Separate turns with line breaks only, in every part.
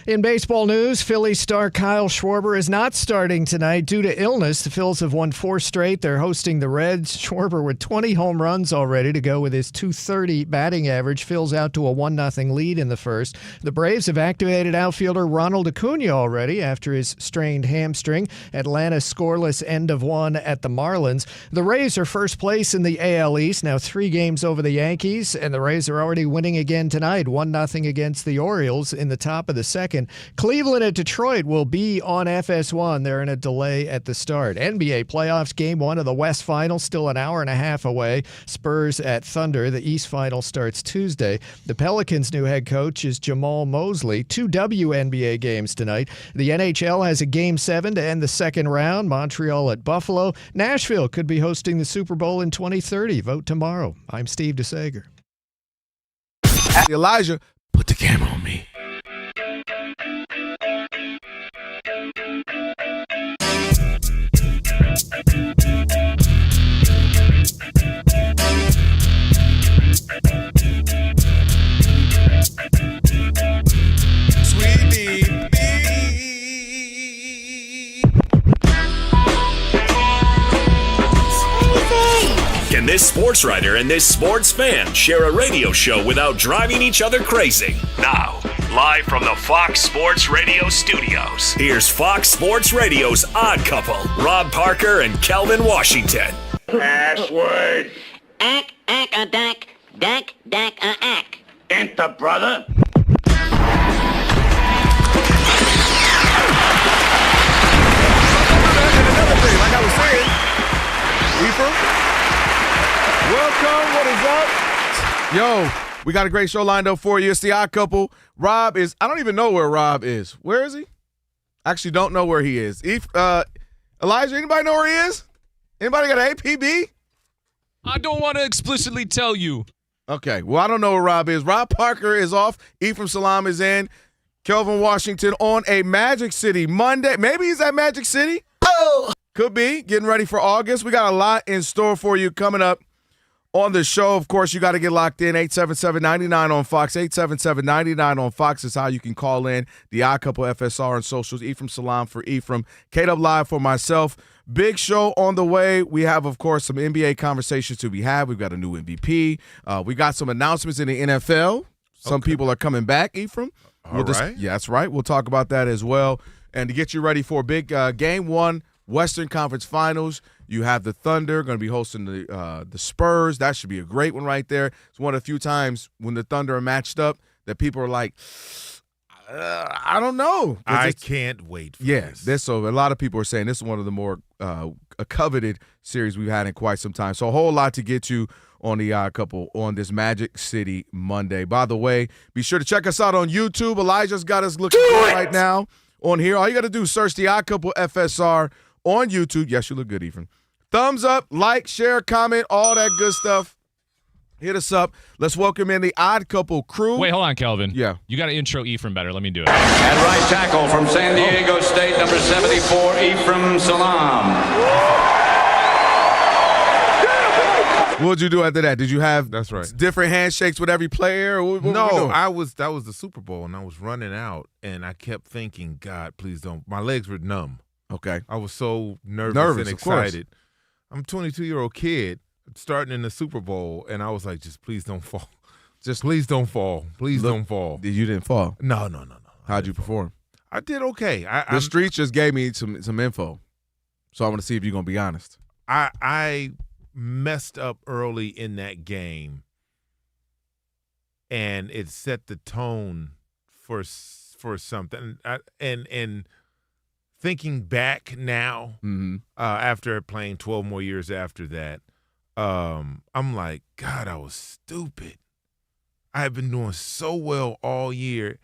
In baseball news, Phillies star Kyle Schwarber is not starting tonight due to illness. The Phils have won 4 straight. They're hosting the Reds. Schwarber with 20 home runs already to go with his .230 batting average. Phils out to a 1-0 lead in the first. The Braves have activated outfielder Ronald Acuna already after his strained hamstring. Atlanta scoreless end of 1 at the Marlins. The Rays are first place in the AL East, now 3 games over the Yankees, and the Rays are already winning again tonight, 1-0 against the Orioles in the top of the second. Cleveland at Detroit will be on FS1. They're in a delay at the start. NBA playoffs, Game 1 of the West Final, still an hour and a half away. Spurs at Thunder. The East Final starts Tuesday. The Pelicans' new head coach is Jamal Mosley. 2 WNBA games tonight. The NHL has a Game 7 to end the second round. Montreal at Buffalo. Nashville could be hosting the Super Bowl in 2030. Vote tomorrow. I'm Steve DeSager.
Elijah, put the camera on me.
Can this sports writer and this sports fan share a radio show without driving each other crazy? Now, live from the Fox Sports Radio studios, here's Fox Sports Radio's Odd Couple, Rob Parker and Kelvin Washington.
Password.
Ack, ack.
Enter, brother.
Another thing, like I was saying, Ephraim, welcome. What is up? Yo, we got a great show lined up for you. It's the Odd Couple. Rob is, I don't even know where Rob is. Where is he? Actually don't know where he is. Elijah, anybody know where he is? Anybody got an APB?
I don't want to explicitly tell you.
Okay, well, I don't know where Rob is. Rob Parker is off. Ephraim Salaam is in. Kelvin Washington on a Magic City Monday. Maybe he's at Magic City. Oh! Could be. Getting ready for August. We got a lot in store for you coming up on the show. Of course, you got to get locked in. 877-99 on Fox. 877-99 on Fox is how you can call in. The Odd Couple FSR on socials. Ephraim Salaam for Ephraim. K-Dub Live for myself. Big show on the way. We have, of course, some NBA conversations to be had. We've got a new MVP. We got some announcements in the NFL. Some people are coming back, Ephraim.
All right.
Yeah, that's right. We'll talk about that as well. And to get you ready for a big Game 1 Western Conference Finals, you have the Thunder going to be hosting the Spurs. That should be a great one right there. It's one of the few times when the Thunder are matched up that people are like, I don't know.
I can't wait for this.
So a lot of people are saying this is one of the more coveted series we've had in quite some time. So a whole lot to get to on the Odd Couple on this Magic City Monday. By the way, be sure to check us out on YouTube. Elijah's got us looking good right now on here. All you got to do is search the Odd Couple FSR on YouTube. Yes, you look good, Ephraim. Thumbs up, like, share, comment, all that good stuff. Hit us up. Let's welcome in the Odd Couple crew.
Wait, hold on, Kelvin.
Yeah.
You got to intro Ephraim better. Let me do it.
And right tackle from San Diego State, number 74, Ephraim Salaam.
What'd you do after that? Did you have
That's right.
different handshakes with every player? What
No, that was the Super Bowl, and I was running out, and I kept thinking, God, please don't. My legs were numb.
Okay.
I was so nervous and
of course.
excited. I'm a 22-year-old kid starting in the Super Bowl, and I was like, just please don't fall. Just please don't fall. Please don't fall.
You didn't fall.
No.
How'd you perform?
I did okay.
The streets just gave me some info, so I want to see if you're gonna be honest.
I messed up early in that game, and it set the tone for something. And thinking back now, after playing 12 more years after that, I'm like, God, I was stupid. I had been doing so well all year.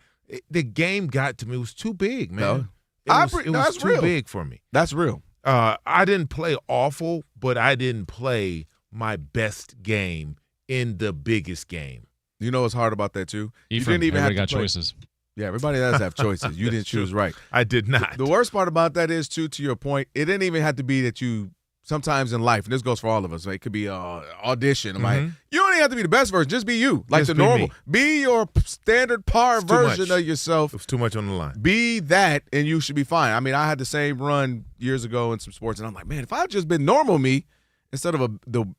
The game got to me. It was too big, man.
No.
It was too big for me.
That's real.
I didn't play awful, but I didn't play my best game in the biggest game.
You know what's hard about that too?
Ephraim,
you didn't even have to
got
play.
choices.
Yeah, everybody does have choices. You didn't choose right.
I did not.
The worst part about that is, too, to your point, it didn't even have to be that you sometimes in life, and this goes for all of us, right? It could be an audition. I'm like, you don't even have to be the best version. Just be you, like
Just
the
be
normal.
me.
Be your standard par
too
version
much.
of yourself.
It was too much on the line.
Be that, and you should be fine. I mean, I had the same run years ago in some sports, and I'm like, man, if I had just been normal me instead of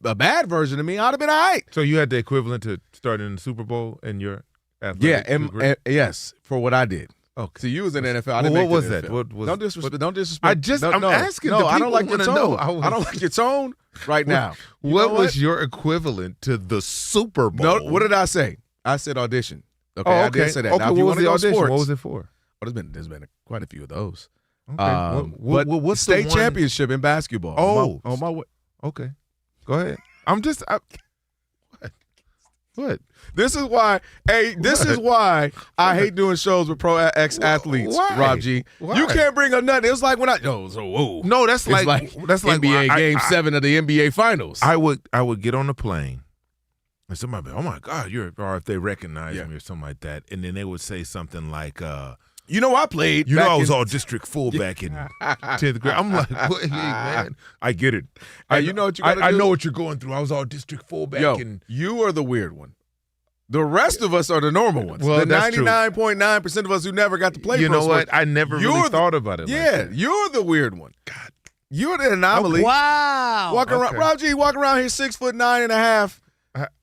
a bad version of me, I'd have been all right.
So you had the equivalent to starting in the Super Bowl in your athletic
Yeah, yes, for what I did.
Oh,
See, you was in the NFL. I
Well,
didn't
what
make
was
the
that?
NFL.
What was-
don't disrespect. Don't disrespect.
I'm asking.
No,
The
I don't
people
like your
wanna
tone.
know.
I don't like your tone right now. You
What
know
was your equivalent to the Super Bowl?
No, what did I say? I said audition. Okay,
Oh,
I did say that.
Okay,
Now, if you
what
want
was
to
the
go
audition?
sports,
What was it for?
well, there's been quite a few of those.
Okay.
But
what's the
state
one-
championship in basketball.
Oh.
on my way.
Okay, go ahead. What?
This is why. Hey, this is why I hate doing shows with pro ex athletes.
Why?
Rob G.
Why?
You can't bring up nothing. It was like when I. No, so whoa.
No, that's
It's
like that's like
NBA
I-
Game
I-
7 of the NBA Finals.
I would get on the plane, and somebody would be, oh my God, or if they recognize me or something like that, and then they would say something like,
you know, I played.
you know,
back
I was
in-
all district fullback in 10th grade. I'm like, what? Hey, man, I get it.
Hey, you know what you gotta
I
do?
know what you're going through. I was all district fullback.
Yo,
and
you are the weird one. The rest of us are the normal ones.
Well,
the
that's true.
99.9% of us who never got to play.
you
pro
know what?
sports.
I never
You're
really
the-
thought about it.
Yeah,
like that.
you're the weird one. God, you're the anomaly.
Wow.
Walking around,
Okay.
Rob G, walking around here 6'9.5",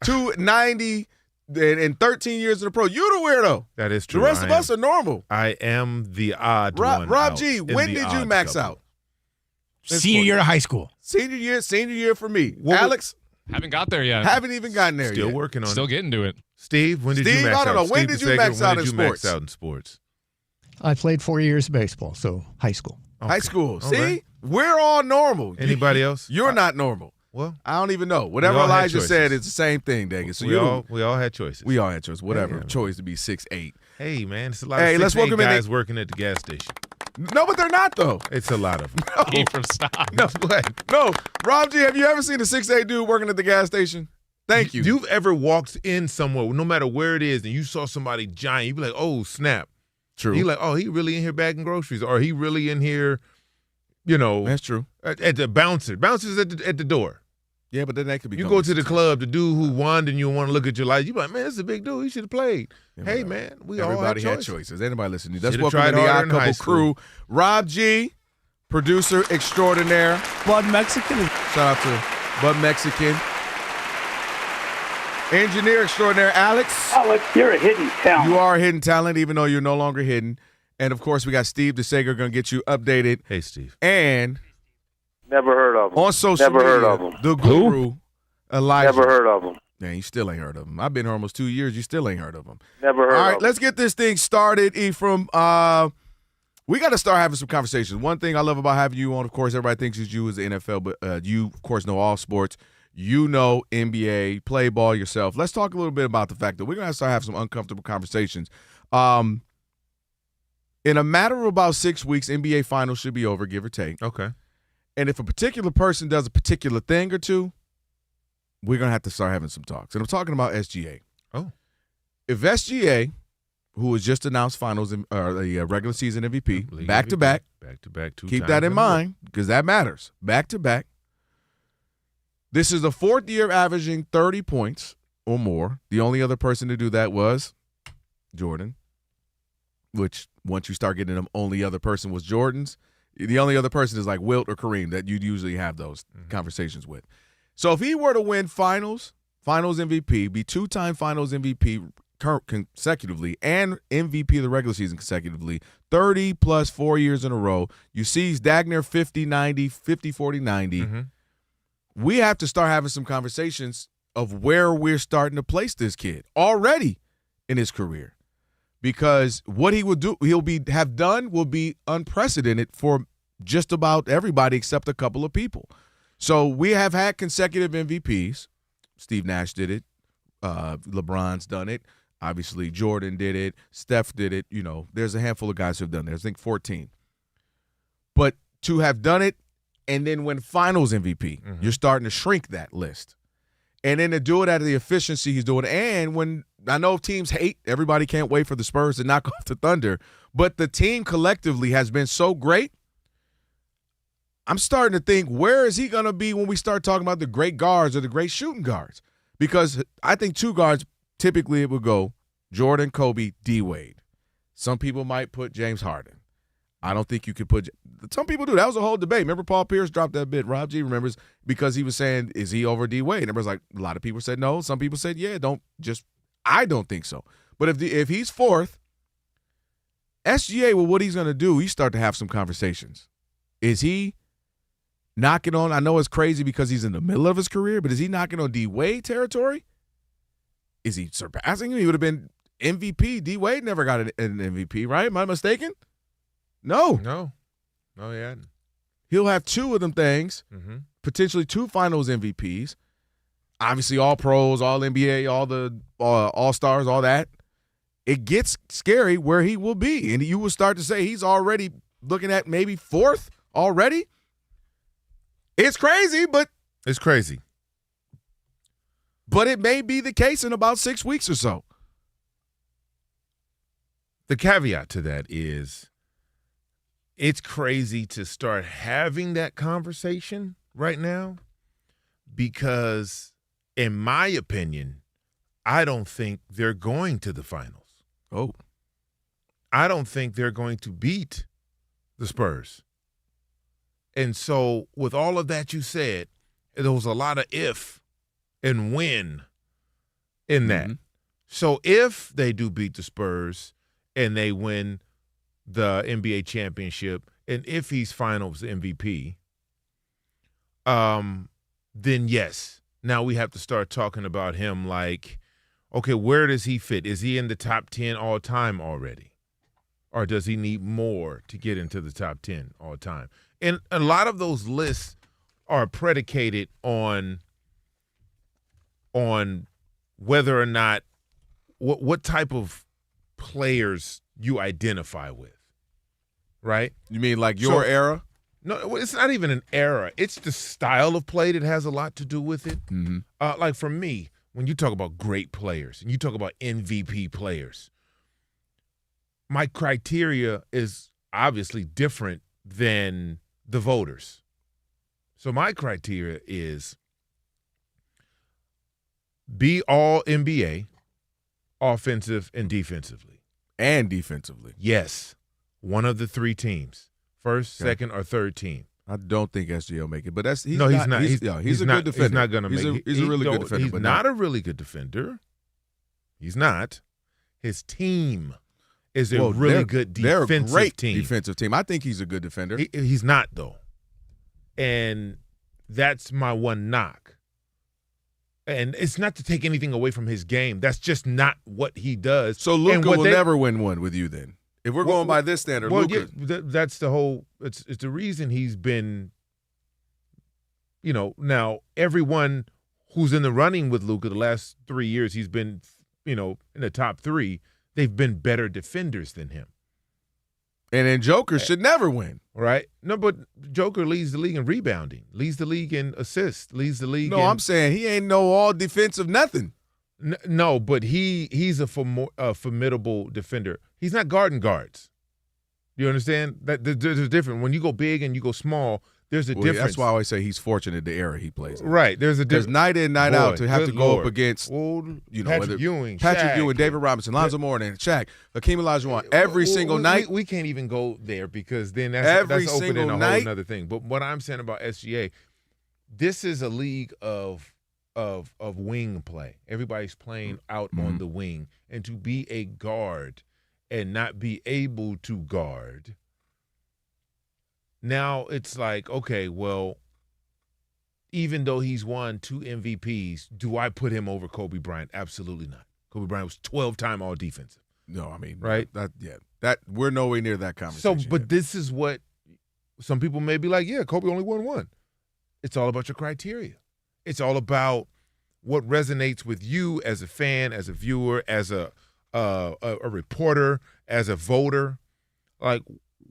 290, and 13 years in the pro. You're the weirdo.
That is true.
The rest
I
of
am.
us are normal.
I am the odd one.
Rob
out
G,
in
when
the
did you
odd
max
couple.
out?
Senior year of high school.
Senior year for me.
What was-
Alex,
Haven't got there yet.
haven't even gotten there
Still
yet.
working on
Still
it.
getting to it.
Steve, when did
Steve,
you max
I don't
out?
know. When
Steve
did you
DeSager,
max
when
out
did
in
you max
sports?
out in sports?
I played 4 years of baseball, so high school.
High school.
All
See?
right.
We're all normal.
Anybody else?
You're not normal.
Well,
I don't even know. Whatever
all had
Elijah
choices.
said, it's the same thing, dang it. So
we all had choices.
we all had choice. Whatever.
Yeah, man.
Choice to be 6'8".
Hey, man, it's a lot
Hey,
of
let's
6'8"
welcome in
guys working at the gas station.
No, but they're not, though.
It's a lot of them.
Ephraim, stop.
No,
What?
no. Rob G, have you ever seen a 6'8" dude working at the gas station? Thank you.
You've ever walked in somewhere, no matter where it is, and you saw somebody giant, you'd be like, oh, snap.
True.
You're like, oh, he really in here bagging groceries, or he really in here,
That's true.
at the bouncer. Bouncer's at the door.
Yeah, but then that could be.
You go to the club, the dude who won, and you want to look at your life. You be like, man, this is a big dude. He should have played. Hey, man, we all
Everybody
had
had
choices.
choices. Anybody listening? That's
Should've
welcome to
tried
the
harder
Odd
in high
Couple
school.
crew. Rob G, producer extraordinaire.
Blood Mexican.
Shout out to Bud Mexican. Engineer extraordinaire, Alex.
Alex, you're a hidden talent.
You are a hidden talent, even though you're no longer hidden. And, of course, we got Steve DeSager going to get you updated.
Hey, Steve.
And
Never heard of him.
on social
Never
media,
heard of him.
the guru, Elijah.
Never heard of him.
Man, you still ain't heard of him. I've been here almost 2 years. You still ain't heard of him.
Never heard
All
of
right,
him.
let's get this thing started, Ephraim. We got to start having some conversations. One thing I love about having you on, of course, everybody thinks it's you as the NFL, but you, of course, know all sports. You know NBA, play ball yourself. Let's talk a little bit about the fact that we're going to start having some uncomfortable conversations. In a matter of about 6 weeks, NBA Finals should be over, give or take.
Okay.
And if a particular person does a particular thing or two, we're going to have to start having some talks. And I'm talking about SGA.
Oh.
If SGA, who was just announced finals the regular season MVP,
League
back-to-back,
Back-to-back 2
keep
times
that in
a row.
mind because that matters. Back-to-back. This is the fourth year averaging 30 points or more. The only other person to do that was Jordan, which once you start getting them, only other person was Jordan's. The only other person is like Wilt or Kareem that you'd usually have those conversations with. So if he were to win finals MVP, be two-time finals MVP consecutively, and MVP of the regular season consecutively, 30 plus 4 years in a row, you see he's Dagner 50-90, 50-40-90. We have to start having some conversations of where we're starting to place this kid already in his career. Because what he will do, have done will be unprecedented for just about everybody except a couple of people. So we have had consecutive MVPs. Steve Nash did it. LeBron's done it. Obviously, Jordan did it. Steph did it. You know, there's a handful of guys who have done it. I think 14. But to have done it and then win finals MVP, you're starting to shrink that list. And then to do it at the efficiency he's doing. And when I know teams hate, everybody can't wait for the Spurs to knock off the Thunder, but the team collectively has been so great. I'm starting to think, where is he going to be when we start talking about the great guards or the great shooting guards? Because I think two guards, typically it would go Jordan, Kobe, D-Wade. Some people might put James Harden. I don't think you could put – some people do. That was a whole debate. Remember Paul Pierce dropped that bit. Rob G remembers because he was saying, is he over D-Wade? And everybody's like, a lot of people said no. Some people said, yeah, I don't think so. But if he's fourth, SGA, well, what he's going to do, you start to have some conversations. Is he knocking on – I know it's crazy because he's in the middle of his career, but is he knocking on D-Wade territory? Is he surpassing him? He would have been MVP. D-Wade never got an MVP, right? Am I mistaken? No.
No, he hadn't.
He'll have two of them things, potentially two finals MVPs. Obviously, all pros, all NBA, all the all-stars, all that. It gets scary where he will be. And you will start to say he's already looking at maybe fourth already. It's crazy, but
It's crazy.
But it may be the case in about 6 weeks or so.
The caveat to that is it's crazy to start having that conversation right now because, in my opinion, I don't think they're going to the finals.
Oh.
I don't think they're going to beat the Spurs. And so with all of that you said, there was a lot of if and when in that. So if they do beat the Spurs and they win the NBA championship, and if he's finals MVP, then yes. Now we have to start talking about him like, okay, where does he fit? Is he in the top 10 all time already? Or does he need more to get into the top 10 all time? And a lot of those lists are predicated on whether or not what type of players you identify with. Right?
You mean like your era?
No, it's not even an era. It's the style of play that has a lot to do with it. Like for me, when you talk about great players and you talk about MVP players, my criteria is obviously different than the voters. So my criteria is be all NBA, offensive and defensively.
And defensively.
Yes. One of the three teams, first, second, or third team.
I don't think SGA will make it, but he's
not.
He's a good defender.
He's not going to make it.
He's a really good defender.
He's
but
not a really good defender. He's not. His team is a really good defensive
they're a great
team.
Defensive team. I think he's a good defender.
He's not, though. And that's my one knock. And it's not to take anything away from his game. That's just not what he does.
So Luka will never win one with you then? If we're going by this standard, Luka.
Yeah, that's the whole – it's the reason he's been – now everyone who's in the running with Luka the last 3 years, he's been, in the top three. They've been better defenders than him.
And then Joker should never win.
Right? No, but Joker leads the league in rebounding, leads the league in assists, leads the league
I'm saying he ain't no all defensive nothing.
No, but he's a formidable defender. He's not guarding guards. You understand? That there's a difference. When you go big and you go small, there's a difference.
That's why I always say he's fortunate the era he plays in.
Right. There's a difference.
Because night in, night out to have to go up against
Patrick Ewing,
David Robinson, Lonzo Mourning, Shaq, Hakeem Olajuwon, every single night.
We can't even go there because then that's opening a whole other thing. But what I'm saying about SGA, this is a league of wing play. Everybody's playing out on the wing. And to be a guard and not be able to guard, now it's like, okay, well, even though he's won 2 MVPs, do I put him over Kobe Bryant? Absolutely not. Kobe Bryant was 12-time all-defensive.
No, I mean,
right?
That we're nowhere near that conversation.
So, but this is what some people may be like, yeah, Kobe only won 1. It's all about your criteria. It's all about what resonates with you as a fan, as a viewer, as a reporter, as a voter. Like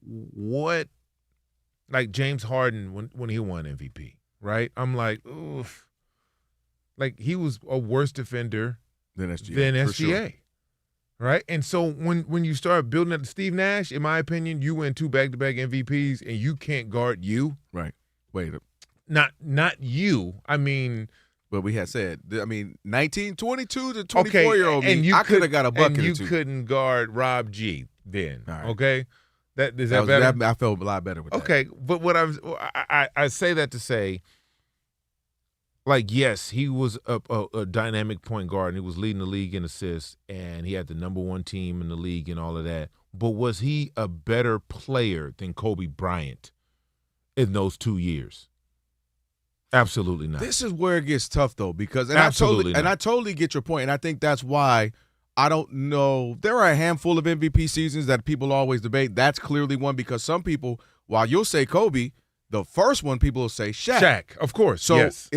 what? Like James Harden when he won MVP, right? I'm like, oof. Like he was a worse defender
than SGA.
Sure. Right? And so when you start building up Steve Nash, in my opinion, you win 2 back-to-back MVPs and you can't guard you.
Right. Wait.
Not you. I mean,
But we had said, 19, 22 to 24-year-old me, I could have got a bucket
and
or
you
two.
couldn't guard Rob G then,
All right.
okay? Is that better?
I felt a lot better with that.
Okay, but what I say that to say, like, yes, he was a dynamic point guard, and he was leading the league in assists, and he had the number one team in the league and all of that. But was he a better player than Kobe Bryant in those 2 years? Absolutely not.
This is where it gets tough, though, because I totally get your point, and I think that's why I don't know. There are a handful of MVP seasons that people always debate. That's clearly one because some people, while you'll say Kobe, the first one people will say Shaq.
Shaq, of course.
So
yes.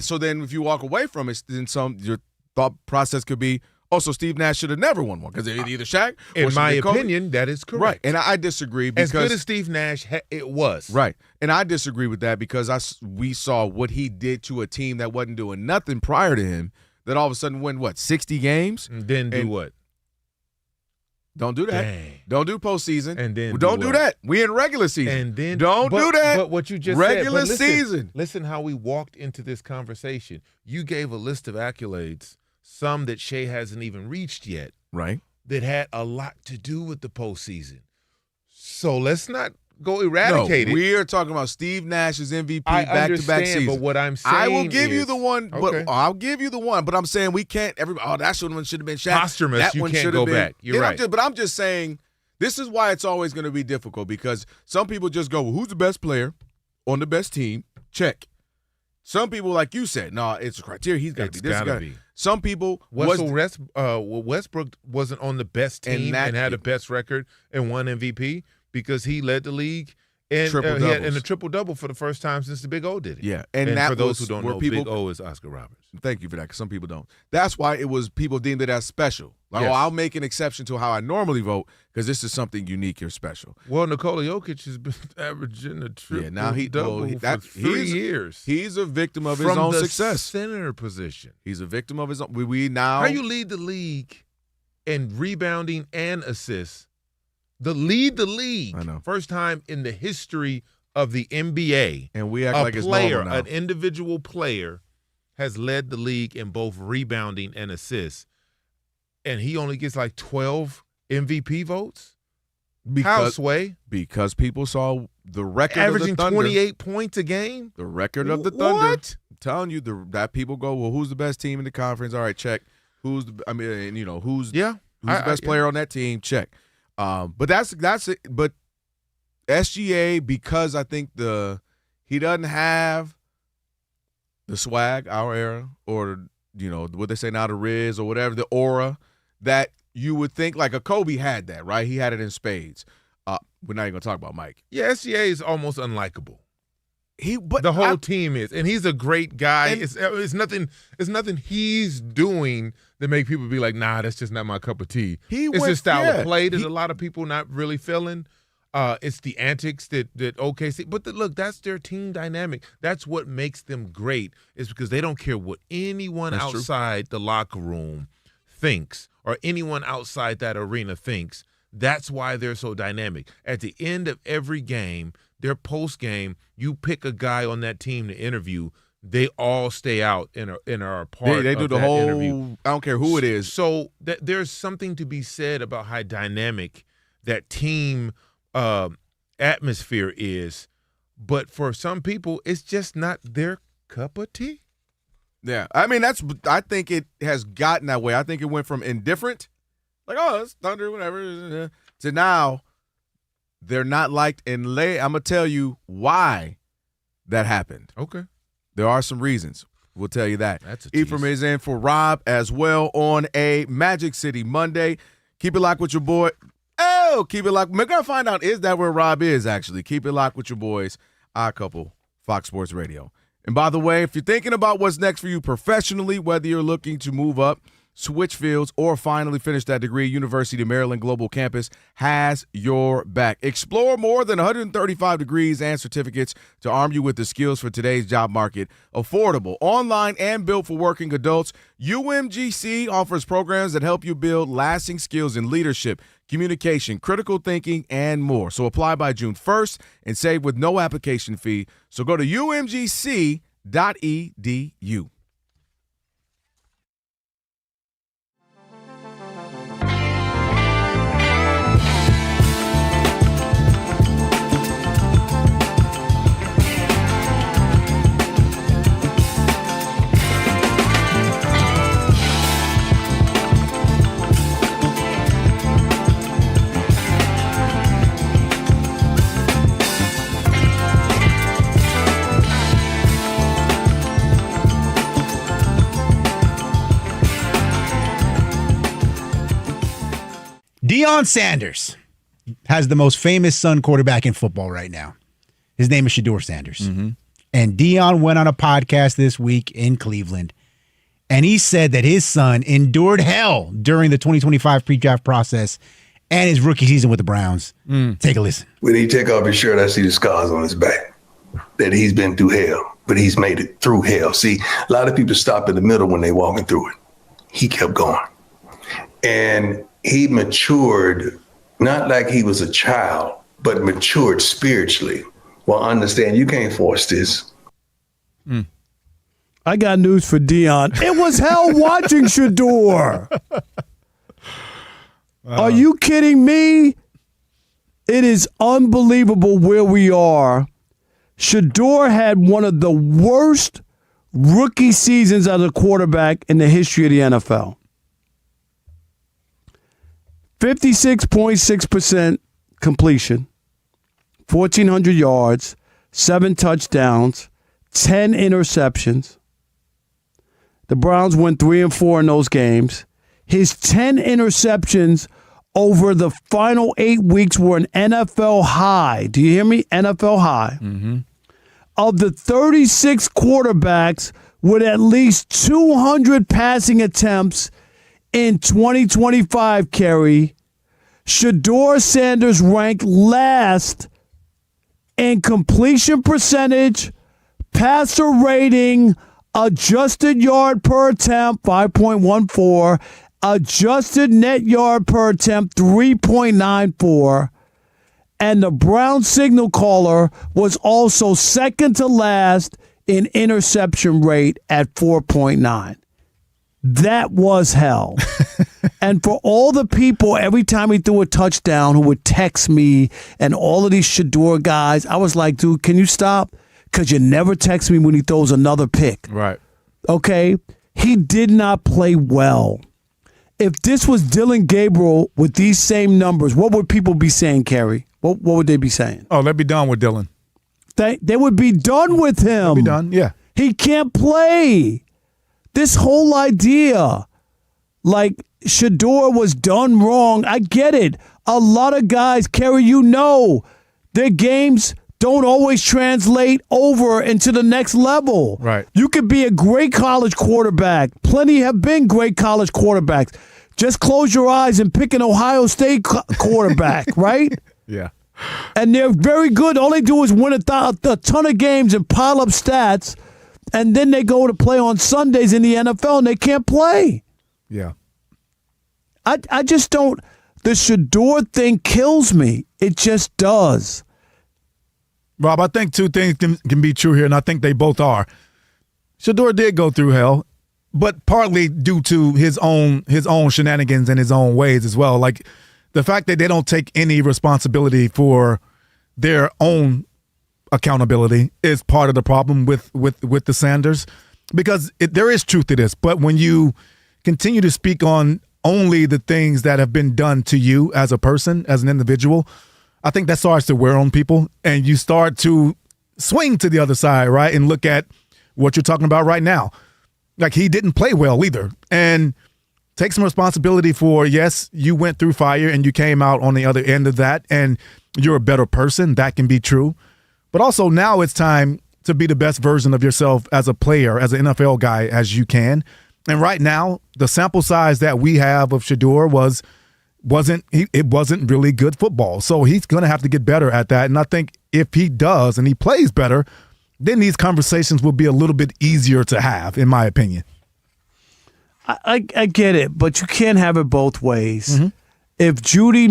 So then if you walk away from it, then your thought process could be, also Steve Nash should have never won one because either Shaq or
in my
Kobe.
opinion, that is correct.
Right, and I disagree because
as good as Steve Nash it was.
Right, and I disagree with that because we saw what he did to a team that wasn't doing nothing prior to him. That all of a sudden win 60 games?
And then do what?
Don't do that.
Dang.
Don't do postseason.
And then
don't do that. We in regular season.
And then
don't do that.
But what you just
regular
said,
season.
Listen how we walked into this conversation. You gave a list of accolades, some that Shea hasn't even reached yet.
Right.
That had a lot to do with the postseason. So let's not go eradicate it.
We are talking about Steve Nash's MVP
I
back-to-back season.
But what I'm saying
I will give you the one.
Okay.
But I'll give you the one. But I'm saying we can't. That should have been Shaq.
Posthumous,
That
you
one
can't
should
go
have been.
back. You're right.
But I'm just saying this is why it's always going to be difficult because some people just go, well, who's the best player on the best team? Check. Some people, like you said, no, it's a criteria. He's got to be. This gotta be. Some people.
Westbrook wasn't on the best team and had the best record and won MVP because he led the league and in a triple-double for the first time since the Big O did it.
Yeah.
And for those who don't know, Big O is Oscar Roberts.
Thank you for that because some people don't. That's why it was people deemed it as special. Like, yes. I'll make an exception to how I normally vote because this is something unique or special.
Well, Nikola Jokic has been averaging a triple-double for 3 years.
He's a victim of his own success.
From the center position.
He's a victim of his own. We now.
How you lead the league in rebounding and assists? Lead the league.
I know.
First time in the history of the NBA.
And we act like it's normal now.
An individual player has led the league in both rebounding and assists. And he only gets like 12 MVP votes? How, Sway?
Because people saw the record
averaging
of the Thunder.
28 points a game?
The record of the Thunder.
What?
I'm telling you, that people go, well, who's the best team in the conference? All right, check. Who's the best player on that team? Check. But that's it. But SGA, because I think he doesn't have the swag, our era, or what they say now, the Riz or whatever, the aura that you would think like a Kobe had that, right? He had it in spades. We're not even gonna talk about Mike.
Yeah, SGA is almost unlikable. The whole team is, and he's a great guy. It's nothing he's doing that make people be like, nah, that's just not my cup of tea. It's his style of play that a lot of people not really feeling. It's the antics that OKC. But look, that's their team dynamic. That's what makes them great. Is because they don't care what anyone outside the locker room thinks or anyone outside that arena thinks. That's why they're so dynamic. At the end of every game, their post game, you pick a guy on that team to interview. They all stay out and are a part.
They do
of
the
that
whole
interview.
I don't care who it is.
So there's something to be said about how dynamic that team atmosphere is, but for some people, it's just not their cup of tea.
Yeah, I think it has gotten that way. I think it went from indifferent, like, oh, it's Thunder, whatever, to now they're not liked. And I'm gonna tell you why that happened.
Okay, there
are some reasons. We'll tell you that.
That's a tease.
Ephraim is in for Rob as well on a Magic City Monday. Keep it locked with your boy. Oh, keep it locked. We're going to find out, is that where Rob is, actually. Keep it locked with your boys, Odd Couple, Fox Sports Radio. And by the way, if you're thinking about what's next for you professionally, whether you're looking to move up, switch fields, or finally finish that degree, University of Maryland Global Campus has your back. Explore more than 135 degrees and certificates to arm you with the skills for today's job market. Affordable, online, and built for working adults, UMGC offers programs that help you build lasting skills in leadership, communication, critical thinking, and more. So apply by June 1st and save with no application fee. So go to umgc.edu.
Deion Sanders has the most famous son quarterback in football right now. His name is Shedeur Sanders.
Mm-hmm.
And Deion went on a podcast this week in Cleveland, and he said that his son endured hell during the 2025 pre-draft process and his rookie season with the Browns. Take a listen.
When he take off his shirt, I see the scars on his back, that he's been through hell, but he's made it through hell. See, a lot of people stop in the middle when they're walking through it. He kept going. And he matured, not like he was a child, but matured spiritually. Well, understand, you can't force this.
I got news for Deion. It was hell watching Shedeur. Are you kidding me? It is unbelievable where we are. Shedeur had one of the worst rookie seasons as a quarterback in the history of the NFL. 56.6% completion, 1,400 yards, 7 touchdowns, 10 interceptions. The Browns went 3-4 in those games. His 10 interceptions over the final 8 weeks were an NFL high. Do you hear me? NFL high.
Mm-hmm.
Of the 36 quarterbacks with at least 200 passing attempts in 2025, Kerry, Shedeur Sanders ranked last in completion percentage, passer rating, adjusted yard per attempt, 5.14, adjusted net yard per attempt, 3.94, and the Brown signal caller was also second to last in interception rate at 4.9. That was hell. And for all the people, every time he threw a touchdown, who would text me and all of these Shedeur guys, I was like, dude, can you stop? Because you never text me when he throws another pick.
Right.
Okay? He did not play well. If this was Dylan Gabriel with these same numbers, what would people be saying, Kerry? What would they be saying?
Oh, let's be done with Dylan.
They would be done with him.
Be done, yeah.
He can't play. This whole idea, like Shedeur was done wrong, I get it. A lot of guys, Kerry, you know, their games don't always translate over into the next level.
Right.
You could be a great college quarterback. Plenty have been great college quarterbacks. Just close your eyes and pick an Ohio State quarterback, right?
Yeah.
And they're very good. All they do is win a ton of games and pile up stats, and then they go to play on Sundays in the NFL, and they can't play.
Yeah.
I just don't. The Shedeur thing kills me. It just does.
Rob, I think two things can be true here, and I think they both are. Shedeur did go through hell, but partly due to his own shenanigans and his own ways as well. Like the fact that they don't take any responsibility for their own accountability is part of the problem with the Sanders, because there is truth to this. But when you continue to speak on only the things that have been done to you as a person, as an individual, I think that starts to wear on people, and you start to swing to the other side, right, and look at what you're talking about right now. Like, he didn't play well either, and take some responsibility for, yes, you went through fire and you came out on the other end of that, and you're a better person. That can be true. But also now it's time to be the best version of yourself as a player, as an NFL guy, as you can. And right now, the sample size that we have of Shedeur wasn't really good football. So he's going to have to get better at that. And I think if he does and he plays better, then these conversations will be a little bit easier to have, in my opinion.
I get it, but you can't have it both ways.
Mm-hmm.
If Judy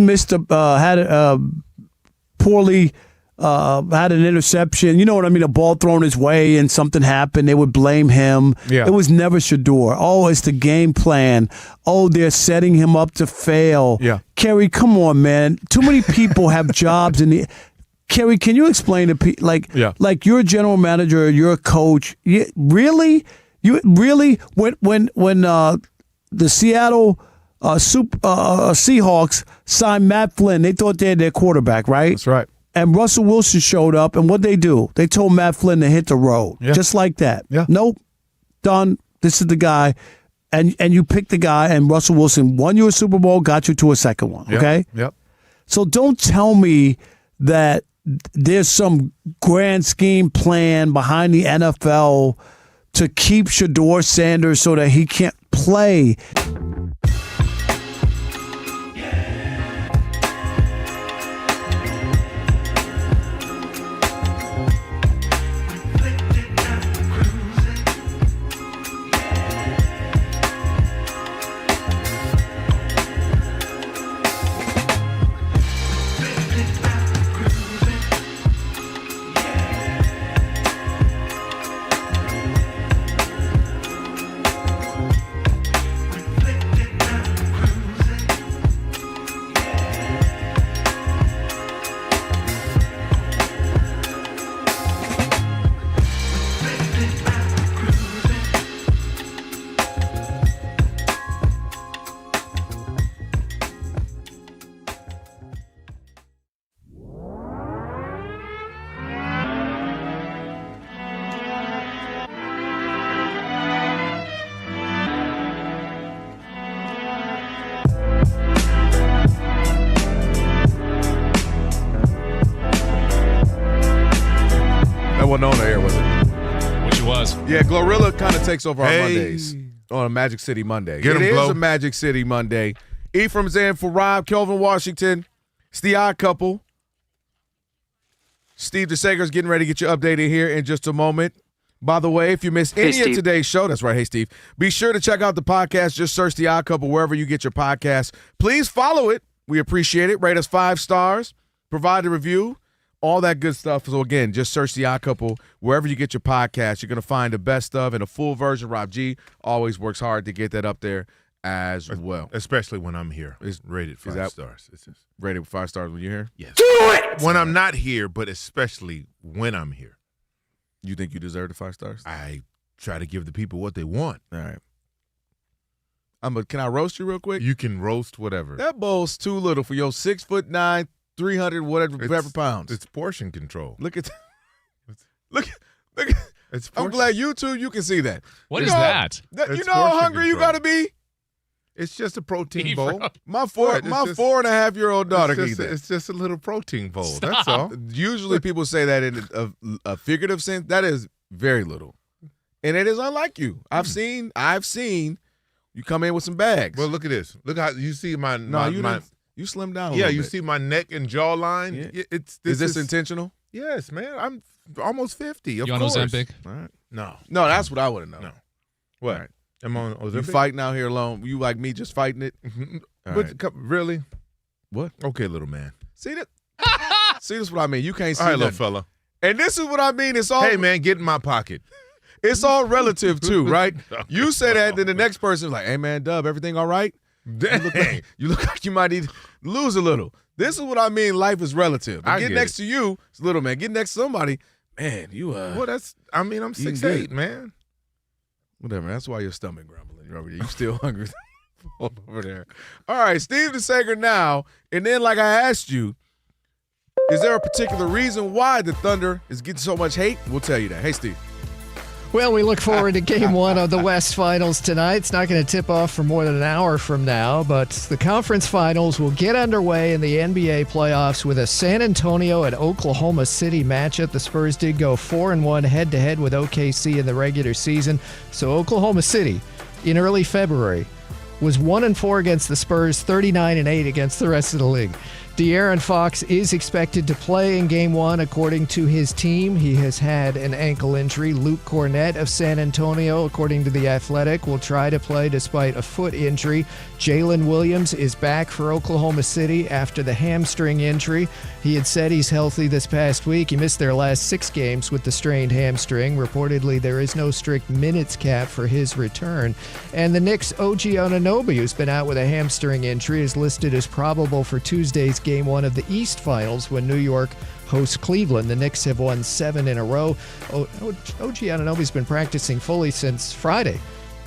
had an interception, you know what I mean, a ball thrown his way and something happened, they would blame him.
Yeah.
It was never Shedeur. Oh, it's the game plan. Oh, they're setting him up to fail.
Yeah.
Kerry, come on, man. Too many people have jobs in the. Kerry, can you explain to people, like you're a general manager, you're a coach. Really, when the Seattle Seahawks signed Matt Flynn, they thought they had their quarterback, right?
That's right.
And Russell Wilson showed up, and what'd they do? They told Matt Flynn to hit the road, just like that.
Yeah.
Nope, done. This is the guy. and you pick the guy, and Russell Wilson won you a Super Bowl, got you to a second one, okay?
Yep.
So don't tell me that there's some grand scheme plan behind the NFL to keep Shedeur Sanders so that he can't play.
Wasn't on the air, was it?
Which it was.
Yeah, Glorilla kind of takes over on Mondays on a Magic City Monday.
Get 'em,
It is
Glo.
a Magic City Monday. Ephraim's in for Rob, Kelvin Washington. It's the odd couple. Steve DeSager's getting ready to get you updated here in just a moment. By the way, if you missed any of today's show, that's right, hey, Steve, be sure to check out the podcast. Just search the odd couple wherever you get your podcast. Please follow it. We appreciate it. Rate us 5 stars. Provide a review. All that good stuff. So, again, just search The Odd Couple wherever you get your podcast. You're going to find the best of and a full version. Rob G always works hard to get that up there as well.
Especially when I'm here. It's rated 5 stars. It's just
rated 5 stars when you're here?
Yes. Do it! When I'm not here, but especially when I'm here.
You think you deserve the 5 stars?
I try to give the people what they want.
All right. Can I roast you real quick?
You can roast whatever.
That bowl's too little for your 6'9", 300 whatever pounds.
It's portion control.
Look at look.
It's
I'm glad you can see that.
What is that?
You know how hungry you got to be?
It's just a protein bowl.
My 4.5-year-old daughter can eat that.
It's just a little protein bowl.
Stop.
That's all.
Usually people say that in a figurative sense. That is very little. And it is unlike you. I've seen you come in with some bags.
Well, look at this. Look how you see my
you slimmed down a
yeah,
little
you
bit.
See my neck and jawline?
Yeah.
This
is this intentional?
Yes, man. I'm almost 50. Of
you on
course.
Ozempic?
All right.
No,
that's what I would have known.
No. What?
All right.
I'm on Ozempic?
You fighting out here alone? You like me just fighting it? All right.
Really?
What?
Okay, little man.
See that? See, this is what I mean. You can't see
all right,
nothing.
little fella.
And this is what I mean. It's all.
Hey, man, get in my pocket.
It's all relative too, right? You say that, then the next person's like, "Hey, man, Dub, everything all right?" You look like you might need to lose a little. This is what I mean. Life is relative. Get next to you, it's little man. Get next to somebody, man. You
Well, I'm 6'8", man.
Whatever. That's why your stomach grumbling. You still hungry over there. All right, Steve DeSager now, and then like I asked you, is there a particular reason why the Thunder is getting so much hate? We'll tell you that. Hey, Steve.
Well, we look forward to Game 1 of the West Finals tonight. It's not going to tip off for more than an hour from now, but the conference finals will get underway in the NBA playoffs with a San Antonio at Oklahoma City matchup. The Spurs did go 4-1 head-to-head with OKC in the regular season. So Oklahoma City, in early February, was 1-4 against the Spurs, 39-8 against the rest of the league. De'Aaron Fox is expected to play in Game 1, according to his team. He has had an ankle injury. Luke Cornett of San Antonio, according to The Athletic, will try to play despite a foot injury. Jalen Williams is back for Oklahoma City after the hamstring injury. He had said he's healthy this past week. He missed their last 6 games with the strained hamstring. Reportedly, there is no strict minutes cap for his return. And the Knicks' OG Anunoby, who's been out with a hamstring injury, is listed as probable for Tuesday's Game 1 of the East Finals when New York hosts Cleveland. The Knicks have won 7 in a row. OG Anunoby's been practicing fully since Friday.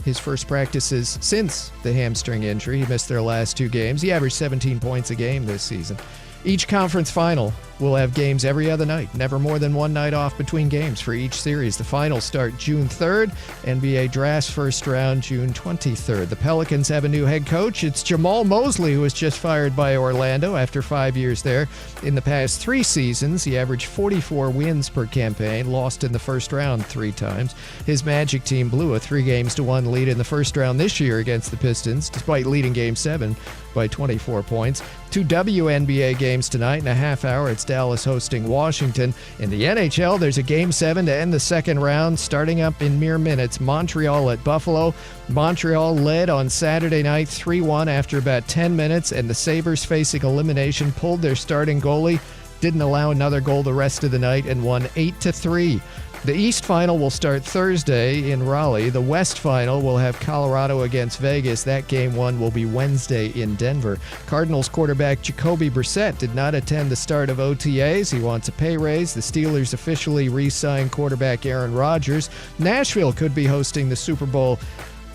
His first practices since the hamstring injury. He missed their last 2 games. He averaged 17 points a game this season. Each conference final will have games every other night, never more than one night off between games for each series. The finals start June 3rd. NBA Draft's first round June 23rd. The Pelicans have a new head coach. It's Jamal Mosley, who was just fired by Orlando after 5 years there. In the past 3 seasons, he averaged 44 wins per campaign, lost in the first round 3 times. His Magic team blew a 3-1 lead in the first round this year against the Pistons, despite leading Game 7 by 24 points. 2 WNBA games tonight in a half hour. It's Dallas hosting Washington. In the NHL, there's a Game 7 to end the second round, starting up in mere minutes. Montreal at Buffalo. Montreal led on Saturday night 3-1 after about 10 minutes, and the Sabres, facing elimination, pulled their starting goalie, didn't allow another goal the rest of the night, and won 8-3. The East Final will start Thursday in Raleigh. The West Final will have Colorado against Vegas. That Game 1 will be Wednesday in Denver. Cardinals quarterback Jacoby Brissett did not attend the start of OTAs. He wants a pay raise. The Steelers officially re-signed quarterback Aaron Rodgers. Nashville could be hosting the Super Bowl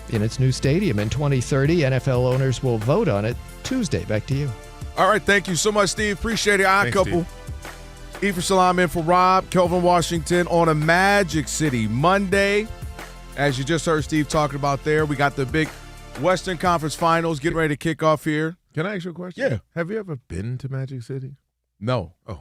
in its new stadium in 2030. NFL owners will vote on it Tuesday. Back to you.
All right, thank you so much, Steve. Appreciate it. Odd couple. Ephraim Salaam in for Rob. Kelvin Washington on a Magic City Monday. As you just heard Steve talking about there, we got the big Western Conference Finals getting ready to kick off here.
Can I ask you a question?
Yeah.
Have you ever been to Magic City?
No.
Oh.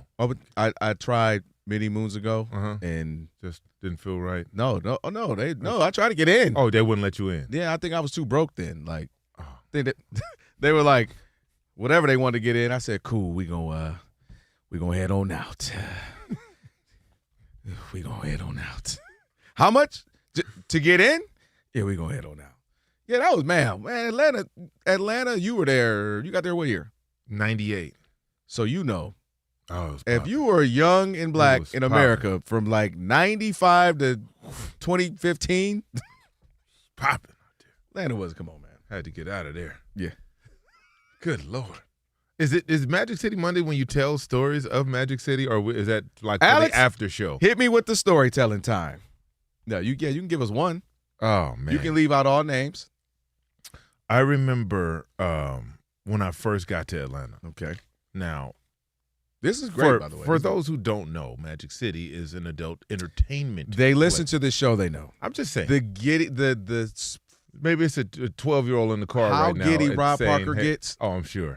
I tried many moons ago and
just didn't feel right.
No. I tried to get in.
Oh, they wouldn't let you in.
Yeah, I think I was too broke then. Like, they were like, whatever they wanted to get in. I said, cool. We gonna head on out. We gonna head on out. How much to get in? Yeah, we gonna head on out. Yeah, that was man. Atlanta. You were there. You got there what year?
98.
So you know.
Oh,
if you were young and black in America from like 95 to 2015,
popping out there.
Atlanta was. Come on, man.
Had to get out of there.
Yeah.
Good Lord. Is Magic City Monday when you tell stories of Magic City, or is that like
Alex,
the after show?
Hit me with the storytelling time. No, you can give us one.
Oh man,
you can leave out all names.
I remember when I first got to Atlanta.
Okay,
now
this is great. By the way,
for those who don't know, Magic City is an adult entertainment.
They listen to this show. They know.
I'm just saying
the
maybe it's a 12-year-old in the car right now.
How giddy Rob
saying,
Parker gets.
Oh, I'm sure.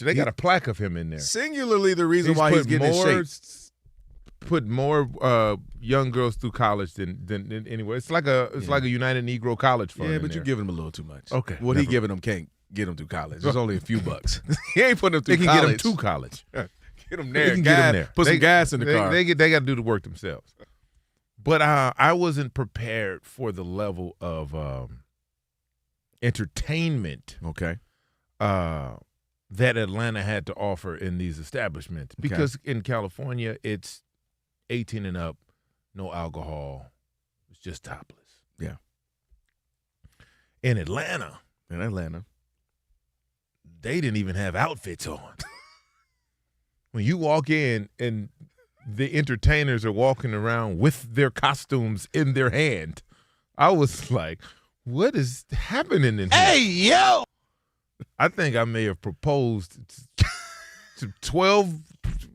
They got a plaque of him in there.
Singularly, the reason why he's getting in shape.
Put more young girls through college than anywhere. It's like a United Negro College fund.
Yeah, but you're giving him a little too much.
Okay,
what he giving them can't get them through college. There's only a few bucks. He ain't putting them through college.
They can get them to college.
Get them there.
Get them there.
Put some gas in the car.
They got to do the work themselves. But I wasn't prepared for the level of entertainment.
Okay.
That Atlanta had to offer in these establishments. Because in California, it's 18 and up, no alcohol. It's just topless.
Yeah.
In Atlanta,
they
didn't even have outfits on. When you walk in and the entertainers are walking around with their costumes in their hand, I was like, what is happening in here?
Hey, yo!
I think I may have proposed to 12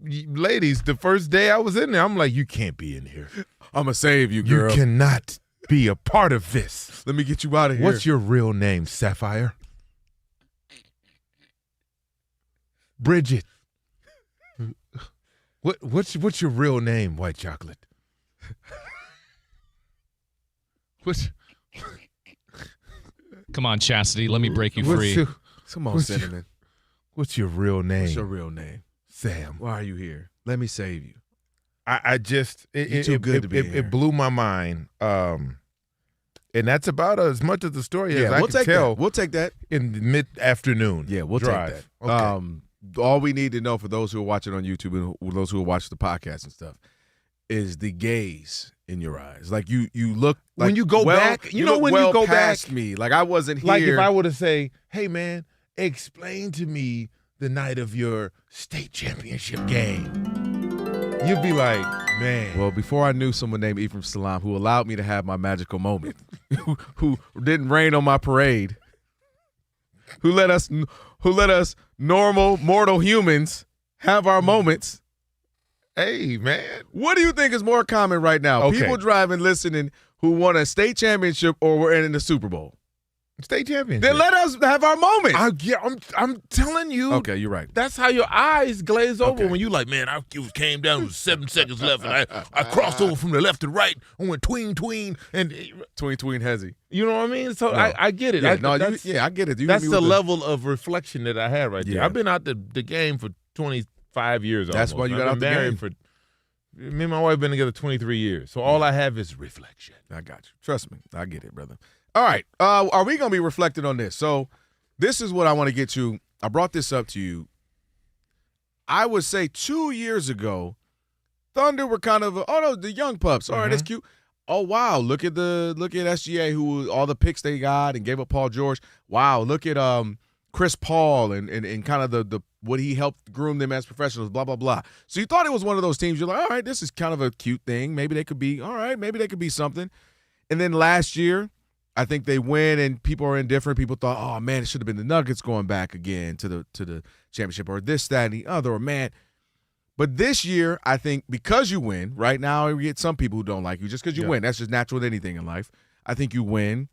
ladies the first day I was in there. I'm like, you can't be in here.
I'm going to save you, girl.
You cannot be a part of this.
Let me get you out of here.
What's your real name, Sapphire? Bridget. What's your real name, White Chocolate?
Come on, Chastity. Let me break you free.
Come on, Cinnamon.
What's your real name?
What's your real name?
Sam.
Why are you here? Let me save you.
I just
You're too good to be here.
It blew my mind. And that's about as much of the story as I can tell.
We'll take that
in the mid-afternoon.
Yeah, we'll
drive.
take that. Okay. All we need to know for those who are watching on YouTube and those who are watching the podcast and stuff is the gaze in your eyes. Like you look like
when you go back. You know when you go
past
back,
me, like I wasn't here.
Like if I were to say, "Hey man, explain to me the night of your state championship game," you'd be like, "Man."
Well, before I knew someone named Ephraim Salaam who allowed me to have my magical moment, who didn't rain on my parade, who let us normal mortal humans have our moments.
Hey, man.
What do you think is more common right now?
Okay.
People driving, listening, who won a state championship or were in the Super Bowl.
State championship.
Then let us have our moment.
I'm telling you.
Okay, you're right.
That's how your eyes glaze over
Okay.
when you like, man, I came down with 7 seconds left, and I crossed over from the left to right, and went tween, and
Tween hezzy.
you know what I mean? So
No.
I get it.
Yeah,
I
get it. You
that's
hit me
the
with
level of reflection that I had right there.
Yeah.
I've been out the game for 25 years
That's
almost.
why you got
I've
out
been
the
married
game.
me and my wife been together 23 years. So all I have is reflection.
I got you. Trust me. I get it, brother. All right. Are we going to be reflecting on this? So this is what I want to get to. I brought this up to you. I would say 2 years ago, Thunder were kind of, the young pups. All right, that's cute. Oh, wow. Look at SGA, who all the picks they got and gave up Paul George. Wow. Look at Chris Paul and kind of the what he helped groom them as professionals, blah, blah, blah. So you thought it was one of those teams. You're like, all right, this is kind of a cute thing. Maybe they could be, all right, maybe they could be something. And then last year, I think they win and people are indifferent. People thought, oh, man, it should have been the Nuggets going back again to the championship or this, that, and the other, or man. But this year, I think because you win, right now you get some people who don't like you just because you win. That's just natural with anything in life. I think you win.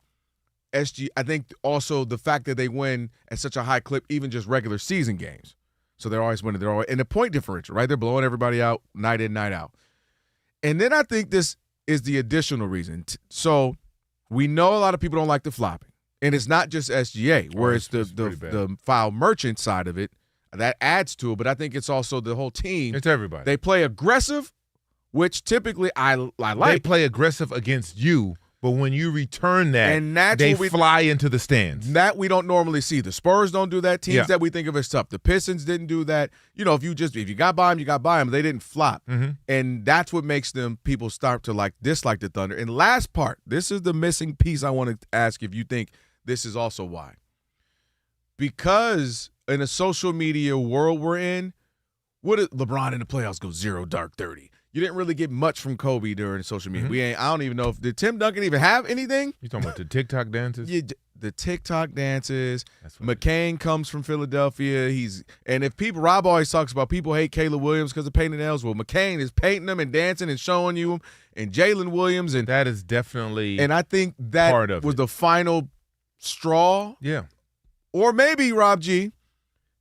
I think also the fact that they win at such a high clip, even just regular season games. So they're always winning. They're always in the point differential, right? They're blowing everybody out night in, night out. And then I think this is the additional reason. So we know a lot of people don't like the flopping. And it's not just SGA, where it's the foul merchant side of it. That adds to it, but I think it's also the whole team.
It's everybody.
They play aggressive, which typically I like.
They play aggressive against you, but when you return that,
And that's
they
what we-
fly into the stands.
That we don't normally see. The Spurs don't do that. Teams
Yeah.
that we think of as tough. The Pistons didn't do that. You know, if you got by them, you got by them. They didn't flop. And that's what makes people start to dislike the Thunder. And last part, this is the missing piece I want to ask if you think this is also why. Because in a social media world we're in, what did LeBron in the playoffs go 0 dark 30? You didn't really get much from Kobe during social media. I don't even know did Tim Duncan even have anything?
You talking about the TikTok dances?
Yeah, the TikTok dances. McCain comes from Philadelphia. And if Rob always talks about people hate Caleb Williams because of painting nails. Well, McCain is painting them and dancing and showing you them. And Jalen Williams. And
that is definitely
And I think that
part of
was
it.
the final straw.
Yeah.
Or maybe, Rob G.,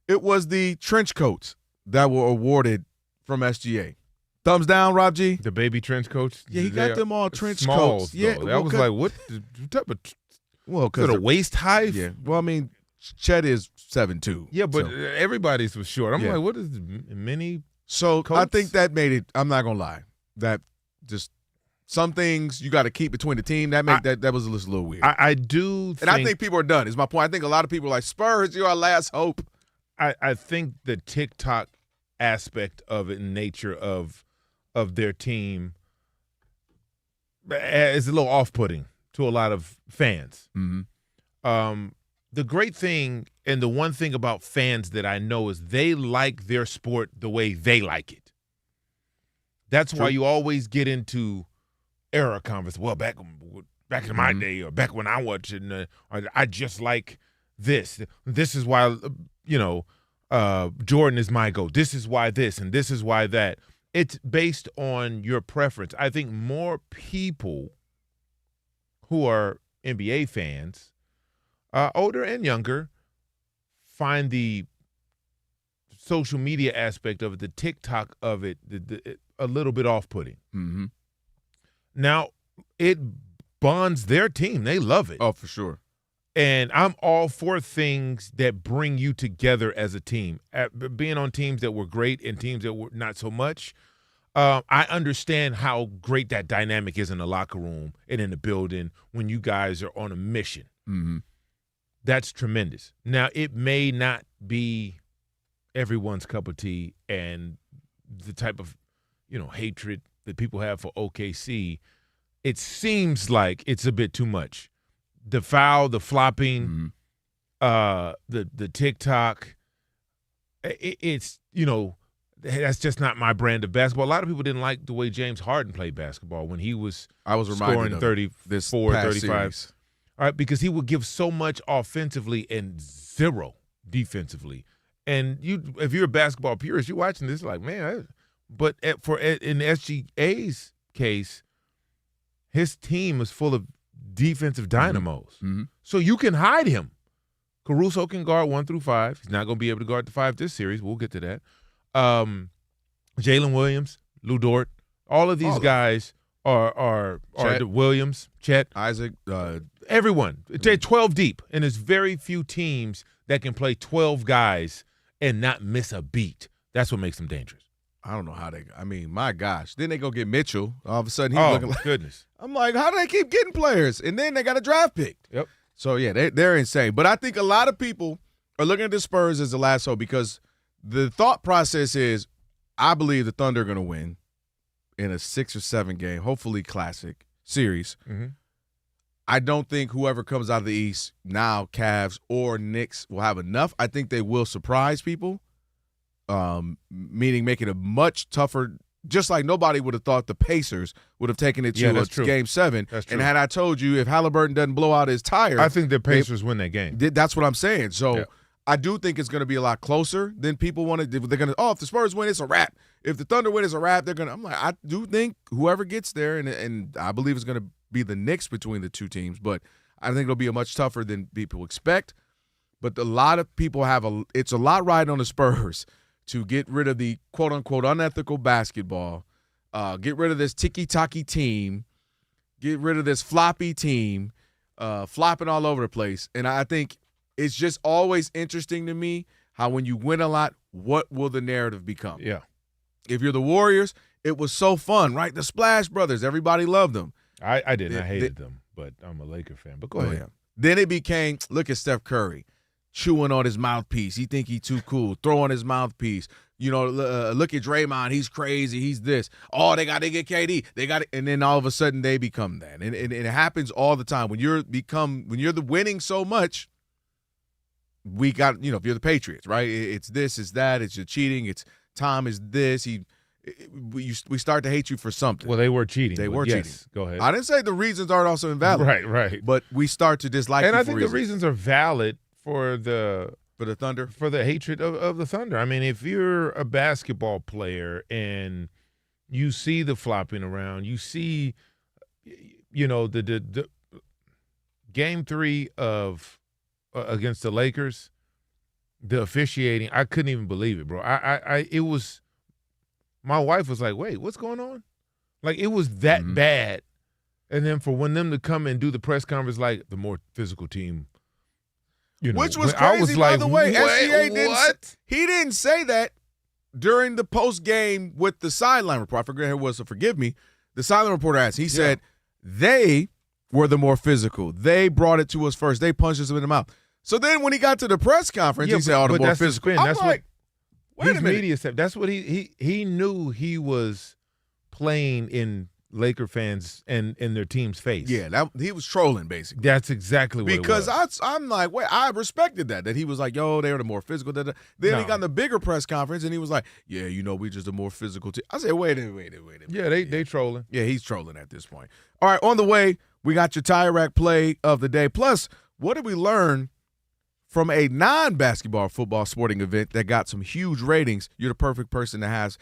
it was the trench coats that were awarded from SGA. Thumbs down, Rob G.
The baby trench coats.
Yeah, he got them all trench
smalls,
coats. Yeah,
though. That was like, what type of
because
a waist height?
Yeah. Well, I mean, Chet is 7'2".
Yeah, but
so.
Everybody's was short. I'm
Yeah.
like, what is mini?
So
coats?
I think that made it. I'm not gonna lie. That just some things you got to keep between the team. That was a little weird.
I do,
and I think people are done. Is my point. I think a lot of people are like Spurs. You're our last hope.
I think the TikTok aspect of it, and nature of their team, is a little off-putting to a lot of fans. The great thing, and the one thing about fans that I know is they like their sport the way they like it. That's why you always get into era conversations. Well, back in my day, or back when I watched it, or I just like this. This is why, Jordan is my GOAT. This is why this, and this is why that. It's based on your preference. I think more people who are NBA fans, older and younger, find the social media aspect of it, the TikTok of it, a little bit off-putting. Now, it bonds their team. They love it.
Oh, for sure.
And I'm all for things that bring you together as a team. Being on teams that were great and teams that were not so much, I understand how great that dynamic is in the locker room and in the building when you guys are on a mission. That's tremendous. Now, it may not be everyone's cup of tea, and the type of, hatred that people have for OKC, it seems like it's a bit too much. The foul, the flopping, the TikTok, it's, that's just not my brand of basketball. A lot of people didn't like the way James Harden played basketball when he was scoring 34, 35.
Series.
All right, because he would give so much offensively and zero defensively. And if you're a basketball purist, you're watching this like, man, But in SGA's case, his team is full of defensive dynamos.
Mm-hmm.
So you can hide him. Caruso can guard 1 through 5. He's not going to be able to guard the 5 this series. We'll get to that. Jalen Williams, Lou Dort, all of these guys are Williams, Chet,
Isaac,
everyone. They're 12 deep, and there's very few teams that can play 12 guys and not miss a beat. That's what makes them dangerous.
I don't know how my gosh. Then they go get Mitchell. All of a sudden, he's looking like,
goodness.
I'm like, how do they keep getting players? And then they got a draft pick.
Yep.
So, yeah, they're insane. But I think a lot of people are looking at the Spurs as the last hope because the thought process is I believe the Thunder are going to win in a 6 or 7 game, hopefully classic series.
Mm-hmm.
I don't think whoever comes out of the East, now Cavs or Knicks, will have enough. I think they will surprise people. Meaning make it a much tougher, just like nobody would have thought the Pacers would have taken it to Game 7.
That's true.
And had I told you if Halliburton doesn't blow out his tire.
I think the Pacers win that game.
That's what I'm saying. So I do think it's going to be a lot closer than people want to. They're going to, if the Spurs win, it's a wrap. If the Thunder win, it's a wrap. They're going to, I'm like, I do think whoever gets there, and I believe it's going to be the Knicks between the two teams, but I think it'll be a much tougher than people expect. But a lot of people it's a lot riding on the Spurs to get rid of the quote-unquote unethical basketball, get rid of this ticky-tacky team, get rid of this floppy team, flopping all over the place. And I think it's just always interesting to me how when you win a lot, what will the narrative become?
Yeah.
If you're the Warriors, it was so fun, right? The Splash Brothers, everybody loved them.
I didn't. I hated them, but I'm a Laker fan. But go ahead.
Yeah. Then it became, look at Steph Curry. Chewing on his mouthpiece. He think he too cool. Throwing his mouthpiece. Look at Draymond. He's crazy. He's this. Oh, they got to get KD. They got it. And then all of a sudden they become that. And it happens all the time. When you're the winning so much, we got, if you're the Patriots, right? It's this, it's that. It's your cheating. It's Tom is this. We start to hate you for something.
Well, they were cheating.
They were cheating.
Go ahead.
I didn't say the reasons aren't also invalid.
Right.
But we start to dislike you
and I
for
think
reasons.
the reasons are valid for the
Thunder?
For the hatred of the Thunder. I mean, if you're a basketball player and you see the flopping around, you see, the Game 3 of against the Lakers, the officiating, I couldn't even believe it, bro. It was, my wife was like, wait, what's going on? Like, it was that bad. And then for them to come and do the press conference like the more physical team,
which was crazy,
I was like,
by the way. SGA
what?
He didn't say that during the post game with the sideline report. I forget who it was, so forgive me. The sideline reporter asked. He said they were the more physical. They brought it to us first. They punched us in the mouth. So then when he got to the press conference, he said, the more physical. I'm
that's
like, wait a minute.
Media stuff. That's what he knew he was playing in Laker fans and in their team's face.
Yeah, he was trolling, basically.
That's exactly what
because
it was.
I'm like, wait, I respected that he was like, yo, they were the more physical. Then he got in the bigger press conference, and he was like, yeah, we just a more physical team. I said, wait a minute.
Yeah, they trolling.
Yeah, he's trolling at this point. All right, on the way, we got your tire rack play of the day. Plus, what did we learn from a non-basketball football sporting event that got some huge ratings? You're the perfect person to have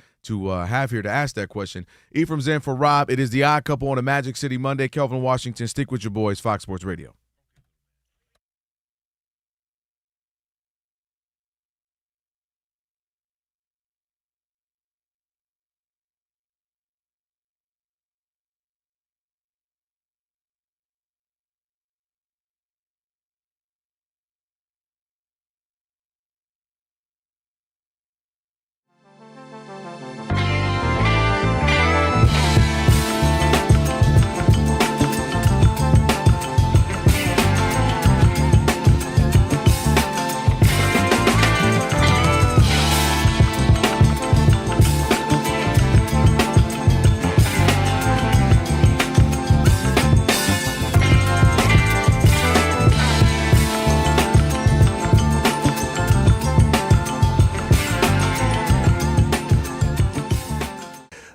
here to ask that question. Ephraim's in for Rob. It is the Odd Couple on a Magic City Monday. Kelvin Washington, stick with your boys, Fox Sports Radio.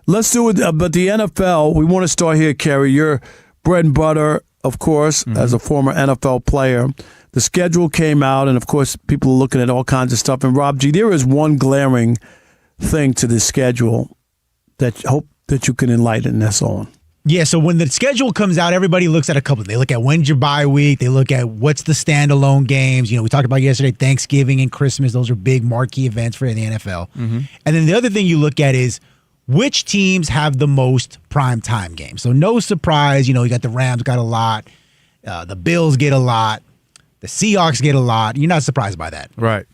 Let's do it, but the NFL, we want to start here, Kerry. Your bread and butter, of course, as a former NFL player. The schedule came out, and, of course, people are looking at all kinds of stuff. And, Rob G., there is one glaring thing to this schedule, that you can enlighten us on.
Yeah, so when the schedule comes out, everybody looks at a couple. They look at when's your bye week. They look at what's the standalone games. We talked about yesterday, Thanksgiving and Christmas. Those are big marquee events for the NFL. Mm-hmm. And then the other thing you look at is which teams have the most primetime games. So no surprise, you got the Rams got a lot. The Bills get a lot. The Seahawks get a lot. You're not surprised by that.
Right.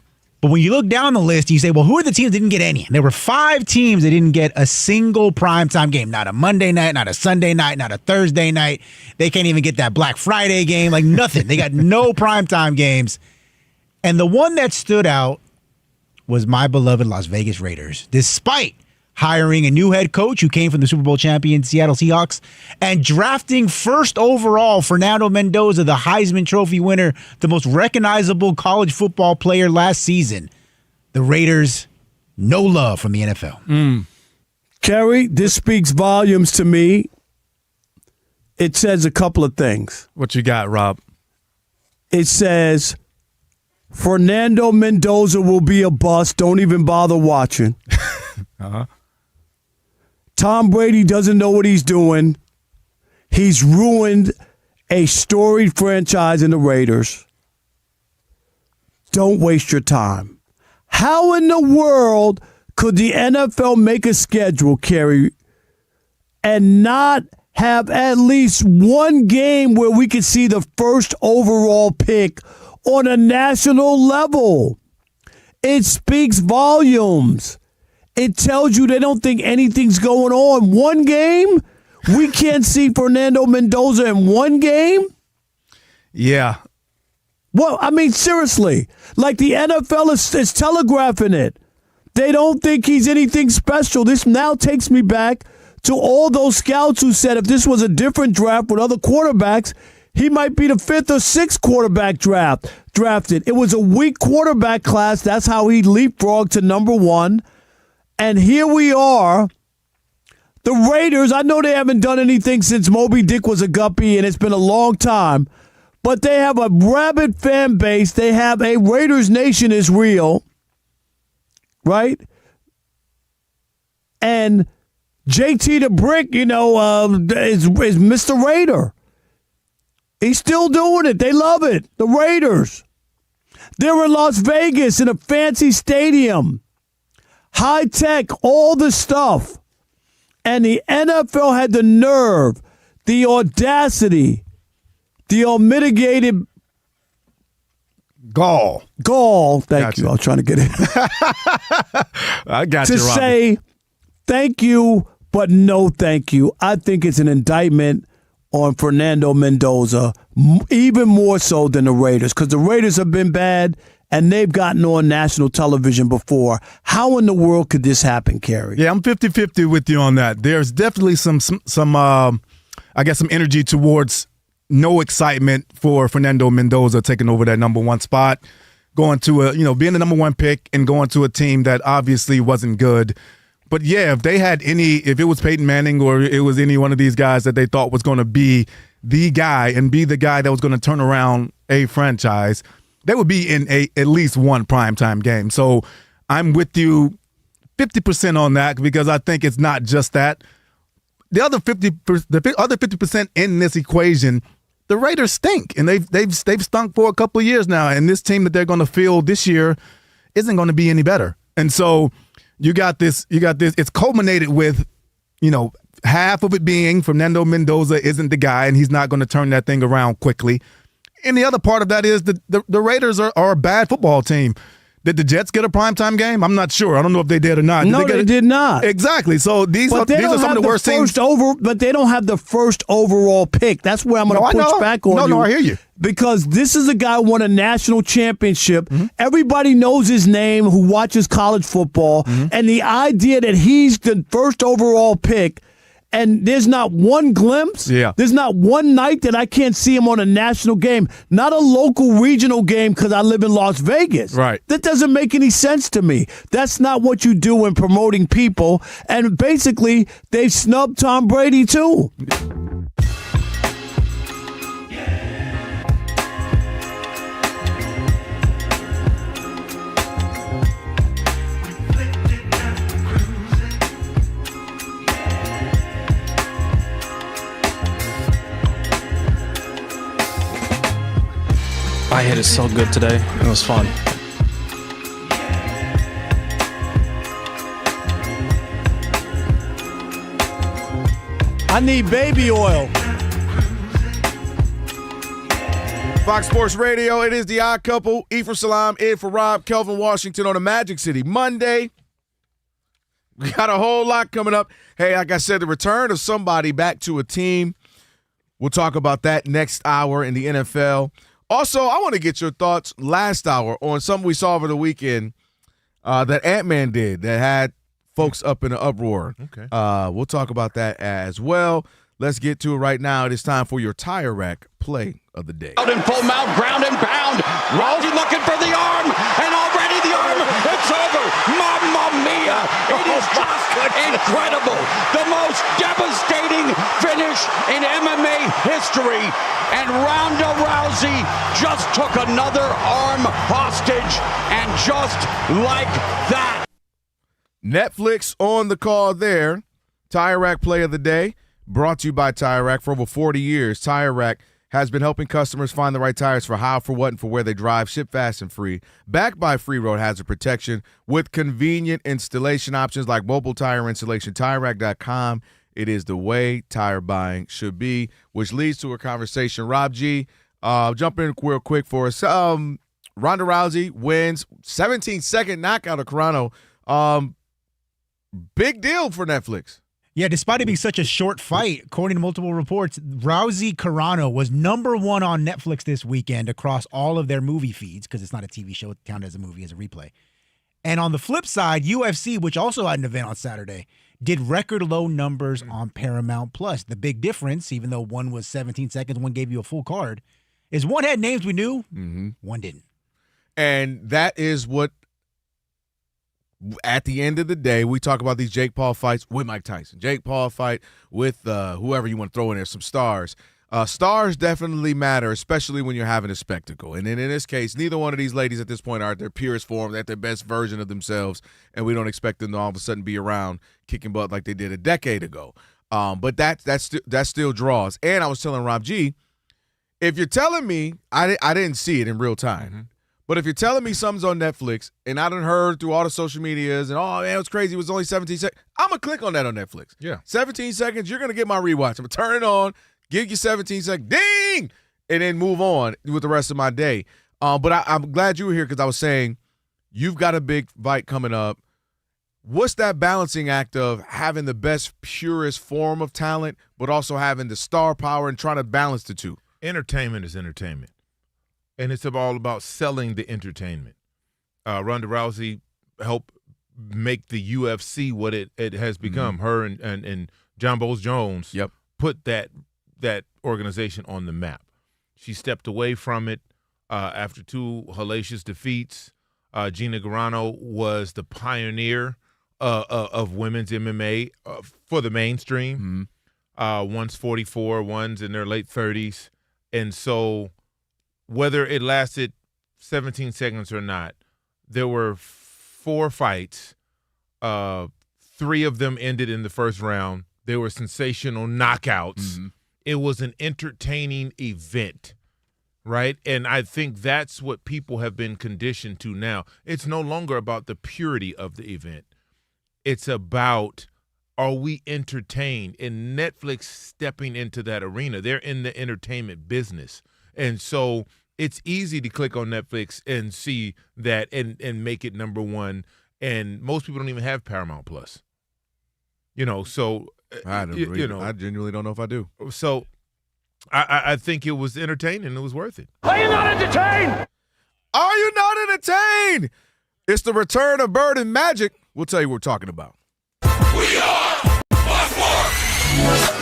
But when you look down the list, you say, well, who are the teams that didn't get any? And there were 5 teams that didn't get a single primetime game. Not a Monday night, not a Sunday night, not a Thursday night. They can't even get that Black Friday game, like nothing. They got no primetime games. And the one that stood out was my beloved Las Vegas Raiders, despite hiring a new head coach who came from the Super Bowl champion Seattle Seahawks and drafting first overall Fernando Mendoza, the Heisman Trophy winner, the most recognizable college football player last season. The Raiders, no love from the NFL.
Kerry, this speaks volumes to me. It says a couple of things.
What you got, Rob?
It says Fernando Mendoza will be a bust. Don't even bother watching.
Uh-huh.
Tom Brady doesn't know what he's doing. He's ruined a storied franchise in the Raiders. Don't waste your time. How in the world could the NFL make a schedule, Kerry, and not have at least one game where we could see the first overall pick on a national level? It speaks volumes. It tells you they don't think anything's going on. One game? We can't see Fernando Mendoza in one game?
Yeah.
Well, I mean, seriously. Like the NFL is telegraphing it. They don't think he's anything special. This now takes me back to all those scouts who said if this was a different draft with other quarterbacks, he might be the 5th or 6th quarterback drafted. It was a weak quarterback class. That's how he leapfrogged to number 1. And here we are. The Raiders, I know they haven't done anything since Moby Dick was a guppy, and it's been a long time. But they have a rabid fan base. They have a Raiders Nation is real. Right? And JT the Brick, is Mr. Raider. He's still doing it. They love it. The Raiders. They're in Las Vegas in a fancy stadium. High tech, all the stuff. And the NFL had the nerve, the audacity, the unmitigated
gall.
Thank you. I was trying to get it.
I got
you,
Robbie.
To say thank you, but no thank you. I think it's an indictment on Fernando Mendoza, even more so than the Raiders, because the Raiders have been bad. And they've gotten on national television before. How in the world could this happen, Kerry?
Yeah, I'm 50-50 with you on that. There's definitely some energy towards no excitement for Fernando Mendoza taking over that number 1 spot, going to being the number 1 pick and going to a team that obviously wasn't good. But yeah, if it was Peyton Manning or it was any one of these guys that they thought was going to be the guy and be the guy that was going to turn around a franchise, they would be in at least one primetime game. So I'm with you 50% on that because I think it's not just that. The other 50% in this equation, the Raiders stink, and they've stunk for a couple of years now. And this team that they're going to field this year isn't going to be any better. And so you got this. It's culminated with, half of it being Fernando Mendoza isn't the guy, and he's not going to turn that thing around quickly. And the other part of that is the Raiders are a bad football team. Did the Jets get a primetime game? I'm not sure. I don't know if they did or not.
No, they did not.
Exactly. So these are some of the worst teams.
But they don't have the first overall pick. That's where I'm going to push back on you.
No, I hear you.
Because this is a guy who won a national championship. Mm-hmm. Everybody knows his name who watches college football. Mm-hmm. And the idea that he's the first overall pick, and there's not one glimpse.
Yeah.
There's not one night that I can't see him on a national game. Not a local regional game because I live in Las Vegas.
Right.
That doesn't make any sense to me. That's not what you do when promoting people. And basically, they snubbed Tom Brady too.
I hit it so good today. It was fun.
I need baby oil.
Fox Sports Radio, it is the Odd Couple. Ephraim Salaam, in for Rob, Kelvin Washington on the Magic City Monday. We got a whole lot coming up. Hey, like I said, the return of somebody back to a team. We'll talk about that next hour in the NFL. Also, I want to get your thoughts last hour on something we saw over the weekend that Ant-Man did that had folks up in an uproar.
Okay.
We'll talk about that as well. Let's get to it right now. It is time for your Tire Rack play of the day.
Out in full mount, ground and pound. Rousey looking for the arm, and already the arm, it's over. Mamma mia! It is just incredible. The most devastating finish in MMA history. And Ronda Rousey just took another arm hostage, and just like that.
Netflix on the call there. Tire Rack play of the day. Brought to you by Tire Rack. For over 40 years, Tire Rack has been helping customers find the right tires for how, for what, and for where they drive. Ship fast and free. Backed by free road hazard protection with convenient installation options like mobile tire installation. TireRack.com. It is the way tire buying should be, which leads to a conversation. Rob G, jump in real quick for us. Ronda Rousey wins. 17-second knockout of Carano. Big deal for Netflix.
Yeah, despite it being such a short fight, according to multiple reports, Rousey Carano was #1 on Netflix this weekend across all of their movie feeds, because it's not a TV show, it counted as a movie, as a replay. And on the flip side, UFC, which also had an event on Saturday, did record low numbers on Paramount Plus. The big difference, even though one was 17 seconds, one gave you a full card, is one had names we knew, one didn't.
And that is what, at the end of the day, we talk about these Jake Paul fights with Mike Tyson. Jake Paul fight with whoever you want to throw in there, some stars. Stars definitely matter, especially when you're having a spectacle. And then in this case, neither one of these ladies at this point are at their purest form, at their best version of themselves, and we don't expect them to all of a sudden be around kicking butt like they did a decade ago. But that still draws. And I was telling Rob G, if you're telling me, I didn't see it in real time, but if you're telling me something's on Netflix and I done heard through all the social medias and, oh, man, it was crazy, it was only 17 seconds, I'm going to click on that on Netflix.
Yeah.
17 seconds, you're going to get my rewatch. I'm going to turn it on, give you 17 seconds, ding, and then move on with the rest of my day. But I'm glad you were here because I was saying you've got a big fight coming up. What's that balancing act of having the best, purest form of talent, but also having the star power and trying to balance the two?
Entertainment is entertainment. And it's all about selling the entertainment. Ronda Rousey helped make the UFC what it has become. Her and John Bones Jones put that organization on the map. She stepped away from it after 2 hellacious defeats. Gina Carano was the pioneer of women's MMA for the mainstream. One's 44, one's in their late 30s. And so whether it lasted 17 seconds or not, there were 4 fights. 3 of them ended in the first round. They were sensational knockouts. It was an entertaining event, right? And I think that's what people have been conditioned to now. It's no longer about the purity of the event. It's about, are we entertained? And Netflix stepping into that arena. They're in the entertainment business. And so it's easy to click on Netflix and see that and make it #1. And most people don't even have Paramount Plus. So
I genuinely don't know if I do.
So I think it was entertaining and it was worth it.
Are you not entertained?
Are you not entertained? It's the return of Bird and Magic. We'll tell you what we're talking about.
We are Fox Sports.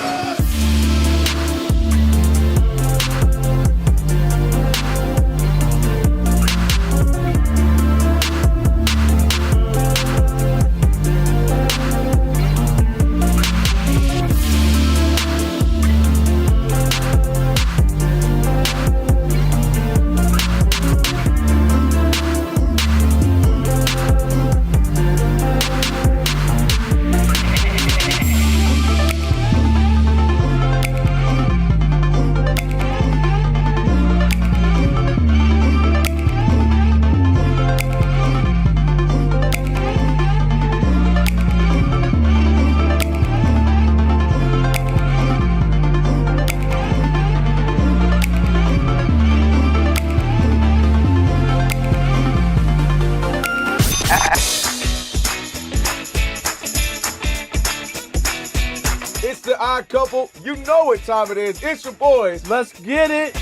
Odd Couple. You know what time it is. It's your boys.
Let's get it.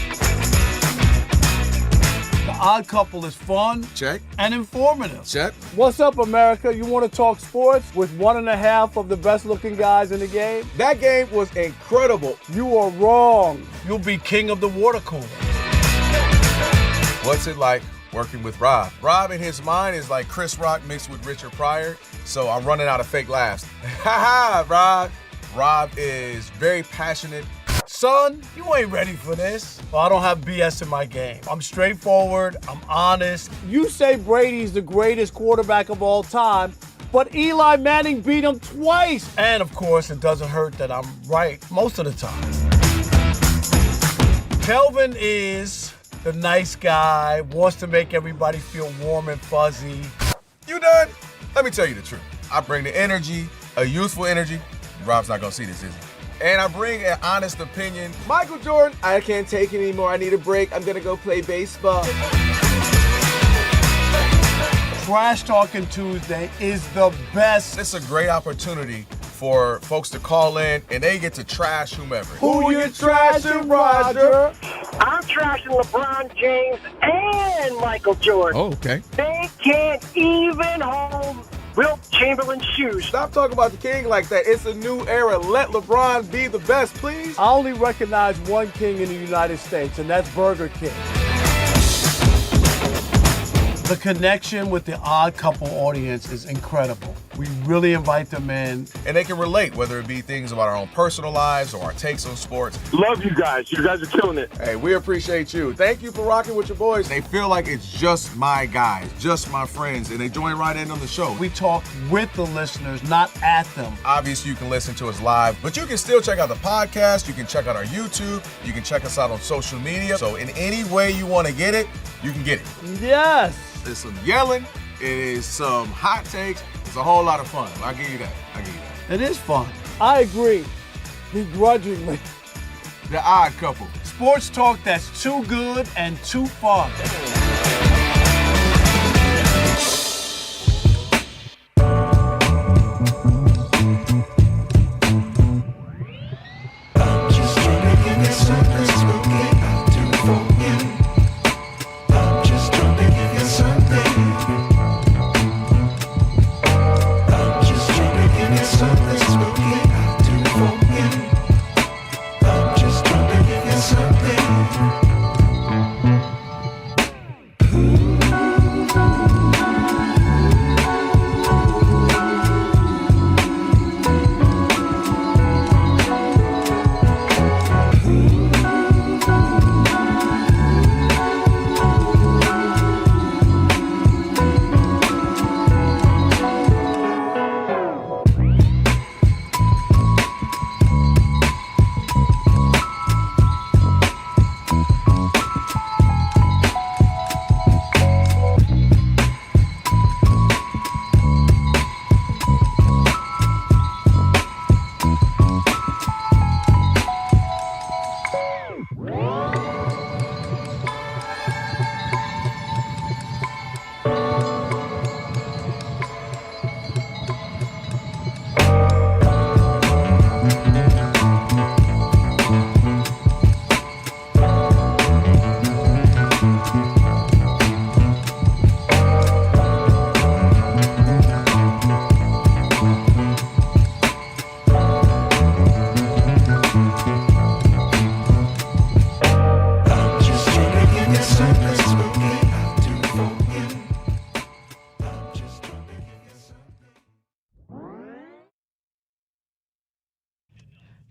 The Odd Couple is fun.
Check.
And informative.
Check.
What's up, America? You want to talk sports with one and a half of the best-looking guys in the game?
That game was incredible.
You are wrong. You'll be king of the water cooler.
What's it like working with Rob? Rob in his mind is like Chris Rock mixed with Richard Pryor, so I'm running out of fake laughs. Ha ha, Rob. Rob is very passionate.
Son, you ain't ready for this. Well, I don't have BS in my game. I'm straightforward. I'm honest. You say Brady's the greatest quarterback of all time, but Eli Manning beat him twice. And, of course, it doesn't hurt that I'm right most of the time. Kelvin is the nice guy, wants to make everybody feel warm and fuzzy.
You done? Let me tell you the truth. I bring the energy, a youthful energy. Rob's not gonna see this, is he? And I bring an honest opinion. Michael Jordan, I can't take it anymore. I need a break. I'm gonna go play baseball.
Trash Talking Tuesday is the best.
It's a great opportunity for folks to call in and they get to trash whomever.
Who you trashing, Roger?
I'm trashing LeBron James and Michael Jordan.
Oh, okay.
They can't even hold Wilt Chamberlain's shoes.
Stop talking about the king like that. It's a new era. Let LeBron be the best, please.
I only recognize one king in the United States, and that's Burger King. The connection with the Odd Couple audience is incredible. We really invite them in.
And they can relate, whether it be things about our own personal lives or our takes on sports.
Love you guys. You guys are killing it.
Hey, we appreciate you. Thank you for rocking with your boys. They feel like it's just my guys, just my friends, and they join right in on the show.
We talk with the listeners, not at them.
Obviously, you can listen to us live, but you can still check out the podcast. You can check out our YouTube. You can check us out on social media. So in any way you want to get it, you can get it.
Yes.
There's some yelling. It is some hot takes. It's a whole lot of fun. I'll give you that.
It is fun. I agree. Begrudgingly.
The Odd Couple.
Sports talk that's too good and too fun.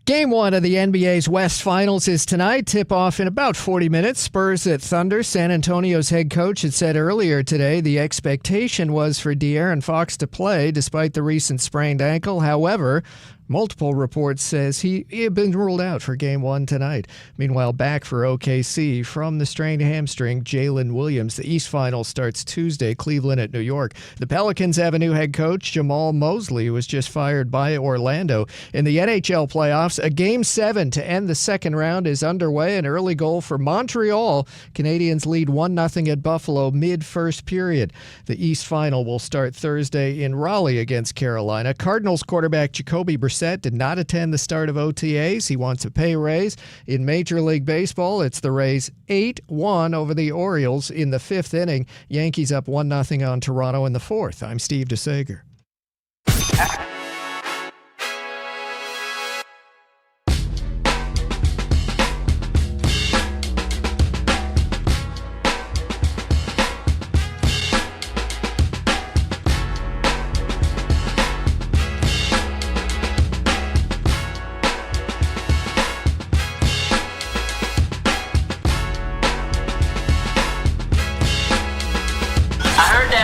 Game 1 of the NBA's West Finals is tonight. Tip-off in about 40 minutes. Spurs at Thunder. San Antonio's head coach had said earlier today the expectation was for De'Aaron Fox to play despite the recent sprained ankle. However, multiple reports says he had been ruled out for Game 1 tonight. Meanwhile, back for OKC from the strained hamstring, Jalen Williams. The East Final starts Tuesday, Cleveland at New York. The Pelicans have a new head coach, Jamal Mosley, who was just fired by Orlando. In the NHL playoffs, a Game 7 to end the second round is underway. An early goal for Montreal. Canadians lead 1-0 at Buffalo mid-first period. The East Final will start Thursday in Raleigh against Carolina. Cardinals quarterback Jacoby Brissett upset, did not attend the start of OTAs. He wants a pay raise. In Major League Baseball, it's the Rays 8-1 over the Orioles in the 5th inning. Yankees up 1-0 on Toronto in the 4th. I'm Steve DeSager.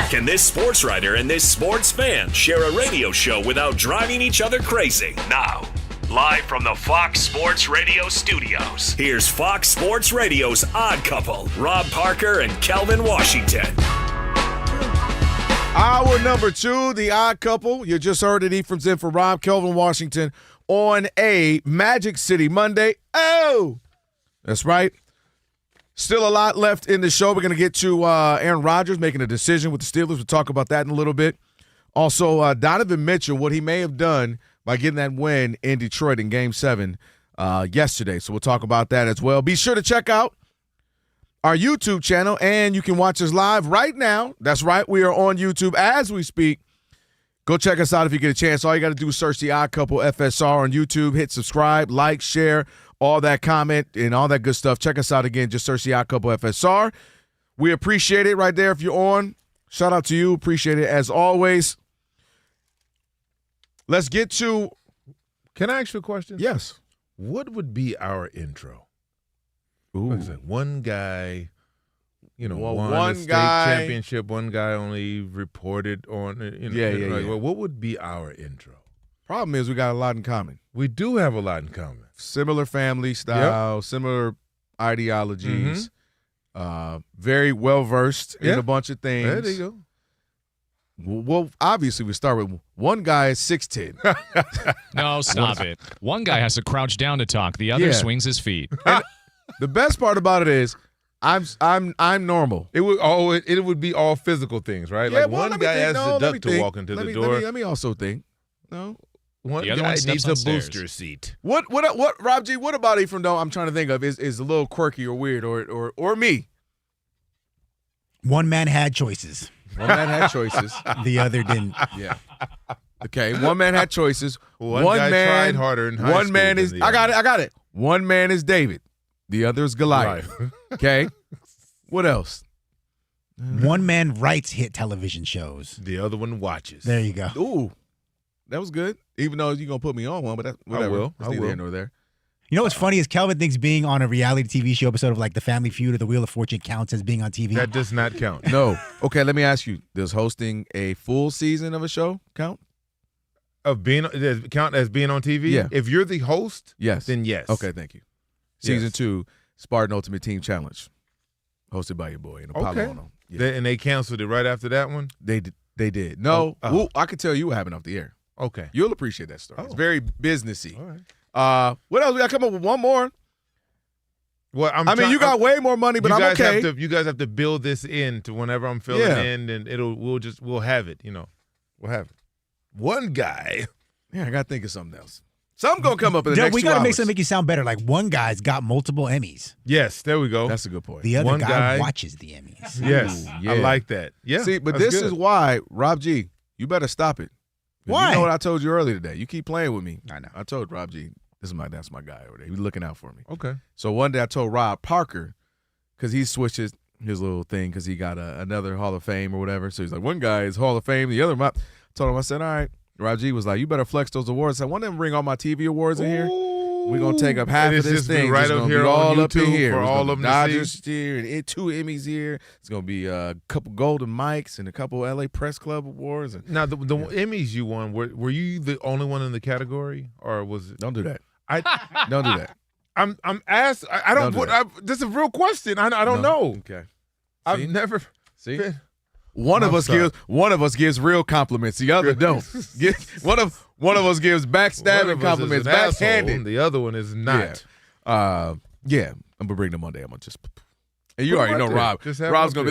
Can this sports writer and this sports fan share a radio show without driving each other crazy? Now, live from the Fox Sports Radio studios, here's Fox Sports Radio's Odd Couple, Rob Parker and Kelvin Washington.
Hour number 2, the Odd Couple. You just heard it, Ephraim's in for Rob, Kelvin Washington on a Magic City Monday. Oh! That's right. Still a lot left in the show. We're going to get to Aaron Rodgers making a decision with the Steelers. We'll talk about that in a little bit. Also, Donovan Mitchell, what he may have done by getting that win in Detroit in Game 7 yesterday. So we'll talk about that as well. Be sure to check out our YouTube channel, and you can watch us live right now. That's right. We are on YouTube as we speak. Go check us out if you get a chance. All you got to do is search The Odd Couple FSR on YouTube. Hit subscribe, like, share, all that comment, and all that good stuff. Check us out again. Just search The Odd Couple FSR. We appreciate it right there if you're on. Shout out to you. Appreciate it as always. Let's get to –
Can I ask you a question?
Yes.
What would be our intro?
Ooh.
What is it? One guy, won
one
a state
guy
championship. One guy only reported on it.
Yeah.
Well, what would be our intro?
Problem is we got a lot in common.
We do have a lot in common.
Similar family style, similar ideologies, very well-versed in a bunch of things.
There you go.
Well, obviously, we start with one guy is 6'10".
No, stop it. One guy has to crouch down to talk. The other swings his feet.
The best part about it is I'm normal.
It would be all physical things, right?
Yeah,
like one guy has the duck to walk into the door.
Let me also think. No.
One
the other
guy
one steps
needs a
on stairs.
booster seat.
What Rob G, what about Ephraim though? I'm trying to think of is a little quirky or weird or me.
One man had choices.
One man had choices.
The other didn't.
Yeah. Okay. One man had choices.
One guy tried harder in high
One
school
man
than
is.
the
I got
other.
it. One man is David. The other is Goliath.
Right.
Okay. What else?
One man writes hit television shows.
The other one watches.
There you go.
Ooh, that was good. Even though you're gonna put me on one, but that whatever.
I will.
It's neither here nor there.
You know what's funny is Kelvin thinks being on a reality TV show episode of like The Family Feud or The Wheel of Fortune counts as being on TV.
That does not count.
No. Okay, let me ask you: does hosting a full season of a show count?
Does it count as being on TV?
Yeah.
If you're the host,
Yes.
then yes.
Okay, thank you. Season
Yes.
2, Spartan Ultimate Team Challenge, hosted by your boy and Apollo.
Okay.
On yeah.
And they canceled it right after that one?
They did. No,
Oh.
I could tell you what happened off the air.
Okay.
You'll appreciate that story. It's
Oh.
very businessy.
All right.
What else? We got to come up with one more.
Well,
you got way more money, but I'm okay.
You guys have to build this in to whenever I'm filling in, and we'll have it. We'll have it. One guy.
Yeah, I got to think of something else. Something gonna come up in the next
we
2
gotta
hours.
make something make you sound better. Like one guy's got multiple Emmys.
Yes, there we go.
That's a good point.
The other
One
guy
guy-
watches the Emmys.
Yes,
Ooh, yeah.
I like that. Yeah.
See, but
that's
this
good.
is why, Rob G, you better stop it.
Why?
You know what I told you earlier today. You keep playing with me.
I know.
I told Rob G, that's my guy over there. He's looking out for me.
Okay.
So one day I told Rob Parker, because he switched his little thing because he got another Hall of Fame or whatever. So he's like, one guy is Hall of Fame, the other not. I told him, I said, all right. Rob G was like, you better flex those awards. I want them to bring all my TV awards in here. We're going to take up half
And
of
it's
this
just
thing.
right
It's
up
gonna
here
be
on
all up in
YouTube
here.
for
It's
all
gonna
of
be
them to
Dodgers here and 2 Emmys here. It's going to be a couple Golden Mics and a couple LA Press Club awards. And,
Now, the Emmys you won, were you the only one in the category, or was it?
Don't do that.
Don't
do that.
I'm asked. I don't.
Don't do that.
This is a real question. I don't know.
Okay.
I've never.
See? One of us gives real compliments. The other don't. One of us gives backstabbing compliments, backhanded.
The other one is not.
I'm gonna bring them Monday. I'm gonna just. And you
Put
already
him
know
out there.
Rob.
Just have him
Rob's
up
gonna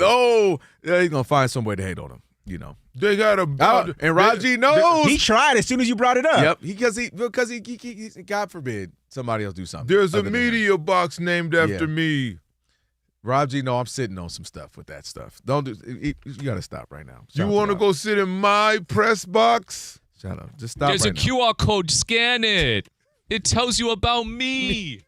there.
be. He's gonna find some way to hate on him. you know.
They got a
and Rob G knows.
He tried as soon as you brought it up.
Yep, because he God forbid somebody else do something.
There's a media box named after me.
Rob G, no, I'm sitting on some stuff with that stuff. Don't do. You got to stop right now.
You want to go sit in my press box?
Shut up. Just stop.
There's a QR code. Scan it. It tells you about me.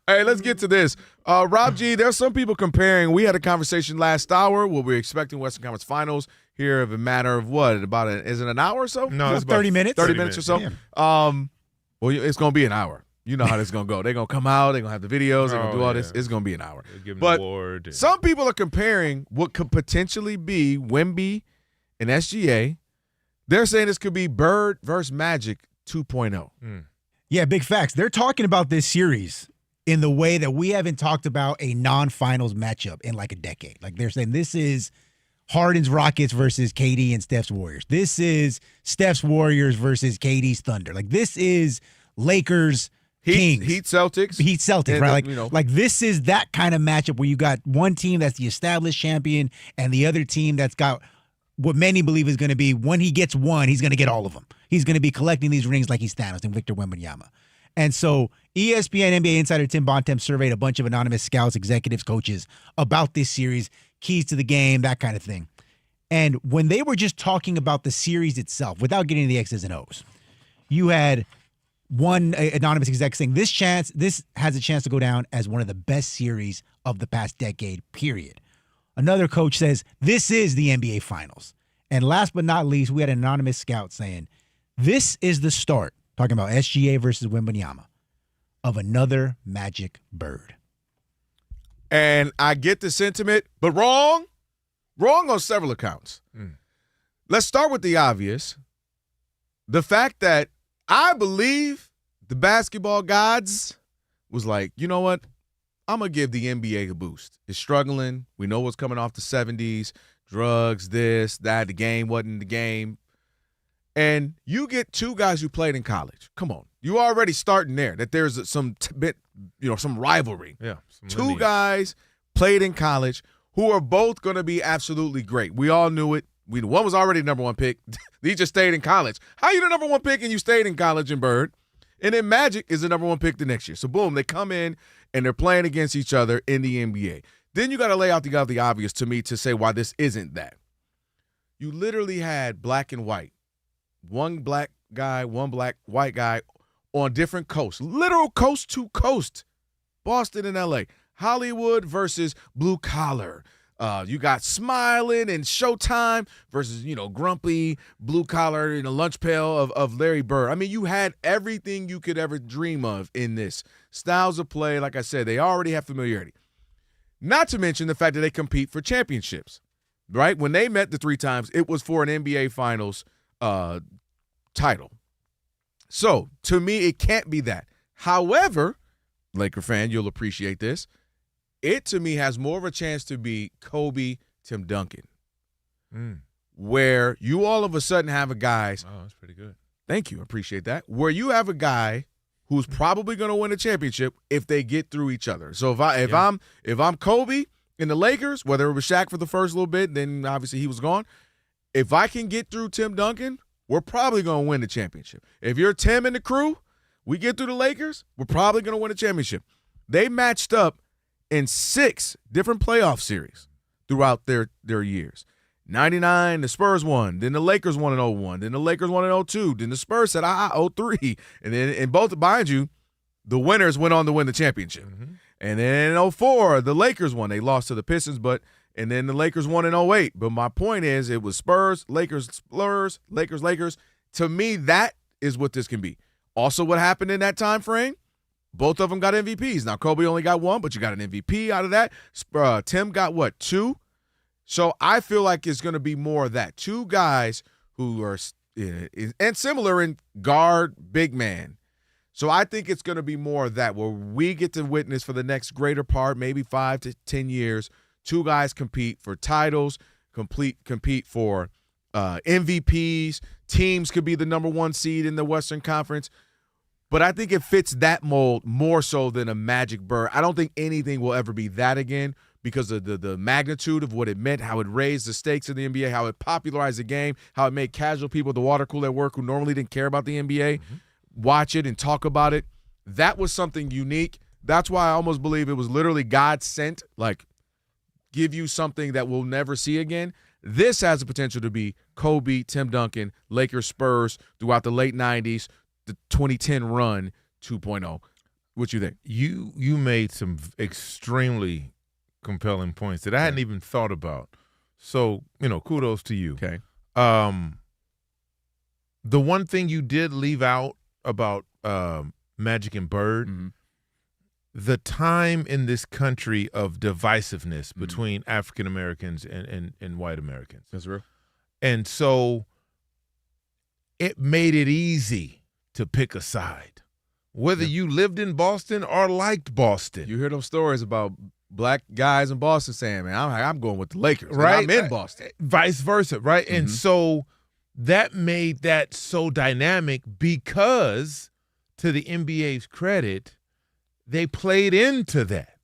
Hey, let's get to this. Rob G, there's some people comparing. We had a conversation last hour where we're expecting Western Conference Finals here of a matter of what? Is it an hour or so?
No, it's
30 minutes.
30 minutes or so.
Yeah.
Well, it's going to be an hour. You know how this is going to go. They're going to come out. They're going to have the videos. They're going to do all this. It's going to be an hour.
Give them
But
an award.
some people are comparing what could potentially be Wemby and SGA. They're saying this could be Bird versus Magic 2.0.
Yeah, big facts. They're talking about this series in the way that we haven't talked about a non-finals matchup in like a decade. Like they're saying this is Harden's Rockets versus KD and Steph's Warriors. This is Steph's Warriors versus KD's Thunder. Like this is Lakers Kings.
Heat Celtics.
Heat Celtics,
And,
right?
you know.
Like this is that kind of matchup where you got one team that's the established champion and the other team that's got what many believe is going to be when he gets one, he's going to get all of them. He's going to be collecting these rings like he's Thanos and Victor Wembanyama. And so ESPN NBA insider Tim Bontemps surveyed a bunch of anonymous scouts, executives, coaches about this series, keys to the game, that kind of thing. And when they were just talking about the series itself, without getting into the X's and O's, you had one anonymous exec saying this has a chance to go down as one of the best series of the past decade, period. Another coach says this is the NBA Finals. And last but not least, we had an anonymous scout saying this is the start, talking about SGA versus Wembanyama, of another Magic Bird.
And I get the sentiment, but wrong. Wrong on several accounts. Let's start with the obvious. The fact that I believe the basketball gods was like, you know what? I'm going to give the NBA a boost. It's struggling. We know what's coming off the 70s. Drugs, this, that. The game wasn't the game. And you get two guys who played in college. Come on. You already starting there, that there's some rivalry.
Yeah.
Two guys played in college who are both going to be absolutely great. We all knew it. One was already the number one pick. He just stayed in college. How you the number one pick and you stayed in college in Bird? And then Magic is the number one pick the next year. So, boom, they come in and they're playing against each other in the NBA. Then you got to lay out the obvious to me to say why this isn't that. You literally had black and white. One black guy, one white guy on different coasts. Literal coast to coast. Boston and L.A. Hollywood versus blue collar. You got Smiling and Showtime versus, grumpy, blue collar in a lunch pail of Larry Bird. I mean, you had everything you could ever dream of in this. Styles of play, like I said, they already have familiarity. Not to mention the fact that they compete for championships, right? When they met the three times, it was for an NBA Finals title. So, to me, it can't be that. However, Laker fan, you'll appreciate this. It, to me, has more of a chance to be Kobe, Tim Duncan, where you all of a sudden have a guy.
Oh, that's pretty good.
Thank you. Appreciate that. Where you have a guy who's probably going to win a championship if they get through each other. So if I'm Kobe in the Lakers, whether it was Shaq for the first little bit, then obviously he was gone. If I can get through Tim Duncan, we're probably going to win the championship. If you're Tim and the crew, we get through the Lakers, we're probably going to win a championship. They matched up in 6 different playoff series throughout their years. 99, the Spurs won. Then the Lakers won in 01. Then the Lakers won in 02. Then the Spurs said, 03. And then in both, mind you, the winners went on to win the championship. And then in 04, the Lakers won. They lost to the Pistons, and then the Lakers won in 08. But my point is, it was Spurs, Lakers, Spurs, Lakers, Lakers. To me, that is what this can be. Also, what happened in that time frame? Both of them got MVPs. Now, Kobe only got 1, but you got an MVP out of that. Tim got, 2? So I feel like it's going to be more of that. 2 guys who are and similar in guard, big man. So I think it's going to be more of that, where we get to witness for the next greater part, maybe 5 to 10 years, 2 guys compete for titles, compete for MVPs. Teams could be the number 1 seed in the Western Conference. But I think it fits that mold more so than a Magic Bird. I don't think anything will ever be that again. because of the magnitude of what it meant, how it raised the stakes in the NBA, how it popularized the game, how it made casual people at the water cooler at work who normally didn't care about the NBA watch it and talk about it. That was something unique. That's why I almost believe it was literally God sent, like, give you something that we'll never see again. This has the potential to be Kobe, Tim Duncan, Lakers, Spurs throughout the late 90s, the 2010 run 2.0. What you think?
You made some extremely compelling points that I hadn't even thought about. So, kudos to you.
Okay.
The one thing you did leave out about Magic and Bird, the time in this country of divisiveness between African Americans and white Americans.
That's real.
And so it made it easy to pick a side, whether you lived in Boston or liked Boston.
You hear those stories about black guys in Boston saying, man, I'm going with the Lakers.
Right.
I'm in Boston.
Vice versa, right? And so that made that so dynamic because, to the NBA's credit, they played into that.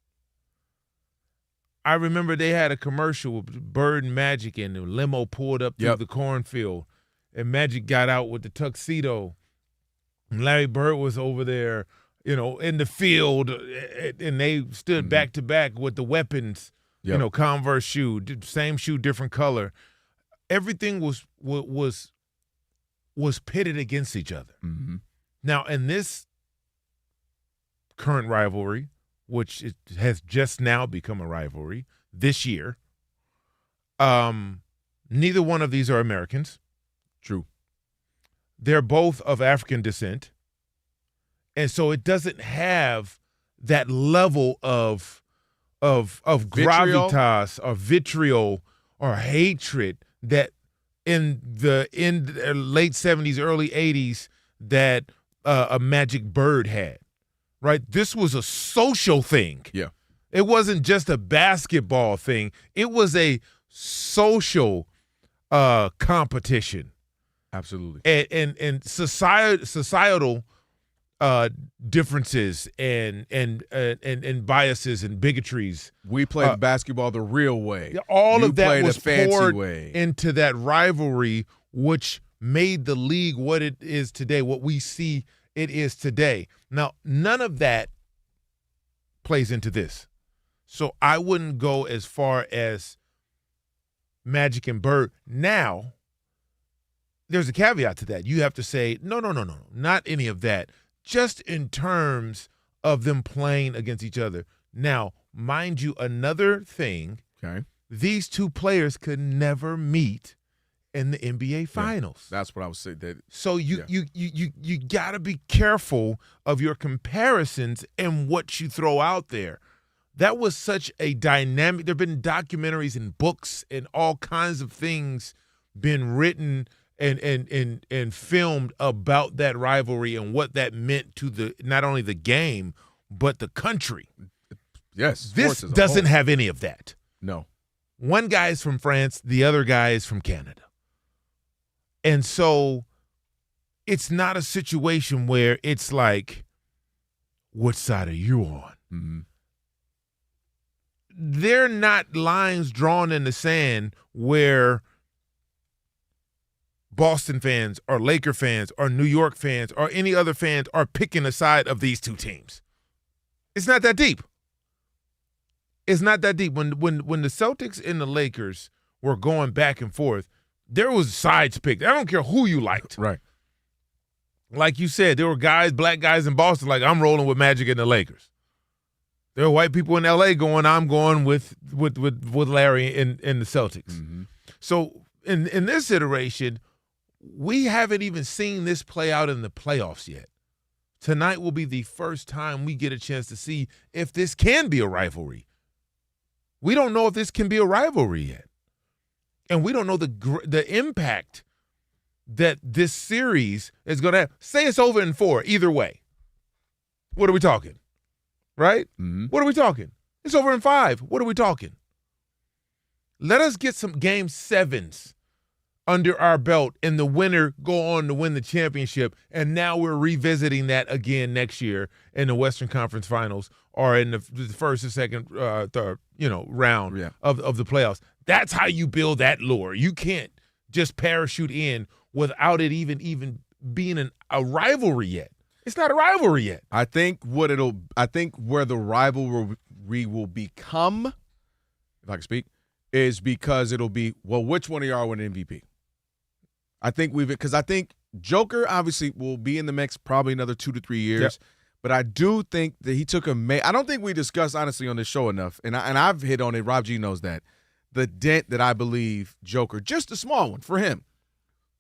I remember they had a commercial with Bird and Magic, and the limo pulled up through the cornfield, and Magic got out with the tuxedo, and Larry Bird was over there, in the field, and they stood back to back with the weapons, Converse shoe, same shoe, different color. Everything was pitted against each other. Now, in this current rivalry, which has just now become a rivalry this year, neither one of these are Americans.
True.
They're both of African descent. And so it doesn't have that level of gravitas or vitriol or hatred that in the late 70s, early 80s that a Magic Bird had, right? This was a social thing.
Yeah.
It wasn't just a basketball thing. It was a social competition.
Absolutely.
And societal differences and biases and bigotries.
We played basketball the real way.
All of that was poured
way
into that rivalry, which made the league what it is today, what we see it is today. Now, none of that plays into this. So I wouldn't go as far as Magic and Bird. Now, there's a caveat to that. You have to say, no, not any of that. Just in terms of them playing against each other. Now, mind you, another thing, these two players could never meet in the NBA Finals.
That's what I was saying.
So you got to be careful of your comparisons and what you throw out there. That was such a dynamic. There have been documentaries and books and all kinds of things been written and filmed about that rivalry and what that meant to the not only the game but the country.
Yes,
this doesn't have any of that.
No.
One guy is from France, the other guy is from Canada. And so it's not a situation where it's like, what side are you on? They're not lines drawn in the sand where Boston fans or Laker fans or New York fans or any other fans are picking a side of these two teams. It's not that deep. It's not that deep. When the Celtics and the Lakers were going back and forth, there was sides picked. I don't care who you liked.
Right.
Like you said, there were black guys in Boston like, I'm rolling with Magic and the Lakers. There are white people in L.A. going, I'm going with Larry and the Celtics. So in this iteration, we haven't even seen this play out in the playoffs yet. Tonight will be the first time we get a chance to see if this can be a rivalry. We don't know if this can be a rivalry yet. And we don't know the impact that this series is going to have. Say it's over in 4, either way. What are we talking? Right? What are we talking? It's over in 5. What are we talking? Let us get some game 7s under our belt and the winner go on to win the championship, and now we're revisiting that again next year in the Western Conference Finals or in the first or second third, round of the playoffs. That's how you build that lore. You can't just parachute in without it even being a rivalry yet. It's not a rivalry yet.
I think where the rivalry will become, if I can speak, is because it'll be, well, which one of y'all win MVP? I think Joker obviously will be in the mix probably another 2 to 3 years.
Yep.
But I do think that he took I don't think we discussed honestly on this show enough, and I've hit on it. Rob G knows that. The dent that I believe Joker, just a small one for him,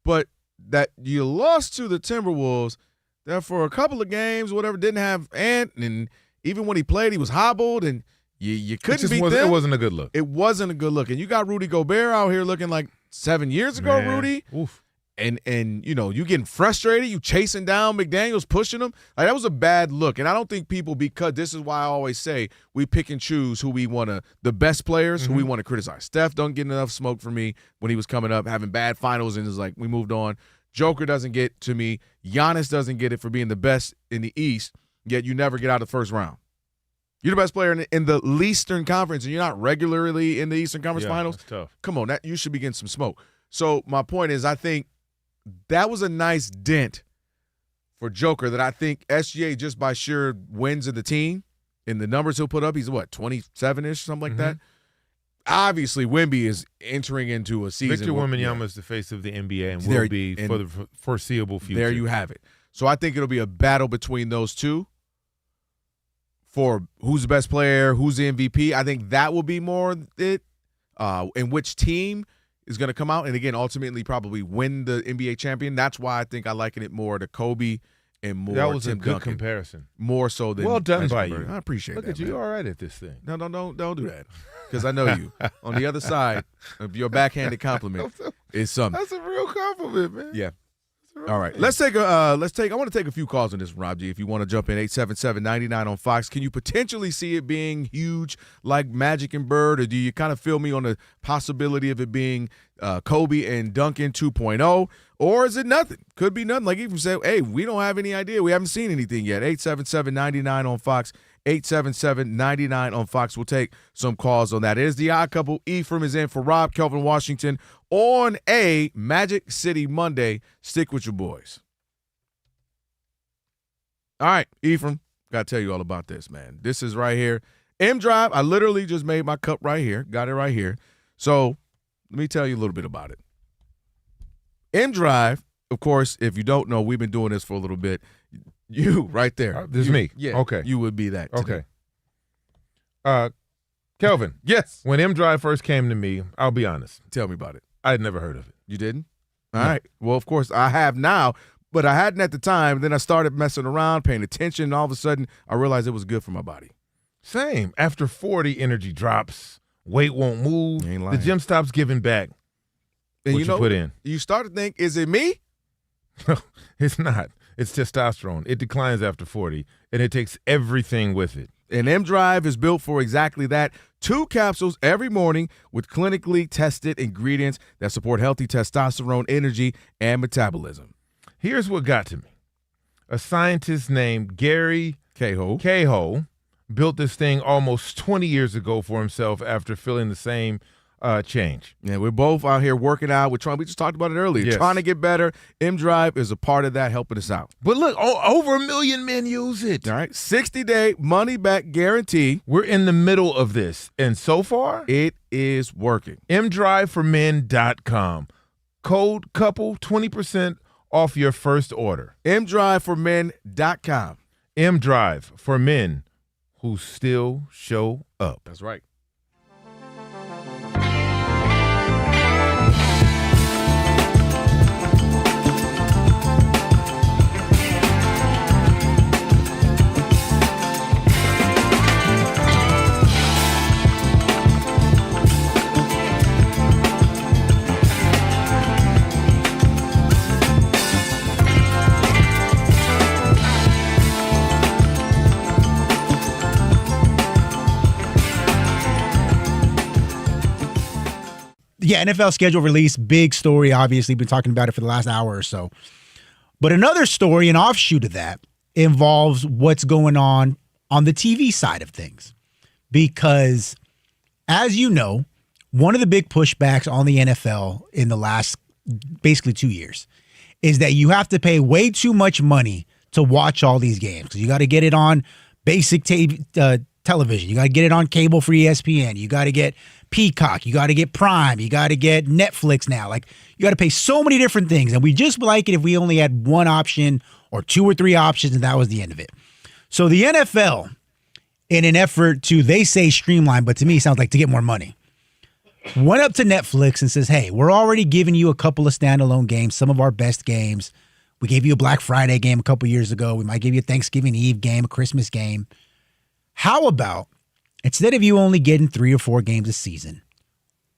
but that you lost to the Timberwolves, that for a couple of games, whatever, didn't have Ant, and even when he played, he was hobbled, and you couldn't beat them.
It wasn't a good look.
It wasn't a good look, and you got Rudy Gobert out here looking like 7 years ago,
Man.
Rudy.
Oof.
And you getting frustrated, you chasing down McDaniels, pushing him. Like, that was a bad look. And I don't think people, because this is why I always say we pick and choose who we want to, the best players who we want to criticize. Steph don't get enough smoke for me when he was coming up, having bad finals, and it's like we moved on. Joker doesn't get to me. Giannis doesn't get it for being the best in the East, yet you never get out of the first round. You're the best player in the Eastern Conference, and you're not regularly in the Eastern Conference Finals.
That's tough.
Come on, you should be getting some smoke. So my point is, I think that was a nice dent for Joker that I think SGA, just by sheer wins of the team and the numbers he'll put up, he's 27-ish, something like that. Obviously, Wemby is entering into a season.
Victor Wembanyama is the face of the NBA and will be for the foreseeable future.
There you have it. So I think it'll be a battle between those two for who's the best player, who's the MVP. I think that will be more it, and which team is going to come out and, again, ultimately probably win the NBA champion. That's why I think I liken it more to Kobe and more
That was
Tim
a good
Duncan.
comparison.
More so than
well done by
Bird.
you.
I appreciate
Look
that.
Look at you. You're all right at this thing.
No, don't do that, because I know you. On the other side of your backhanded compliment is something.
That's a real compliment, man.
Yeah. All right. Let's take I want to take a few calls on this, Rob G. If you want to jump in, 877-99 on Fox. Can you potentially see it being huge like Magic and Bird, or do you kind of feel me on the possibility of it being Kobe and Duncan 2.0, or is it nothing? Could be nothing. Like Ephraim said, hey, we don't have any idea. We haven't seen anything yet. 877-99 on Fox. 877-99 on Fox. We'll take some calls on that. It is the Odd Couple. Ephraim is in for Rob, Kelvin Washington on a Magic City Monday. Stick with your boys. All right, Ephraim, got to tell you all about this, man. This is right here. M Drive, I literally just made my cup right here. Got it right here. So let me tell you a little bit about it. M Drive, of course, if you don't know, we've been doing this for a little bit. You right there.
This is me.
Yeah.
Okay.
You would be that today.
Okay. Kelvin.
Yes.
When M Drive first came to me, I'll be honest.
Tell me about it.
I had never heard of it.
You didn't? All right. Well, of course, I have now, but I hadn't at the time. Then I started messing around, paying attention, and all of a sudden, I realized it was good for my body.
Same. After 40, energy drops. Weight won't move.
You ain't
The
lying.
gym stops giving back
And
what you put in.
You start to think, is it me?
It's not. It's testosterone. It declines after 40, and it takes everything with it.
And M Drive is built for exactly that. 2 capsules every morning with clinically tested ingredients that support healthy testosterone, energy, and metabolism.
Here's what got to me. A scientist named Gary Cahill built this thing almost 20 years ago for himself after feeling the same change.
Yeah, we're both out here working out. We just talked about it earlier.
Yes.
Trying to get better. M Drive is a part of that, helping us out.
But look, over 1 million men use it.
All right, 60-day money-back guarantee.
We're in the middle of this, and so far,
it is working.
mdriveformen.com. Code COUPLE, 20% off your first order.
mdriveformen.com.
M-Drive for men who still show up.
That's right.
Yeah, NFL schedule release, big story, obviously. Been talking about it for the last hour or so. But another story, an offshoot of that, involves what's going on the TV side of things. Because, as you know, one of the big pushbacks on the NFL in the last basically 2 years is that you have to pay way too much money to watch all these games. Because you got to get it on basic television. You got to get it on cable for ESPN. You got to get Peacock. You got to get Prime. You got to get Netflix now. Like, you got to pay so many different things. And we just like it if we only had one option or two or three options, and that was the end of it. So the NFL, in an effort to, they say streamline, but to me it sounds like to get more money, went up to Netflix and says, hey, we're already giving you a couple of standalone games, some of our best games. We gave you a Black Friday game a couple years ago. We might give you a Thanksgiving Eve game, a Christmas game. How about, instead of you only getting 3 or 4 games a season,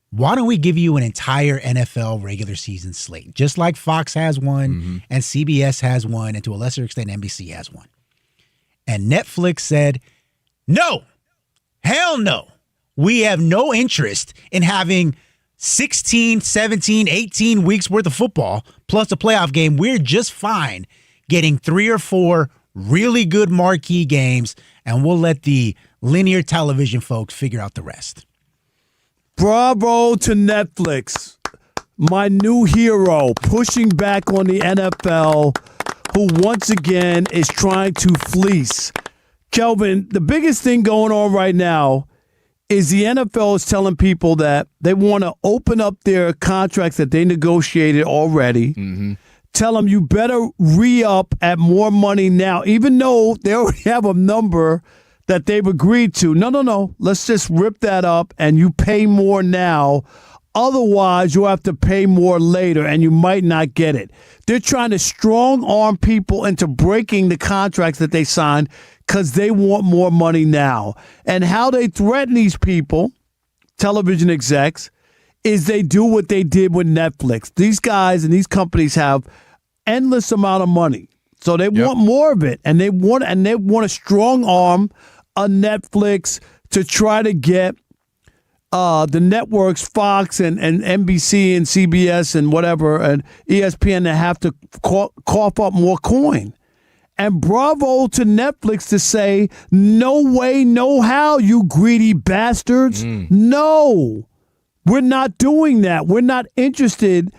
why don't we give you an entire NFL regular season slate? Just like Fox has one, and CBS has one, and to a lesser extent, NBC has one. And Netflix said, no, hell no. We have no interest in having 16, 17, 18 weeks worth of football plus a playoff game. We're just fine getting 3 or 4 really good marquee games, and we'll let the linear television folks figure out the rest.
Bravo to Netflix, my new hero, pushing back on the NFL, who once again is trying to fleece. Kelvin, the biggest thing going on right now is the NFL is telling people that they want to open up their contracts that they negotiated already. Tell them you better re-up at more money now, even though they already have a number that they've agreed to. No. Let's just rip that up and you pay more now. Otherwise, you'll have to pay more later and you might not get it. They're trying to strong arm people into breaking the contracts that they signed because they want more money now. And how they threaten these people, television execs, is they do what they did with Netflix. These guys and these companies have endless amount of money. So they want more of it, and they want to strong arm a Netflix to try to get the networks, Fox and NBC and CBS and whatever and ESPN to have to cough up more coin. And bravo to Netflix to say, no way, no how, you greedy bastards. No, we're not doing that. We're not interested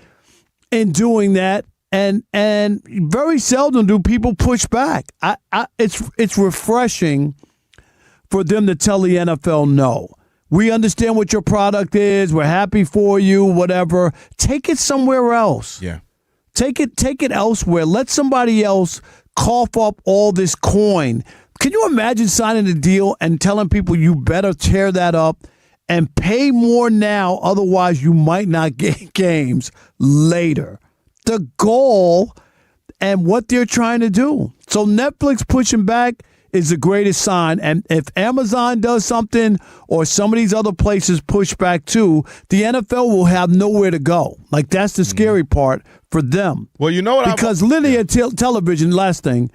in doing that. And very seldom do people push back. It's refreshing for them to tell the NFL no. We understand what your product is. We're happy for you, whatever. Take it somewhere else.
Yeah.
Take it elsewhere. Let somebody else cough up all this coin. Can you imagine signing a deal and telling people you better tear that up and pay more now, otherwise you might not get games later? The goal and what they're trying to do. So Netflix pushing back is the greatest sign. And if Amazon does something or some of these other places push back too, the NFL will have nowhere to go. Like, that's the scary part for them.
Well, you know what?
Because linear television, last thing,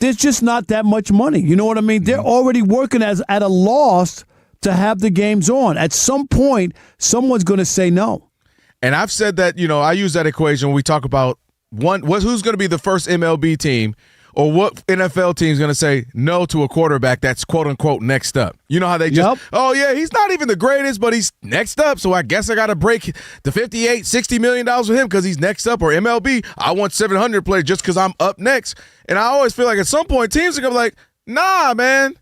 there's just not that much money. You know what I mean? They're already working at a loss to have the games on. At some point, someone's going to say no.
And I've said that, I use that equation when we talk about who's going to be the first MLB team or what NFL team is going to say no to a quarterback that's quote-unquote next up. You know how they just, oh, yeah, he's not even the greatest, but he's next up, so I guess I got to break the $58, $60 million with him because he's next up. Or MLB, I want 700 players just because I'm up next. And I always feel like at some point teams are going to be like, nah, man.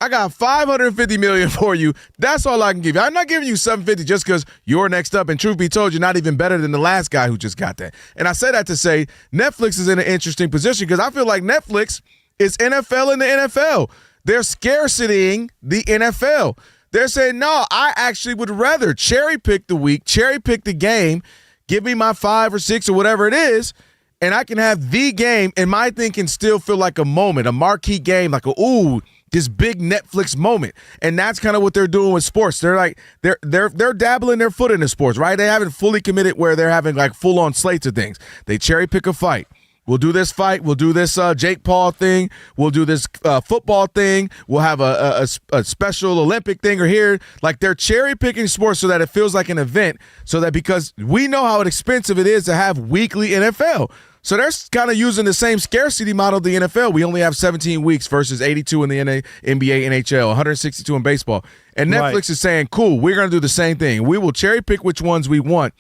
I got $550 million for you. That's all I can give you. I'm not giving you $750 just because you're next up. And truth be told, you're not even better than the last guy who just got that. And I say that to say Netflix is in an interesting position because I feel like Netflix is NFL in the NFL. They're scarcitying the NFL. They're saying, no, I actually would rather cherry pick the week, cherry pick the game, give me my 5 or 6 or whatever it is, and I can have the game, and my thing can still feel like a moment, a marquee game, like this big Netflix moment. And that's kind of what they're doing with sports. They're like they're dabbling their foot into sports, right? They haven't fully committed where they're having like full-on slates of things. They cherry pick a fight. We'll do this fight. We'll do this Jake Paul thing. We'll do this football thing. We'll have a special Olympic thing or here. Like, they're cherry-picking sports so that it feels like an event, so that because we know how expensive it is to have weekly NFL. So they're kind of using the same scarcity model of the NFL. We only have 17 weeks versus 82 in the NBA, NHL, 162 in baseball. And Netflix is saying, cool, we're going to do the same thing. We will cherry-pick which ones we want.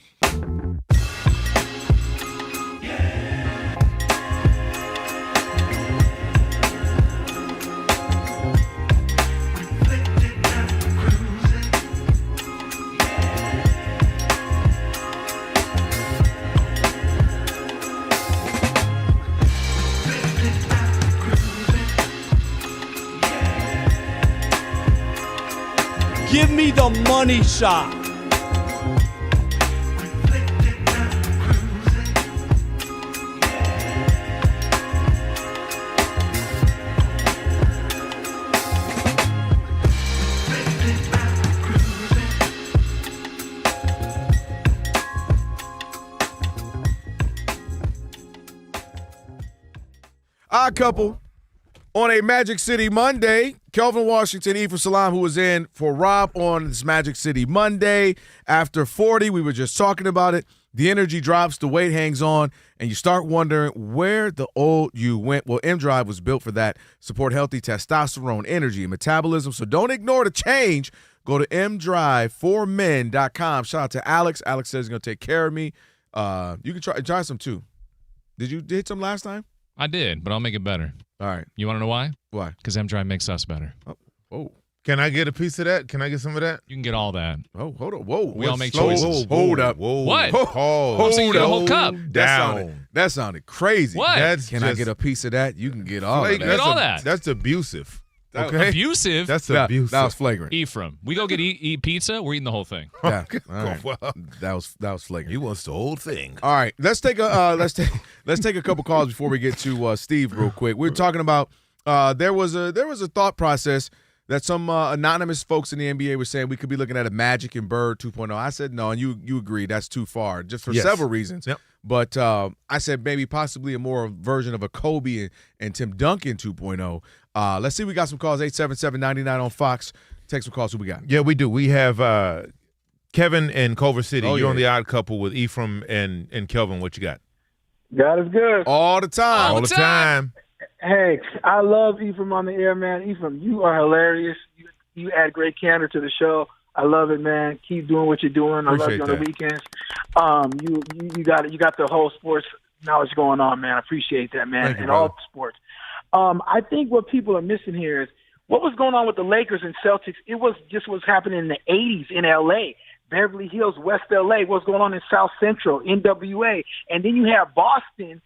Give me the money shot.
Odd couple on a Magic City Monday. Kelvin Washington, Ephraim Salaam, who was in for Rob on this Magic City Monday. After 40, we were just talking about it. The energy drops, the weight hangs on, and you start wondering where the old you went. Well, M-Drive was built for that. Support healthy testosterone, energy, and metabolism. So don't ignore the change. Go to mdriveformen.com. Shout out to Alex. Alex says he's going to take care of me. You can try some too. Did you hit some last time?
I did, but I'll make it better.
All right.
You want to know why?
Why?
Because M-Drive makes us better.
Oh.
Can I get a piece of that? Can I get some of that?
You can get all that.
Oh, hold on. Whoa.
We all make choices.
Hold up.
What?
Hold
saying you get a whole cup.
That sounded crazy.
What?
Can I get a piece of that? You can get all of that.
Get all that.
That's abusive. Okay?
Abusive?
That's abusive.
That was flagrant.
Ephraim, we go get eat pizza. We're eating the whole thing.
Yeah. All right. That was flagrant.
He wants the whole thing.
All right. Let's take a couple calls before we get to Steve real quick. We're talking about there was a thought process that some anonymous folks in the NBA were saying we could be looking at a Magic and Bird 2.0. I said no, and you agree that's too far, just for several reasons.
Yep.
But I said maybe possibly a more version of a Kobe and Tim Duncan 2.0. Let's see. We got some calls. 877-99 on Fox. Take some calls. Who we got?
Yeah, we do. We have Kevin in Culver City.
Oh,
You're
yeah.
on the odd couple with Ephraim and Kelvin. What you got?
God is good.
All the time.
All the time.
Hey, I love Ephraim on the air, man. Ephraim, you are hilarious. You add great candor to the show. I love it, man. Keep doing what you're doing. I love you on the weekends. You got the whole sports knowledge going on, man. I appreciate that, man.
Thank you,
all sports. I think what people are missing here is what was going on with the Lakers and Celtics. It was just what's happening in the 80s in L.A., Beverly Hills, West L.A., what's going on in South Central, NWA. And then you have Boston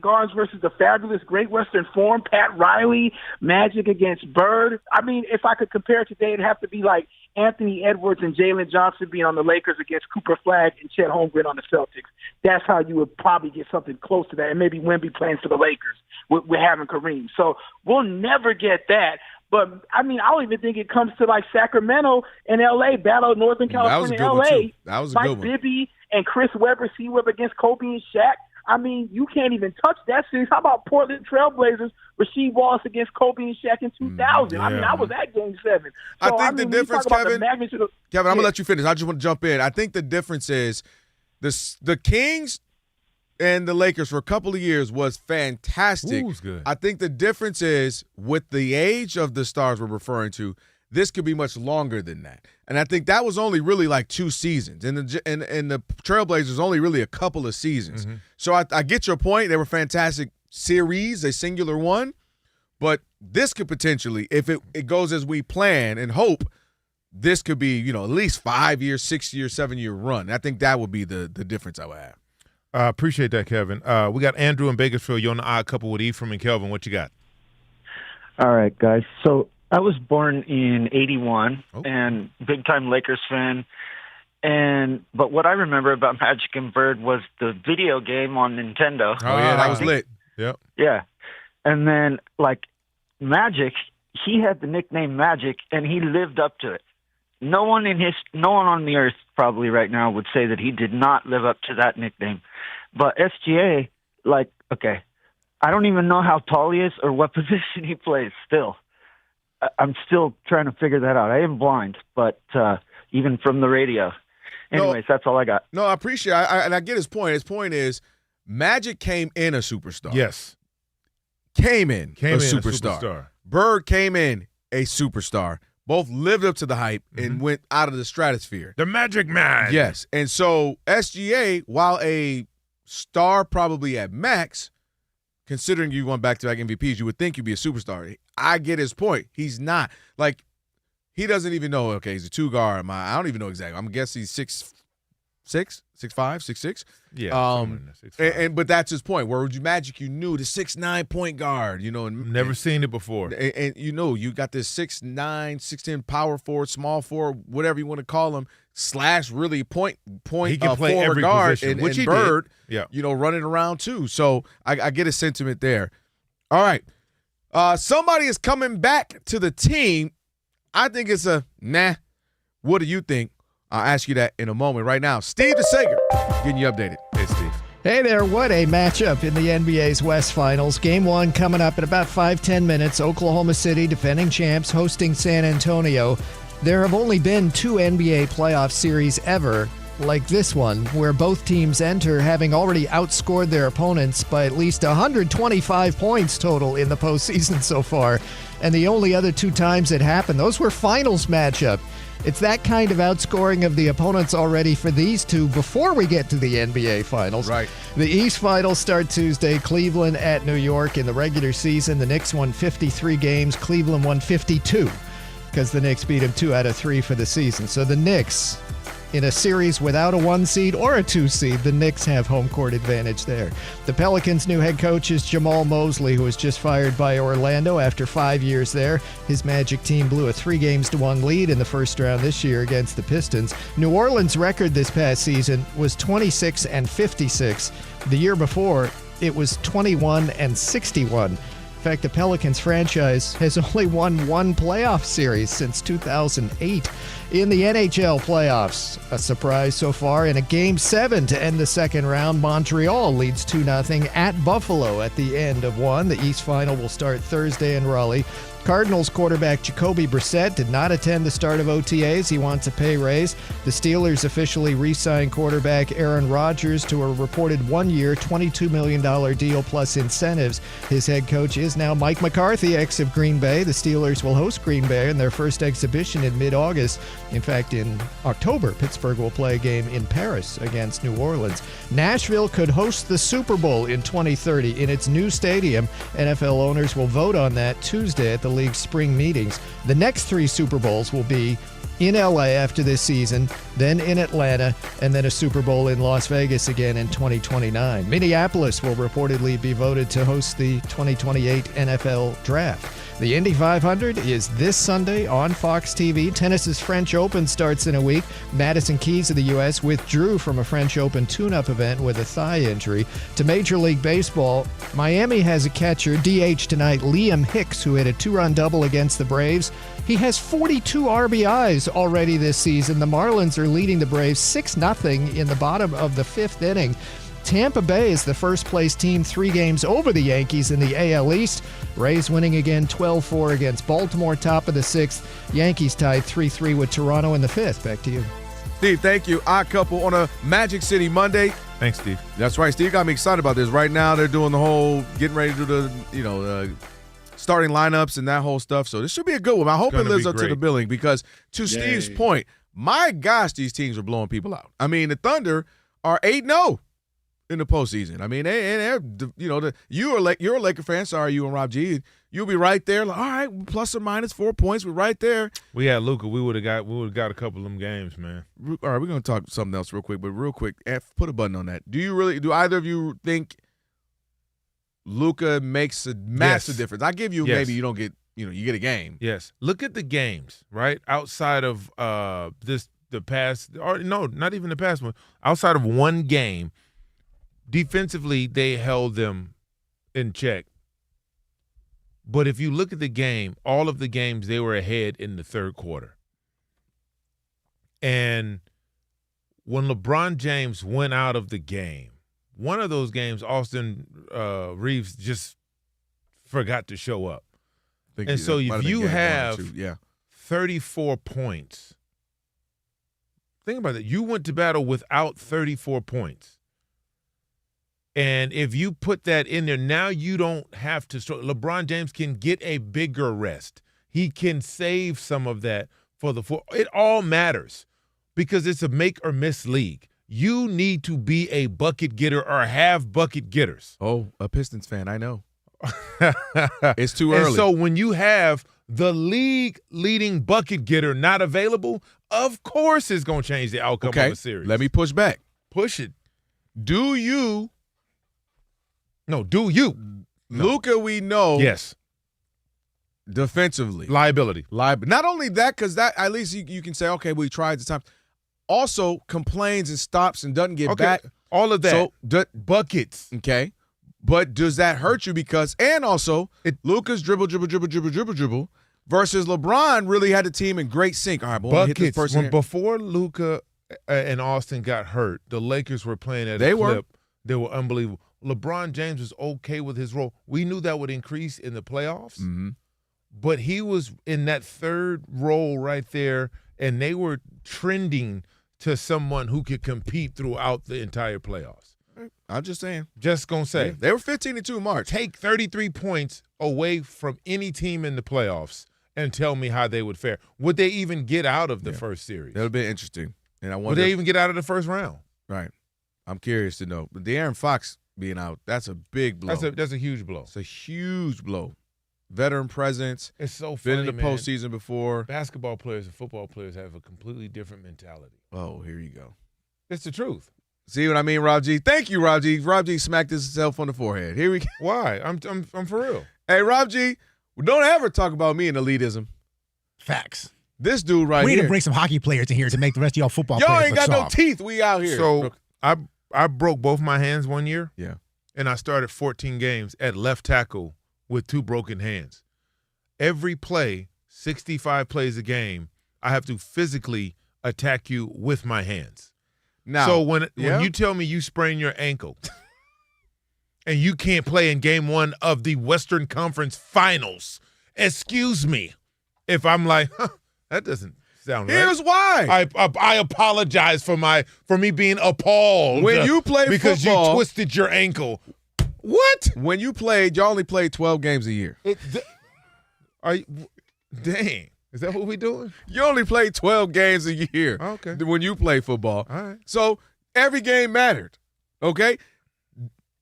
Guards versus the fabulous Great Western Forum, Pat Riley, Magic against Bird. I mean, if I could compare it today, it'd have to be like Anthony Edwards and Jalen Johnson being on the Lakers against Cooper Flagg and Chet Holmgren on the Celtics. That's how you would probably get something close to that, and maybe Wemby playing for the Lakers with having Kareem. So we'll never get that. But, I mean, I don't even think it comes to, like, Sacramento and L.A., Battle of Northern California, L.A.
That was a
Mike
good one.
Bibby and Chris Webber, C-Web against Kobe and Shaq. I mean, you can't even touch that series. How about Portland Trailblazers, Rasheed Wallace against Kobe and Shaq in 2000?
Yeah.
I mean, I was at Game 7.
I
So,
think the
when you
difference,
talk about the
Kevin,
magnitude of,
I'm going to let you finish. I just want to jump in. I think the difference is the Kings and the Lakers for a couple of years was fantastic.
Ooh, was good.
I think the difference is with the age of the stars we're referring to, this could be much longer than that. And I think that was only really like 2 seasons. And the Trailblazers only really a couple of seasons.
Mm-hmm.
So I get your point. They were fantastic series, a singular one. But this could potentially, if it goes as we plan and hope, this could be, at least 5 year, 6 year, 7 year run. I think that would be the difference I would have.
Appreciate that, Kevin. We got Andrew in Bakersfield. You're on the odd couple with Ephraim and Kelvin. What you got?
All right, guys. So I was born in 81 and big-time Lakers fan. But what I remember about Magic and Bird was the video game on Nintendo.
Oh, yeah, that was lit.
Yep.
Yeah. And then, like, Magic, he had the nickname Magic, and he lived up to it. No one on the earth probably right now would say that he did not live up to that nickname. But SGA, like, okay, I don't even know how tall he is or what position he plays still. I'm still trying to figure that out. I am blind, but even from the radio. Anyways, that's all I got.
No, I appreciate it. And I get his point. His point is Magic came in a superstar.
Yes.
Came in a
a
superstar.
superstar.
Bird came in a superstar. Both lived up to the hype and went out of the stratosphere.
The Magic Man.
Yes. And so SGA, while a star probably at max, considering you won back-to-back MVPs, you would think you'd be a superstar. I get his point. He's not. Like, he doesn't even know, okay, he's a two-guard. I don't even know exactly. I'm going to guess he's 6'6", 6'5", 6'6".
Yeah.
But that's his point. Where Magic, you knew the 6'9" point guard, and
Never seen it before.
And you got this 6'9", 6'10" power forward, small forward, whatever you want to call him, / really point
He can play
forward
every
guard,
position, which
and
he
Bird,
did. Yeah.
Running around too. So I get a sentiment there. All right. Somebody is coming back to the team. I think it's a nah. What do you think? I'll ask you that in a moment. Right now, Steve DeSager getting you updated. Hey, Steve.
Hey there, what a matchup in the NBA's West Finals. Game 1 coming up in about 5-10 minutes. Oklahoma City, defending champs, hosting San Antonio. There have only been 2 NBA playoff series ever like this one, where both teams enter having already outscored their opponents by at least 125 points total in the postseason so far. And the only other 2 times it happened, those were finals matchup. It's that kind of outscoring of the opponents already for these two before we get to the NBA Finals.
Right.
The East Finals start Tuesday. Cleveland at New York in the regular season. The Knicks won 53 games. Cleveland won 52 because the Knicks beat them 2 out of 3 for the season. So the Knicks, in a series without a 1 seed or a 2 seed, the Knicks have home court advantage there. The Pelicans' new head coach is Jamal Mosley, who was just fired by Orlando after 5 years there. His Magic team blew a 3-1 lead in the first round this year against the Pistons. New Orleans' record this past season was 26-56. The year before, it was 21-61. In fact, the Pelicans franchise has only won 1 playoff series since 2008. In the NHL playoffs, a surprise so far. In a Game 7 to end the second round, Montreal leads 2-0 at Buffalo at the end of 1. The East Final will start Thursday in Raleigh. Cardinals quarterback Jacoby Brissett did not attend the start of OTAs. He wants a pay raise. The Steelers officially re-signed quarterback Aaron Rodgers to a reported 1-year, $22 million deal plus incentives. His head coach is now Mike McCarthy, ex of Green Bay. The Steelers will host Green Bay in their first exhibition in mid-August. In fact, in October, Pittsburgh will play a game in Paris against New Orleans. Nashville could host the Super Bowl in 2030 in its new stadium. NFL owners will vote on that Tuesday at the league's spring meetings. The next 3 Super Bowls will be in LA after this season, then in Atlanta, and then a Super Bowl in Las Vegas again in 2029. Minneapolis will reportedly be voted to host the 2028 NFL Draft. The Indy 500 is this Sunday on Fox TV. Tennis's French Open starts in a week. Madison Keys of the U.S. withdrew from a French Open tune-up event with a thigh injury. To Major League Baseball, Miami has a catcher, DH tonight, Liam Hicks, who hit a 2-run double against the Braves. He has 42 RBIs already this season. The Marlins are leading the Braves 6-0 in the bottom of the 5th inning. Tampa Bay is the first-place team 3 games over the Yankees in the AL East. Rays winning again 12-4 against Baltimore, top of the 6th. Yankees tied 3-3 with Toronto in the 5th. Back to you.
Steve, thank you. Odd Couple on a Magic City Monday.
Thanks, Steve.
That's right. Steve got me excited about this. Right now, they're doing the whole getting ready to do the, starting lineups and that whole stuff. So this should be a good one. I hope it lives up to the billing because, to Steve's point, my gosh, these teams are blowing people out. I mean, the Thunder are 8-0 in the postseason. I mean, you're a Laker fan. Sorry, you and Rob G. You'll be right there. Like, all right, plus or minus 4 points. We're right there.
We had Luka. We would have got a couple of them games, man.
All right, we're gonna talk something else real quick. But real quick, put a button on that. Do either of you think Luka makes a massive difference? I give you maybe you don't get you get a game.
Yes. Look at the games right outside of the past, or no, not even the past one. Outside of one game. Defensively, they held them in check. But if you look at the game, all of the games, they were ahead in the third quarter. And when LeBron James went out of the game, one of those games, Austin Reeves just forgot to show up. And so if you have 34 points, think about it. You went to battle without 34 points. And if you put that in there, now you don't have to. LeBron James can get a bigger rest. He can save some of that for the four. It all matters because it's a make or miss league. You need to be a bucket getter or have bucket getters.
Oh, a Pistons fan, I know. It's too early.
And so when you have the league leading bucket getter not available, of course it's going to change the outcome of a series.
Let me push back.
Push it. Do you? No.
Luka, we know.
Yes.
Defensively.
Liability.
Not only that, because that at least you can say, okay, we tried the time. Also complains and stops and doesn't get back.
All of that.
So
buckets.
Okay. But does that hurt you? And also, Luka's dribble versus LeBron really had the team in great sync. All right, well, hit this person here.
Before Luka and Austin got hurt, the Lakers were playing at a clip. They were unbelievable. LeBron James was okay with his role. We knew that would increase in the playoffs, but he was in that third role right there, and they were trending to someone who could compete throughout the entire playoffs.
I'm just saying.
Just going to say.
They were 15-2 in March.
Take 33 points away from any team in the playoffs and tell me how they would fare. Would they even get out of the first series?
That would be interesting. And I wonder,
would they even get out of the first round?
Right. I'm curious to know. But De'Aaron Fox being out, that's a big blow.
That's a huge blow.
It's a huge blow. Veteran presence.
It's so funny,
been in the postseason before.
Basketball players and football players have a completely different mentality.
Oh, here you go.
It's the truth.
See what I mean, Rob G? Thank you, Rob G. Rob G smacked himself on the forehead. Here we go.
Why? I'm for real.
Hey, Rob G, don't ever talk about me in elitism.
Facts.
This dude right
here. We need
here.
to bring some hockey players in here to make the rest of y'all football
y'all
players
ain't got
soft.
no teeth. We out here.
So I broke both my hands one year.
Yeah.
And I started 14 games at left tackle with 2 broken hands. Every play, 65 plays a game, I have to physically attack you with my hands.
Now,
so when you tell me you sprain your ankle and you can't play in game 1 of the Western Conference Finals, excuse me if I'm like, that doesn't sound right.
Here's why.
I apologize for me being appalled
when you play
because
football,
you twisted your ankle. What?
When you played, you only played 12 games a year.
Dang. Is that what we doing?
You only play 12 games a year.
Okay.
When you play football.
All right.
So every game mattered. Okay?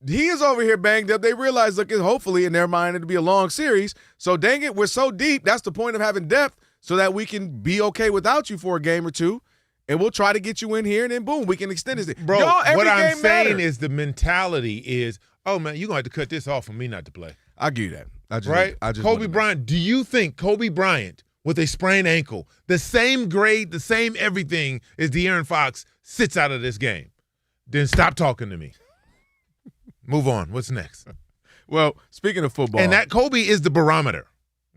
He is over here banged up. They realize, look, hopefully in their mind it'll be a long series. So dang it, we're so deep. That's the point of having depth so that we can be okay without you for a game or two. And we'll try to get you in here, and then boom, we can extend this.
Bro, what I'm saying is the mentality is, oh, man, you're going to have to cut this off for me not to play.
I give you that.
Kobe Bryant, do you think Kobe Bryant with a sprained ankle, the same grade, the same everything as De'Aaron Fox, sits out of this game? Then stop talking to me. Move on. What's next?
Well, speaking of football.
And that Kobe is the barometer.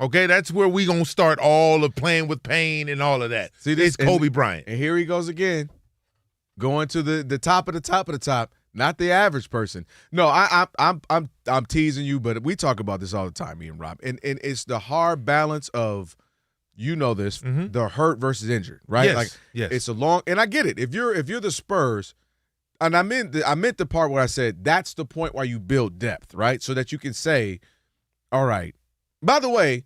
Okay, that's where we going to start all of playing with pain and all of that. See, it's Kobe Bryant.
And here he goes again, going to the top of the top, not the average person. No, I'm teasing you, but we talk about this all the time, me and Rob. And it's the hard balance of, you know this, the hurt versus injured, right?
Yes.
It's a long, and I get it. If you're the Spurs, and I meant the part where I said that's the point where you build depth, right? So that you can say, all right. By the way,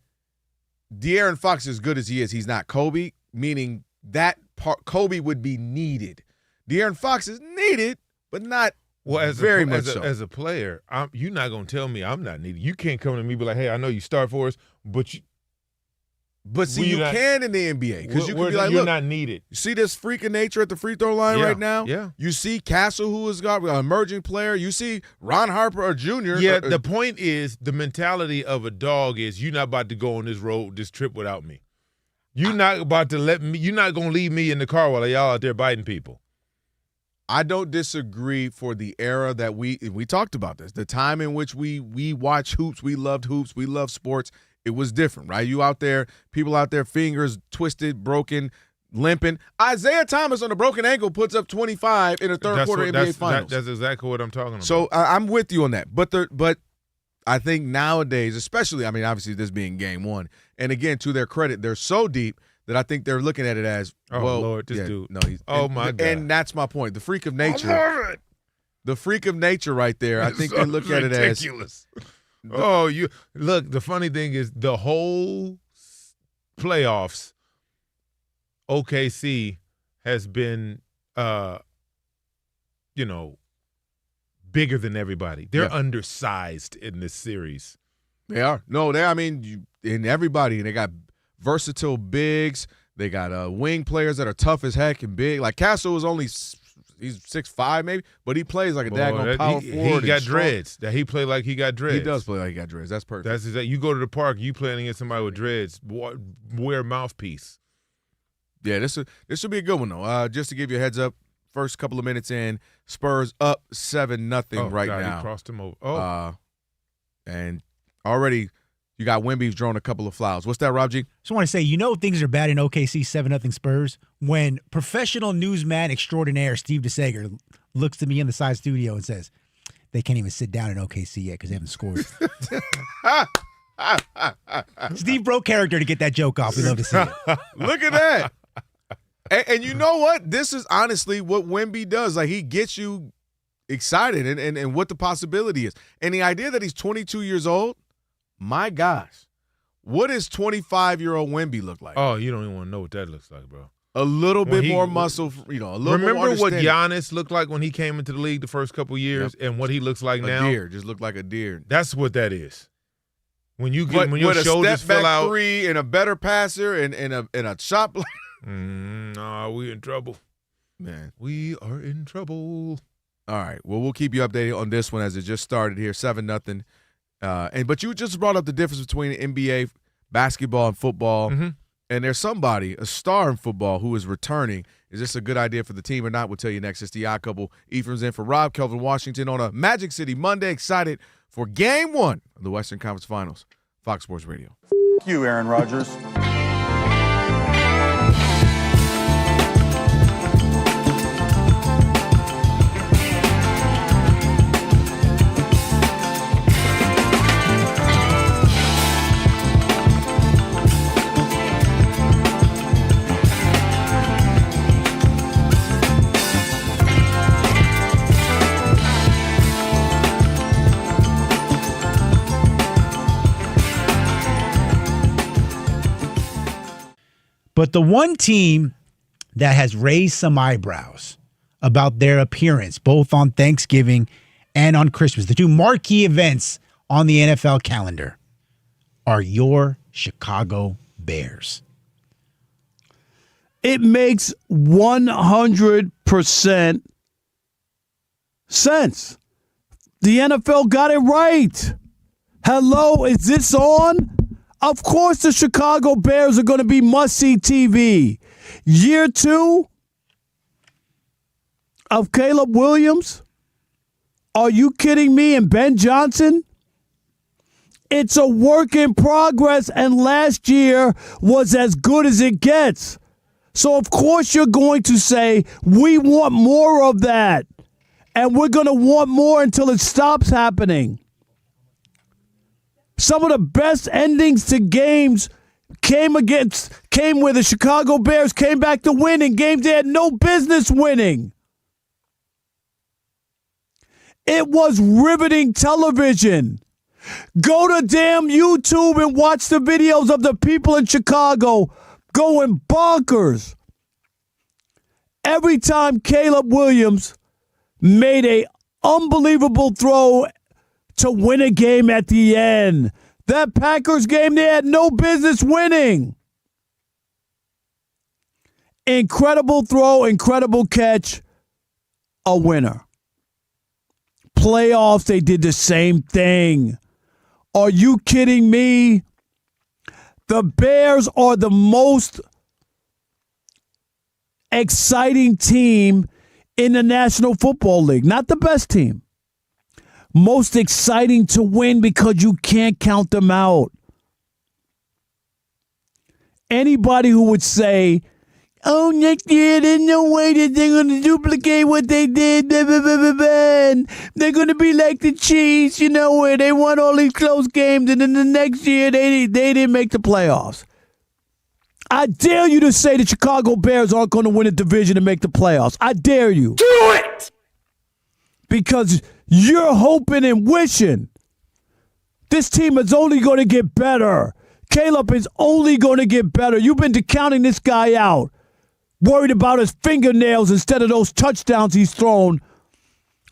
De'Aaron Fox, as good as he is, he's not Kobe, meaning that part Kobe would be needed. De'Aaron Fox is needed, but not very much so.
As a player, you're not going to tell me I'm not needed. You can't come to me and be like, hey, I know you start for us, but
see, you can in the NBA because you can be like,
you're
look,
not needed.
You see this freak of nature at the free throw line right now?
Yeah.
You see Castle, who is an emerging player. You see Ron Harper or Jr.
Yeah, the point is the mentality of a dog is you're not about to go on this trip without me. You're not about to you're not going to leave me in the car while y'all out there biting people.
I don't disagree for the era that we talked about this, the time in which we watched hoops, we loved sports. It was different, right? You out there, people out there, fingers twisted, broken, limping. Isaiah Thomas on a broken ankle puts up 25 in a third quarter NBA Finals.
That's exactly what I'm talking about.
So I'm with you on that. But I think nowadays, especially, I mean, obviously this being game one, and again, to their credit, they're so deep that I think they're looking at it as,
Lord, this dude.
No,
my God.
And that's my point. The freak of nature.
I love it.
The freak of nature right there. I think they look at it as
ridiculous. You look. The funny thing is, the whole playoffs, OKC has been, bigger than everybody. They're undersized in this series.
They are. No, in everybody, and they got versatile bigs. They got wing players that are tough as heck and big. Like Castle is only. He's 6'5", maybe, but he plays like a daggone power forward.
He got dreads. That he played like he got dreads.
He does play like he got dreads. That's perfect.
That's exactly. You go to the park, you playing against somebody with dreads. Wear a mouthpiece.
Yeah, this should be a good one though. Just to give you a heads up, first couple of minutes in, Spurs up 7-0 right now.
He crossed him over.
And already you got Wemby drawing a couple of fouls. What's that, Rob G?
Just want to say, things are bad in OKC 7-0 Spurs when professional newsman extraordinaire Steve DeSager looks to me in the side studio and says, they can't even sit down in OKC yet because they haven't scored. Steve broke character to get that joke off. We love to see it.
Look at that. And you know what? This is honestly what Wemby does. Like, he gets you excited and what the possibility is. And the idea that he's 22 years old, my gosh, what does 25-year-old Wemby look like?
Oh, you don't even want to know what that looks like, bro.
A little bit more muscle, a little more
Remember what Giannis looked like when he came into the league the first couple years and what he looks like now?
A deer, just looked like a deer.
That's what that is. When your shoulders
step back
fill out,
three and a better passer and a shot block.
We in trouble.
Man,
we are in trouble.
All right. Well, we'll keep you updated on this one as it just started here, 7-0. But you just brought up the difference between NBA basketball and football.
Mm-hmm.
And there's somebody, a star in football, who is returning. Is this a good idea for the team or not? We'll tell you next. It's the Odd Couple. Ephraim's in for Rob, Kelvin Washington on a Magic City Monday. Excited for Game 1 of the Western Conference Finals. Fox Sports Radio.
You, Aaron Rodgers.
But the one team that has raised some eyebrows about their appearance, both on Thanksgiving and on Christmas, the two marquee events on the NFL calendar, are your Chicago Bears.
It makes 100% sense. The NFL got it right. Hello, is this on? Of course the Chicago Bears are going to be must-see TV. Year 2 of Caleb Williams? Are you kidding me? And Ben Johnson? It's a work in progress, and last year was as good as it gets. So, of course, you're going to say, we want more of that. And we're going to want more until it stops happening. Some of the best endings to games came where the Chicago Bears came back to win in games they had no business winning. It was riveting television. Go to damn YouTube and watch the videos of the people in Chicago going bonkers. Every time Caleb Williams made an unbelievable throw to win a game at the end. That Packers game, they had no business winning. Incredible throw, incredible catch, a winner. Playoffs, they did the same thing. Are you kidding me? The Bears are the most exciting team in the National Football League. Not the best team. Most exciting to win because you can't count them out. Anybody who would say, oh, next year there's no way that they're going to duplicate what they did. Blah, blah, blah, blah, blah. And they're going to be like the Chiefs, where they won all these close games, and then the next year they didn't make the playoffs. I dare you to say the Chicago Bears aren't going to win a division and make the playoffs. I dare you.
Do it!
Because you're hoping and wishing. This team is only going to get better. Caleb is only going to get better. You've been counting this guy out, worried about his fingernails instead of those touchdowns he's thrown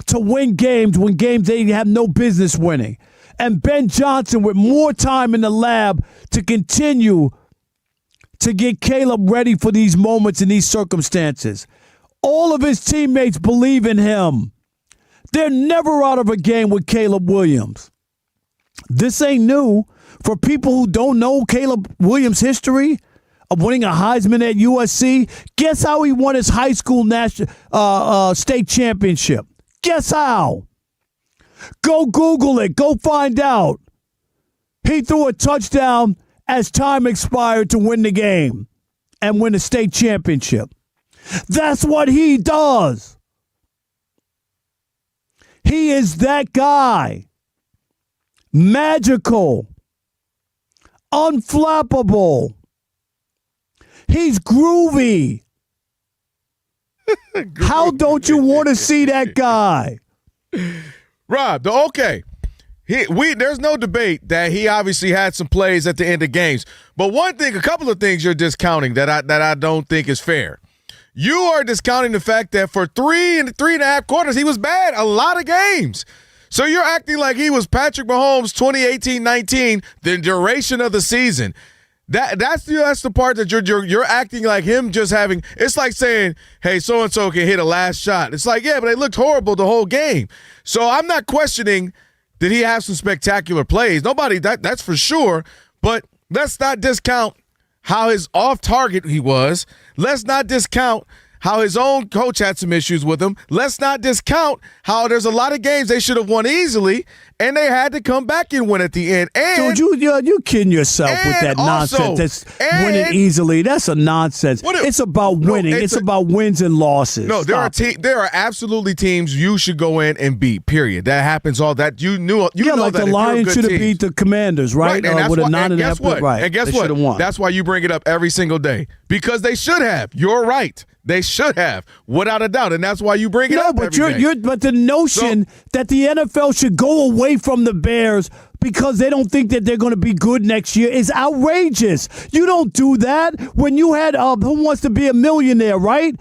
to win games when games they have no business winning. And Ben Johnson with more time in the lab to continue to get Caleb ready for these moments and these circumstances. All of his teammates believe in him. They're never out of a game with Caleb Williams. This ain't new. For people who don't know Caleb Williams' history of winning a Heisman at USC, guess how he won his high school state championship? Guess how? Go Google it. Go find out. He threw a touchdown as time expired to win the game and win a state championship. That's what he does. He is that guy. Magical. Unflappable. He's groovy. How don't you want to see that guy?
Rob, okay. There's no debate that he obviously had some plays at the end of games. But a couple of things you're discounting that I don't think is fair. You are discounting the fact that for 3.5 quarters, he was bad a lot of games. So you're acting like he was Patrick Mahomes 2018-19, the duration of the season. That's the part that you're acting like him just having. It's like saying, hey, so-and-so can hit a last shot. It's like, yeah, but they looked horrible the whole game. So I'm not questioning, did he have some spectacular plays? Nobody, that's for sure. But let's not discount how his off-target he was. Let's not discount how his own coach had some issues with him. Let's not discount how there's a lot of games they should have won easily, and they had to come back and win at the end. And
dude, you kidding yourself with that nonsense. That's winning easily. That's a nonsense. It's about winning. It's about wins and losses.
No, there are absolutely teams you should go in and beat. Period. That happens. All that you knew. You know
like
that
the Lions should have beat the Commanders, right?
And
with a 9.5.
guess what?
Right.
And guess
they
what?
Won.
That's why you bring it up every single day, because they should have. You're right. They should have, without a doubt, and that's why you bring it up every day.
But the notion that the NFL should go away from the Bears because they don't think that they're going to be good next year is outrageous. You don't do that when you had Who Wants to Be a Millionaire, right?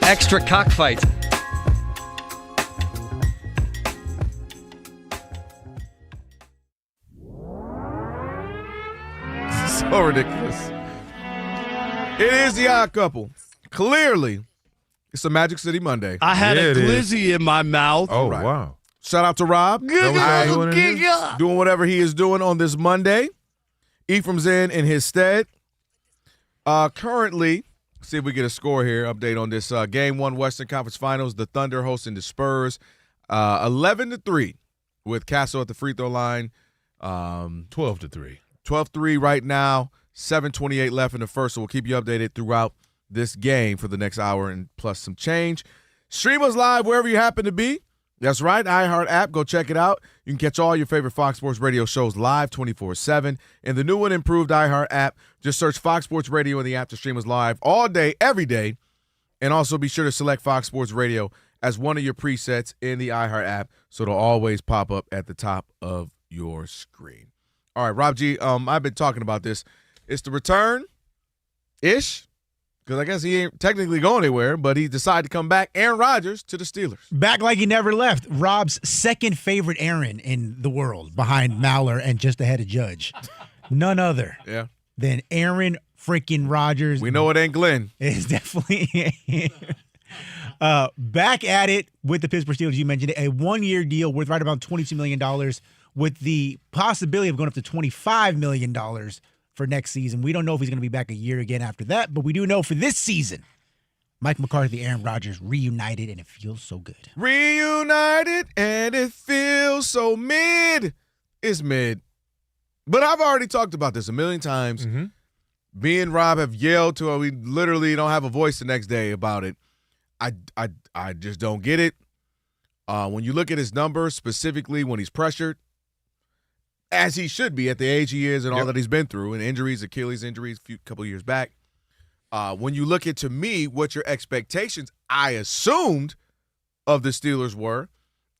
Extra cockfight.
So ridiculous. It is the Odd Couple. Clearly, it's a Magic City Monday.
I had a glizzy in my mouth.
Oh, right. Wow. Shout out to Rob. Doing whatever he is doing on this Monday. Ephraim's in his stead. Currently, see if we get a score here. Update on this Game 1 Western Conference Finals. The Thunder hosting the Spurs. 11-3 with Castle at the free throw line.
12-3.
12-3 right now. 7:28 left in the first, so we'll keep you updated throughout this game for the next hour and plus some change. Stream us live wherever you happen to be. That's right, iHeart app. Go check it out. You can catch all your favorite Fox Sports Radio shows live 24/7 in the new and improved iHeart app. Just search Fox Sports Radio in the app to stream us live all day, every day. And also be sure to select Fox Sports Radio as one of your presets in the iHeart app so it'll always pop up at the top of your screen. All right, Rob G, I've been talking about this. It's the return-ish because I guess he ain't technically going anywhere, but he decided to come back. Aaron Rodgers to the Steelers.
Back like he never left. Rob's second favorite Aaron in the world, behind Mallor and just ahead of Judge. None other than Aaron freaking Rodgers.
We know it ain't Glenn.
It's definitely back at it with the Pittsburgh Steelers. You mentioned it, a one-year deal worth right about $22 million with the possibility of going up to $25 million for next season. We don't know if he's going to be back a year again after that, but we do know for this season, Mike McCarthy, Aaron Rodgers reunited, and it feels so good.
Reunited, and it feels so mid. It's mid. But I've already talked about this a million times. Me and Rob have yelled to it. We literally don't have a voice the next day about it. I just don't get it. When you look at his numbers, specifically when he's pressured, as he should be at the age he is and all that he's been through, and injuries, Achilles injuries a couple years back. When you look at, to me, what your expectations, I assumed, of the Steelers were.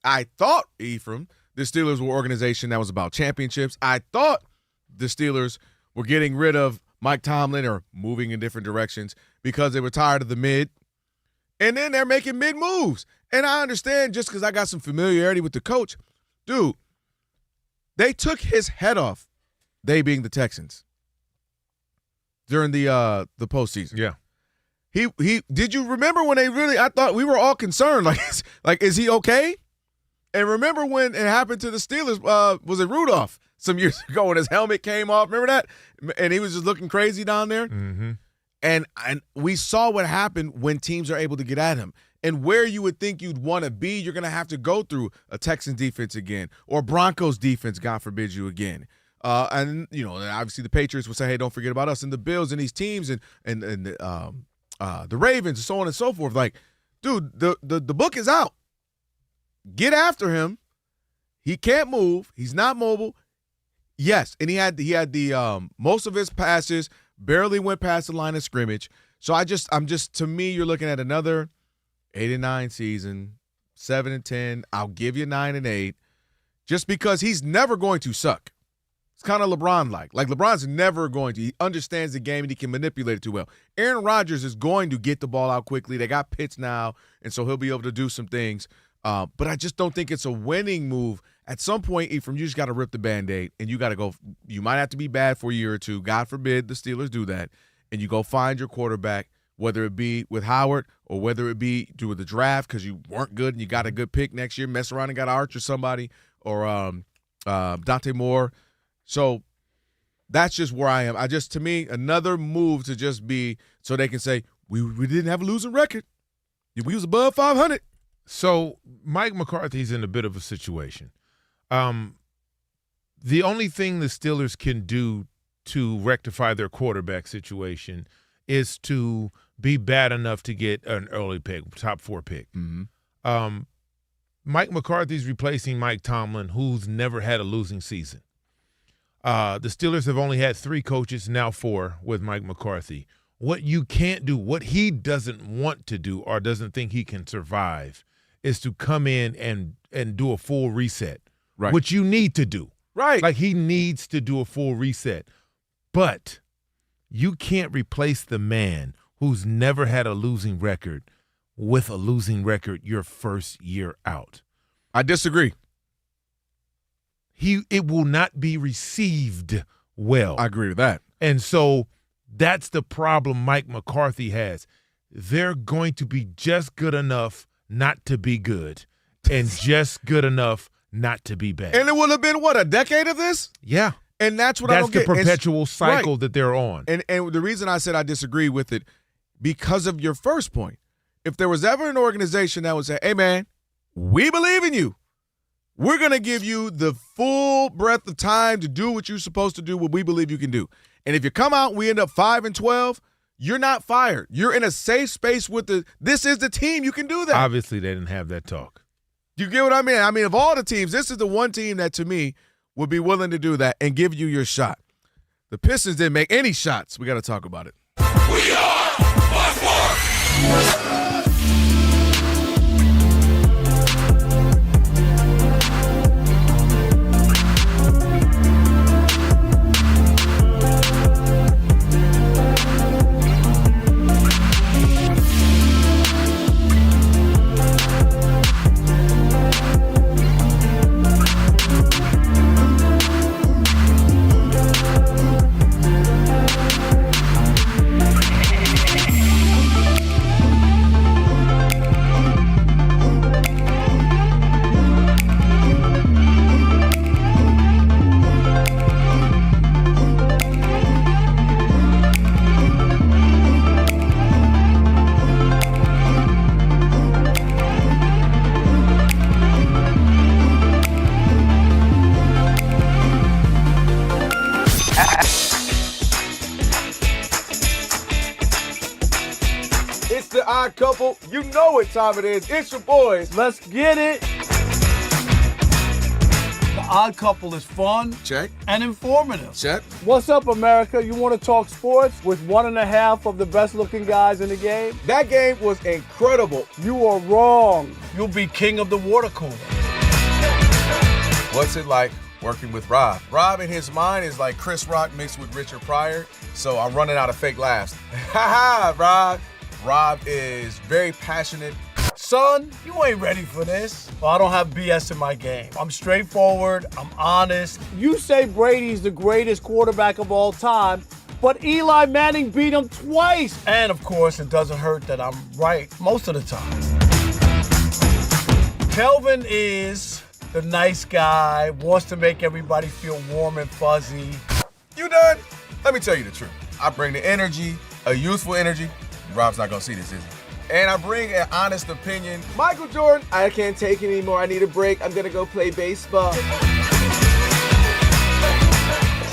I thought, Ephraim, the Steelers were an organization that was about championships. I thought the Steelers were getting rid of Mike Tomlin or moving in different directions because they were tired of the mid. And then they're making mid moves. And I understand just because I got some familiarity with the coach. Dude, they took his head off, they being the Texans, during the postseason.
Yeah.
He did you remember when I thought we were all concerned, like is he okay? And remember when it happened to the Steelers, was it Rudolph some years ago when his helmet came off? Remember that? And he was just looking crazy down there.
Mm-hmm.
And we saw what happened when teams are able to get at him. And where you would think you'd want to be, you're going to have to go through a Texans defense again or Broncos defense, God forbid you again. And, obviously the Patriots would say, hey, don't forget about us, and the Bills and these teams and the Ravens and so on and so forth. Like, dude, the book is out. Get after him. He can't move. He's not mobile. Yes, and he had the most of his passes barely went past the line of scrimmage. So I'm just to me, you're looking at another 8-9 season, 7-10. I'll give you 9-8, just because he's never going to suck. It's kind of LeBron-like. Like, LeBron's never going to. He understands the game and he can manipulate it too well. Aaron Rodgers is going to get the ball out quickly. They got Pitts now, and so he'll be able to do some things. But I just don't think it's a winning move. At some point, Ephraim, you just got to rip the Band-Aid, and you got to go. You might have to be bad for a year or two. God forbid the Steelers do that. And you go find your quarterback, whether it be with Howard or whether it be through the draft because you weren't good and you got a good pick next year. Mess around and got Arch or somebody or Dante Moore. So that's just where I am. To me, another move to just be so they can say, we didn't have a losing record. We was above 500.
So Mike McCarthy's in a bit of a situation. The only thing the Steelers can do to rectify their quarterback situation is to be bad enough to get an early pick, top 4 pick.
Mm-hmm.
Mike McCarthy's replacing Mike Tomlin, who's never had a losing season. The Steelers have only had 3 coaches, now 4 with Mike McCarthy. What you can't do, what he doesn't want to do or doesn't think he can survive, is to come in and do a full reset,
right?
Which you need to do.
Right.
Like, he needs to do a full reset. But you can't replace the man who's never had a losing record with a losing record your first year out.
I disagree.
It will not be received well.
I agree with that.
And so that's the problem Mike McCarthy has. They're going to be just good enough not to be good and just good enough not to be bad.
And it would have been, what, a decade of this?
Yeah.
And that's what I don't get.
That's the perpetual cycle that they're on.
And the reason I said I disagree with it, because of your first point. If there was ever an organization that would say, hey, man, we believe in you. We're going to give you the full breadth of time to do what you're supposed to do, what we believe you can do. And if you come out and we end up 5-12, you're not fired. You're in a safe space with this is the team. You can do that.
Obviously, they didn't have that talk.
You get what I mean? I mean, of all the teams, this is the one team that, to me, would be willing to do that and give you your shot. The Pistons didn't make any shots. We got to talk about it.
We are Buffalo.
Couple. You know what time it is. It's your boys.
Let's get it. The Odd Couple is fun.
Check.
And informative.
Check.
What's up, America? You want to talk sports with 1.5 of the best-looking guys in the game?
That game was incredible.
You are wrong. You'll be king of the water cooler.
What's it like working with Rob? Rob in his mind is like Chris Rock mixed with Richard Pryor, so I'm running out of fake laughs. Ha ha, Rob. Rob is very passionate.
Son, you ain't ready for this. Well, I don't have BS in my game. I'm straightforward. I'm honest. You say Brady's the greatest quarterback of all time, but Eli Manning beat him twice. And, of course, it doesn't hurt that I'm right most of the time. Kelvin is the nice guy, wants to make everybody feel warm and fuzzy.
You done? Let me tell you the truth. I bring the energy, a youthful energy. Rob's not gonna see this, is he? And I bring an honest opinion. Michael Jordan, I can't take it anymore. I need a break. I'm gonna go play baseball.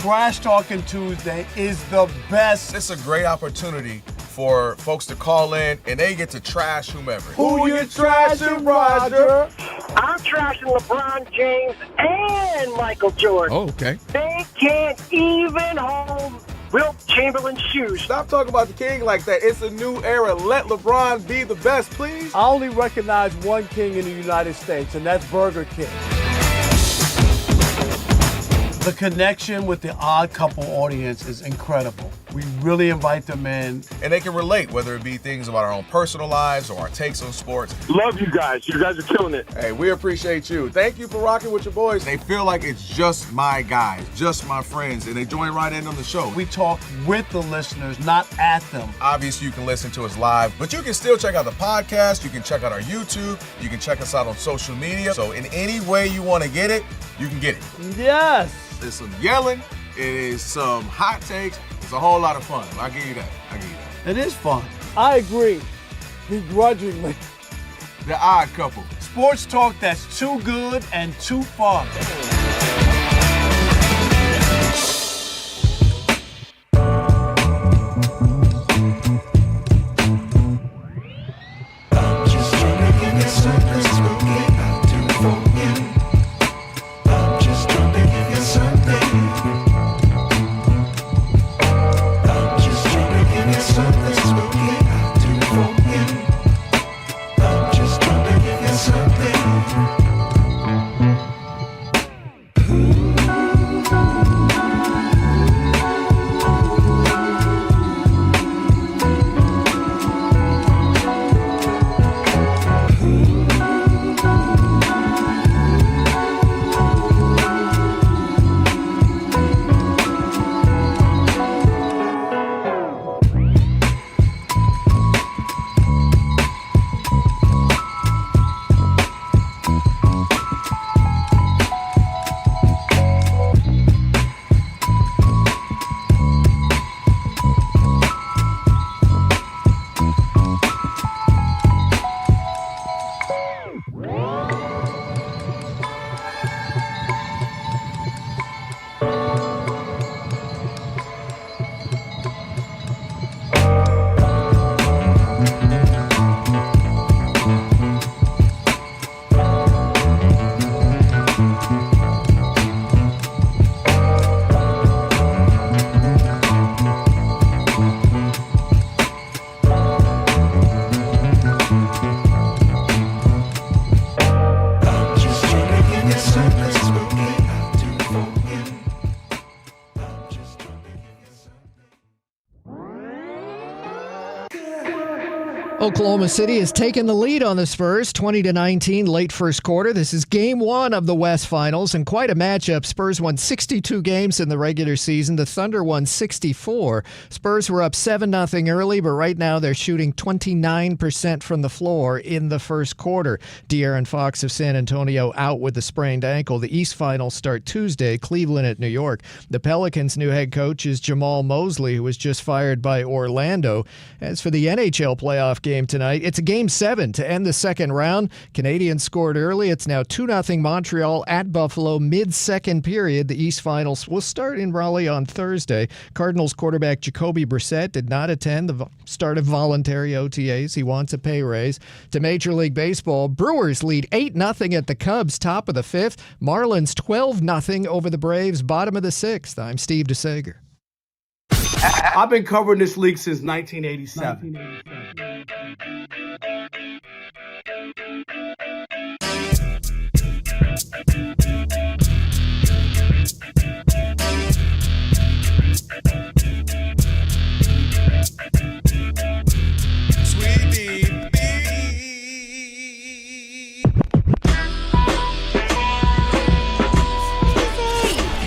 Trash Talking Tuesday is the best.
It's a great opportunity for folks to call in and they get to trash whomever.
Who you trashing, Roger?
I'm trashing LeBron James and Michael Jordan.
Oh, okay.
They can't even hold Wilt Chamberlain's shoes.
Stop talking about the king like that. It's a new era. Let LeBron be the best, please.
I only recognize one king in the United States, and that's Burger King. The connection with the Odd Couple audience is incredible. We really invite them in.
And they can relate, whether it be things about our own personal lives or our takes on sports.
Love you guys. You guys are killing it.
Hey, we appreciate you. Thank you for rocking with your boys. They feel like it's just my guys, just my friends, and they join right in on the show.
We talk with the listeners, not at them.
Obviously, you can listen to us live, but you can still check out the podcast. You can check out our YouTube. You can check us out on social media. So in any way you want to get it, you can get it.
Yes.
There's some yelling. It is some hot takes. It's a whole lot of fun. I'll give you that.
It is fun. I agree. Begrudgingly.
The Odd Couple.
Sports talk that's too good and too fun.
I'm just trying to give you something spooky I'll do for you. I'm just trying to give you something. Something spooky I'll do for you. I'm just trying to give you something.
Oklahoma City has taken the lead on the Spurs, 20-19, late first quarter. This is game one of the West Finals, and quite a matchup. Spurs won 62 games in the regular season. The Thunder won 64. Spurs were up 7-0 early, but right now they're shooting 29% from the floor in the first quarter. De'Aaron Fox of San Antonio out with a sprained ankle. The East Finals start Tuesday, Cleveland at New York. The Pelicans' new head coach is Jamal Mosley, who was just fired by Orlando. As for the NHL playoff game, game tonight. It's a Game 7 to end the second round. Canadians scored early. It's now 2-0 Montreal at Buffalo mid-second period. The East Finals will start in Raleigh on Thursday. Cardinals quarterback Jacoby Brissett did not attend the start of voluntary OTAs. He wants a pay raise. To Major League Baseball, Brewers lead 8-0 at the Cubs, top of the fifth. Marlins 12-0 over the Braves, bottom of the sixth. I'm Steve DeSager.
I've been covering this league since 1987.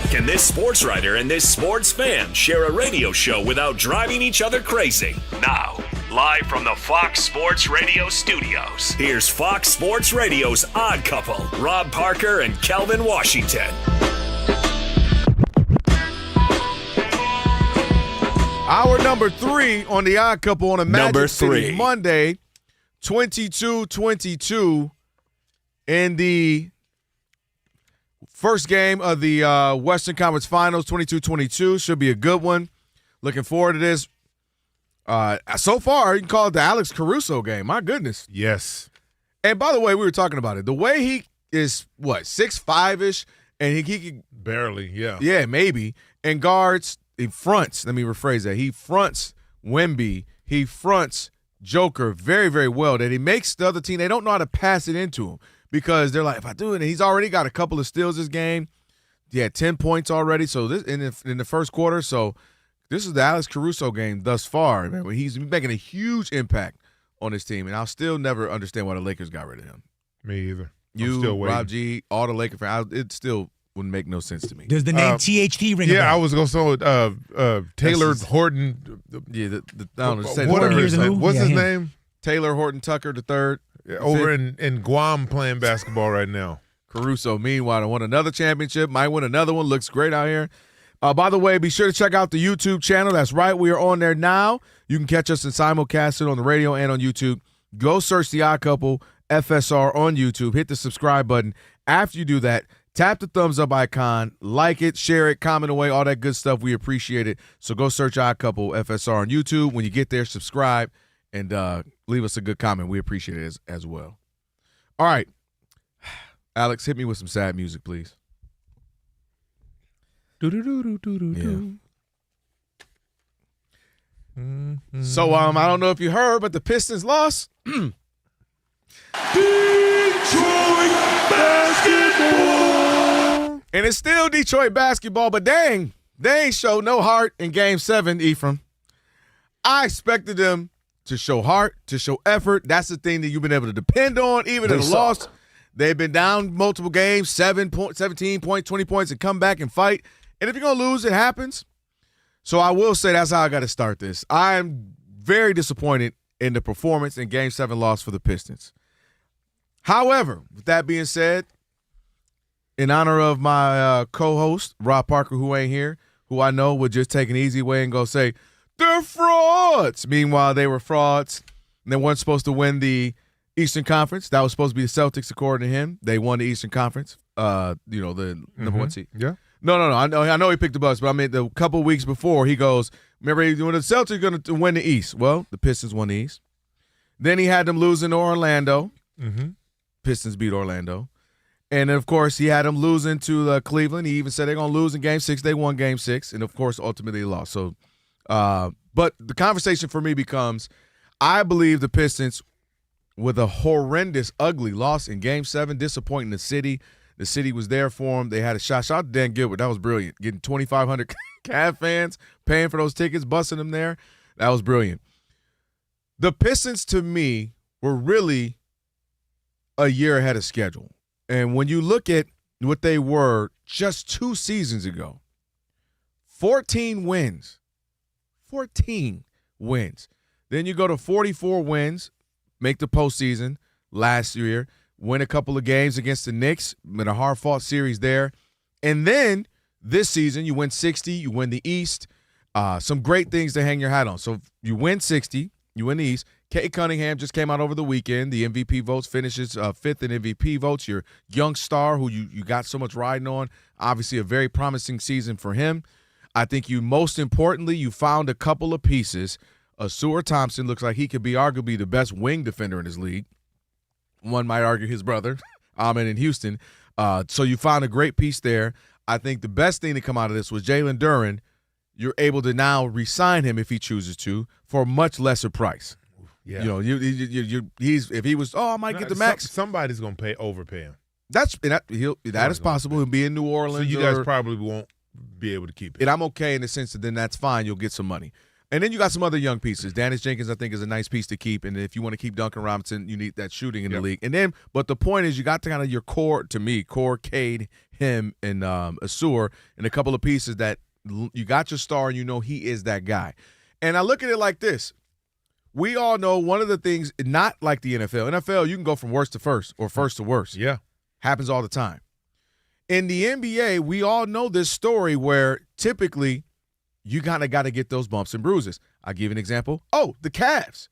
Can this sports writer and this sports fan share a radio show without driving each other crazy? Now, live from the Fox Sports Radio studios, here's Fox Sports Radio's Odd Couple, Rob Parker and Kelvin Washington.
Hour number 3 on the Odd Couple on a Magic
Number
City
3.
Monday, 22-22 in the first game of the Western Conference Finals, 22-22. Should be a good one. Looking forward to this. So far, you can call it the Alex Caruso game. My goodness.
Yes.
And by the way, we were talking about it. The way he is, 6'5"-ish, and he can
barely, yeah.
Yeah, maybe. And guards, he fronts. Let me rephrase that. He fronts Wemby. He fronts Joker very, very well. That he makes the other team, they don't know how to pass it into him. Because they're like, if I do it, and he's already got a couple of steals this game. He had 10 points already. So this in the first quarter. So this is the Alex Caruso game thus far. Man, he's making a huge impact on his team, and I'll still never understand why the Lakers got rid of him.
Me either.
You,
still waiting.
Rob G, all the Laker fans, it still wouldn't make no sense to me.
Does the name THT ring a bell?
Yeah, I was going to say Taylor Horton.
Yeah, I don't know. Say
What
the
is
third.
What's his name?
Taylor Horton Tucker III.
Over in Guam playing basketball right now.
Caruso, meanwhile, won another championship. Might win another one. Looks great out here. By the way, be sure to check out the YouTube channel. That's right. We are on there now. You can catch us in simulcasted on the radio and on YouTube. Go search The Odd Couple FSR on YouTube. Hit the subscribe button. After you do that, tap the thumbs up icon, like it, share it, comment away, all that good stuff. We appreciate it. So go search Odd Couple FSR on YouTube. When you get there, subscribe and leave us a good comment. We appreciate it as well. All right. Alex, hit me with some sad music, please. Yeah. So I don't know if you heard, but the Pistons lost.
Detroit basketball.
And it's still Detroit basketball, but dang, they ain't showed no heart in Game 7, Ephraim. I expected them to show heart, to show effort. That's the thing that you've been able to depend on, even in a loss. They've been down multiple games, 17 points, 20 points, and come back and fight. And if you're going to lose, it happens. So I will say that's how I got to start this. I'm very disappointed in the performance in Game 7 loss for the Pistons. However, with that being said, in honor of my co-host, Rob Parker, who ain't here, who I know would just take an easy way and go say, they're frauds. Meanwhile, they were frauds. And they weren't supposed to win the Eastern Conference. That was supposed to be the Celtics, according to him. They won the Eastern Conference, the number 1 seed.
Yeah.
No. I know he picked the Bucks, but I mean, the couple weeks before, he goes, remember when the Celtics are going to win the East? Well, the Pistons won the East. Then he had them losing to Orlando.
Mm-hmm.
Pistons beat Orlando. And, of course, he had them losing to Cleveland. He even said they're going to lose in Game 6. They won Game 6. And, of course, ultimately they lost. So, but the conversation for me becomes, I believe the Pistons, with a horrendous, ugly loss in Game 7, disappointing the city. The city was there for them. They had a shot. Shout out to Dan Gilbert. That was brilliant. Getting 2,500 Cavs fans, paying for those tickets, busting them there. That was brilliant. The Pistons, to me, were really a year ahead of schedule. And when you look at what they were just 2 seasons ago, 14 wins. 14 wins. Then you go to 44 wins, make the postseason last year, win a couple of games against the Knicks, in a hard-fought series there. And then this season, you win 60, you win the East. Some great things to hang your hat on. So you win 60, You win the East. Cade Cunningham just came out over the weekend. The MVP votes, finishes fifth in MVP votes. Your young star who you got so much riding on. Obviously a very promising season for him. I think most importantly, you found a couple of pieces. Ausar Thompson looks like he could be arguably the best wing defender in his league. One might argue his brother, Ahmed in Houston. So you found a great piece there. I think the best thing to come out of this was Jalen Duren. You're able to now re-sign him if he chooses to for a much lesser price.
Yeah.
You know, if he was, I might get the max.
Somebody's going to overpay him.
That is possible. He'll be in New Orleans.
So you guys probably won't be able to keep it.
And I'm okay in the sense that then that's fine. You'll get some money. And then you got some other young pieces. Dennis Jenkins, I think, is a nice piece to keep. And if you want to keep Duncan Robinson, you need that shooting in the league. And then, but the point is, you got to kind of your core, Cade, him, and Ausar, and a couple of pieces that you got your star, and you know he is that guy. And I look at it like this. We all know one of the things, not like the NFL. NFL, you can go from worst to first or first to worst.
Yeah.
Happens all the time. In the NBA, we all know this story where typically you kind of got to get those bumps and bruises. I'll give you an example. The Cavs.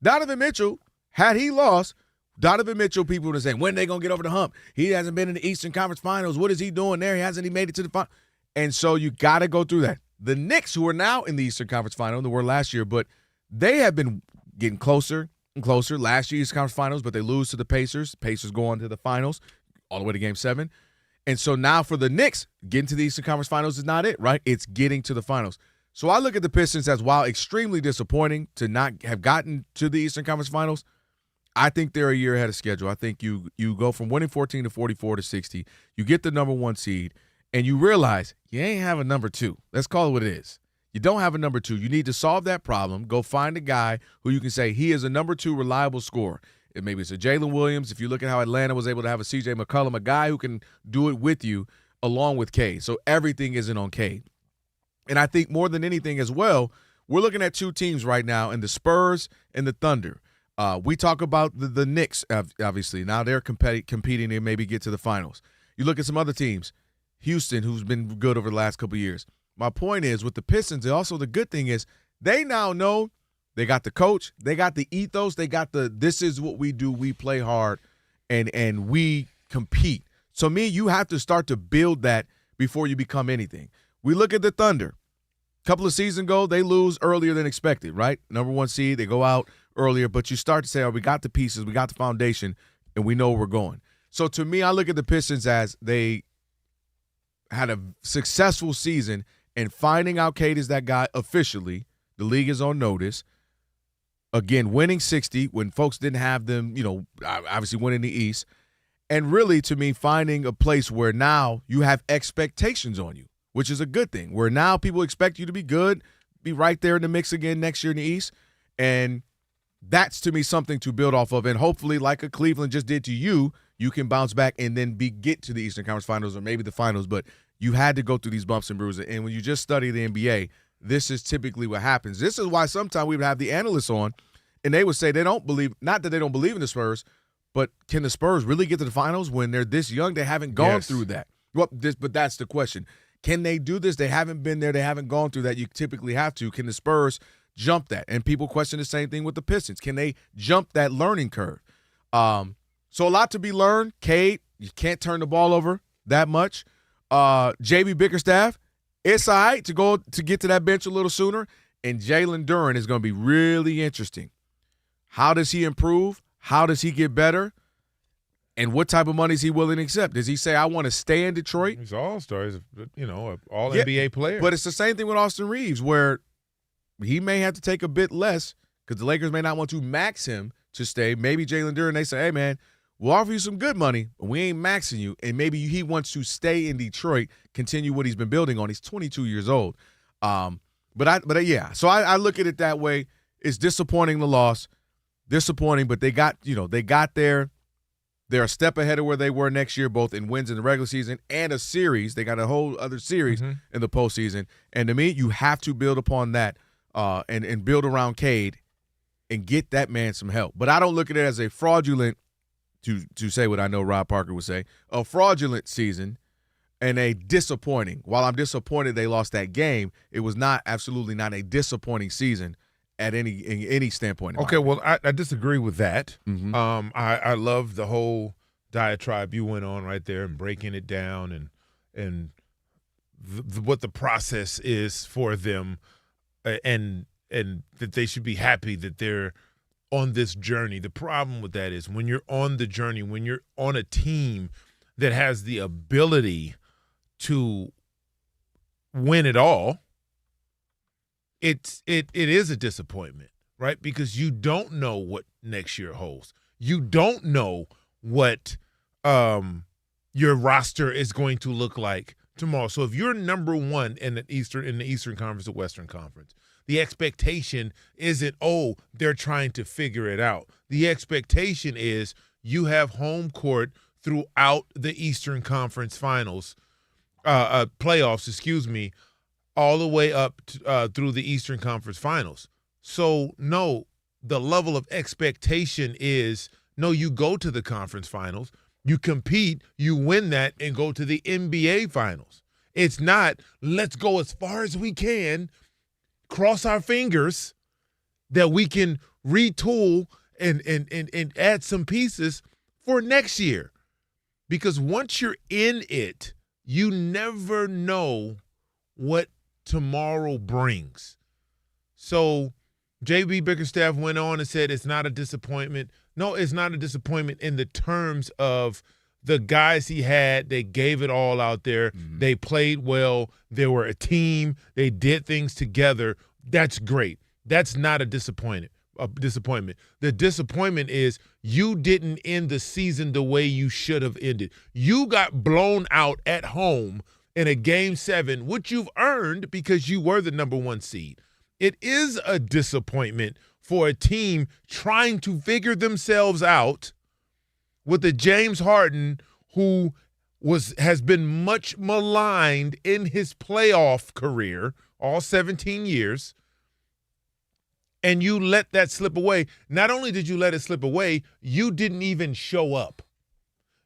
Donovan Mitchell, had he lost, Donovan Mitchell, people would have said, when are they going to get over the hump? He hasn't been in the Eastern Conference Finals. What is he doing there? He hasn't made it to the final. And so you got to go through that. The Knicks, who are now in the Eastern Conference Final, they were last year, but they have been getting closer and closer. Last year's Conference Finals, but they lose to the Pacers. Pacers go on to the finals, all the way to Game 7. And so now for the Knicks, getting to the Eastern Conference Finals is not it, right? It's getting to the finals. So I look at the Pistons as, while extremely disappointing to not have gotten to the Eastern Conference Finals, I think they're a year ahead of schedule. I think you go from winning 14 to 44 to 60. You get the number 1 seed, and you realize you ain't have a number 2. Let's call it what it is. You don't have a number 2. You need to solve that problem. Go find a guy who you can say he is a number 2 reliable scorer. Maybe it's a Jalen Williams. If you look at how Atlanta was able to have a C.J. McCollum, a guy who can do it with you along with Cade. So everything isn't on Cade. And I think more than anything as well, we're looking at 2 teams right now, in the Spurs and the Thunder. We talk about the Knicks, obviously. Now they're competing to maybe get to the finals. You look at some other teams. Houston, who's been good over the last couple of years. My point is, with the Pistons, also the good thing is they now know they got the coach, they got the ethos, they got this is what we do, we play hard, and we compete. So you have to start to build that before you become anything. We look at the Thunder. A couple of seasons ago, they lose earlier than expected, right? Number 1 seed, they go out earlier, but you start to say, we got the pieces, we got the foundation, and we know where we're going. So to me, I look at the Pistons as they had a successful season, and finding out Cade is that guy officially. The league is on notice. Again, winning 60 when folks didn't have them, obviously winning the East. And really, to me, finding a place where now you have expectations on you, which is a good thing, where now people expect you to be good, be right there in the mix again next year in the East. And that's, to me, something to build off of. And hopefully, like a Cleveland just did to you, you can bounce back and then get to the Eastern Conference Finals or maybe the finals. But you had to go through these bumps and bruises. And when you just study the NBA, this is typically what happens. This is why sometimes we would have the analysts on, and they would say they don't believe, not that they don't believe in the Spurs, but can the Spurs really get to the finals when they're this young? They haven't gone through that. But that's the question. Can they do this? They haven't been there. They haven't gone through that. You typically have to. Can the Spurs jump that? And people question the same thing with the Pistons. Can they jump that learning curve? So a lot to be learned. Cade, you can't turn the ball over that much. JB Bickerstaff, it's all right to get to that bench a little sooner. And Jalen Duren is going to be really interesting. How does he improve? How does he get better? And what type of money is he willing to accept? Does he say, I want to stay in Detroit?
He's an all-star. He's an all-NBA player.
But it's the same thing with Austin Reeves, where he may have to take a bit less because the Lakers may not want to max him to stay. Maybe Jalen Duren, they say, hey, man, we'll offer you some good money, but we ain't maxing you. And maybe he wants to stay in Detroit, continue what he's been building on. He's 22 years old. But yeah, so I look at it that way. It's disappointing, the loss. Disappointing, but they got there. They're a step ahead of where they were next year, both in wins in the regular season and a series. They got a whole other series in the postseason. And to me, you have to build upon that and build around Cade and get that man some help. But I don't look at it as a fraudulent, to say what I know Rob Parker would say, a fraudulent season and a disappointing. While I'm disappointed they lost that game, it was absolutely not a disappointing season at any standpoint.
Okay, well, I disagree with that.
Mm-hmm.
I love the whole diatribe you went on right there and breaking it down and what the process is for them, and that they should be happy that they're on this journey. The problem with that is when you're on the journey, when you're on a team that has the ability to win it all, it is a disappointment, right? Because you don't know what next year holds. You don't know what your roster is going to look like tomorrow. So if you're number one in the Eastern Conference or Western Conference, the expectation isn't, oh, they're trying to figure it out. The expectation is you have home court throughout the Eastern Conference Finals, playoffs, all the way up to, through the Eastern Conference Finals. So, no, the level of expectation is, no, you go to the conference finals, you compete, you win that, and go to the NBA Finals. It's not, let's go as far as we can, cross our fingers that we can retool and add some pieces for next year. Because once you're in it, you never know what tomorrow brings. So J.B. Bickerstaff went on and said it's not a disappointment. No, it's not a disappointment in the terms of the guys he had. They gave it all out there. Mm-hmm. They played well. They were a team. They did things together. That's great. That's not a disappointment. The disappointment is you didn't end the season the way you should have ended. You got blown out at home in a Game 7, which you've earned because you were the number one seed. It is a disappointment for a team trying to figure themselves out with a James Harden who has been much maligned in his playoff career, all 17 years, and you let that slip away. Not only did you let it slip away, you didn't even show up.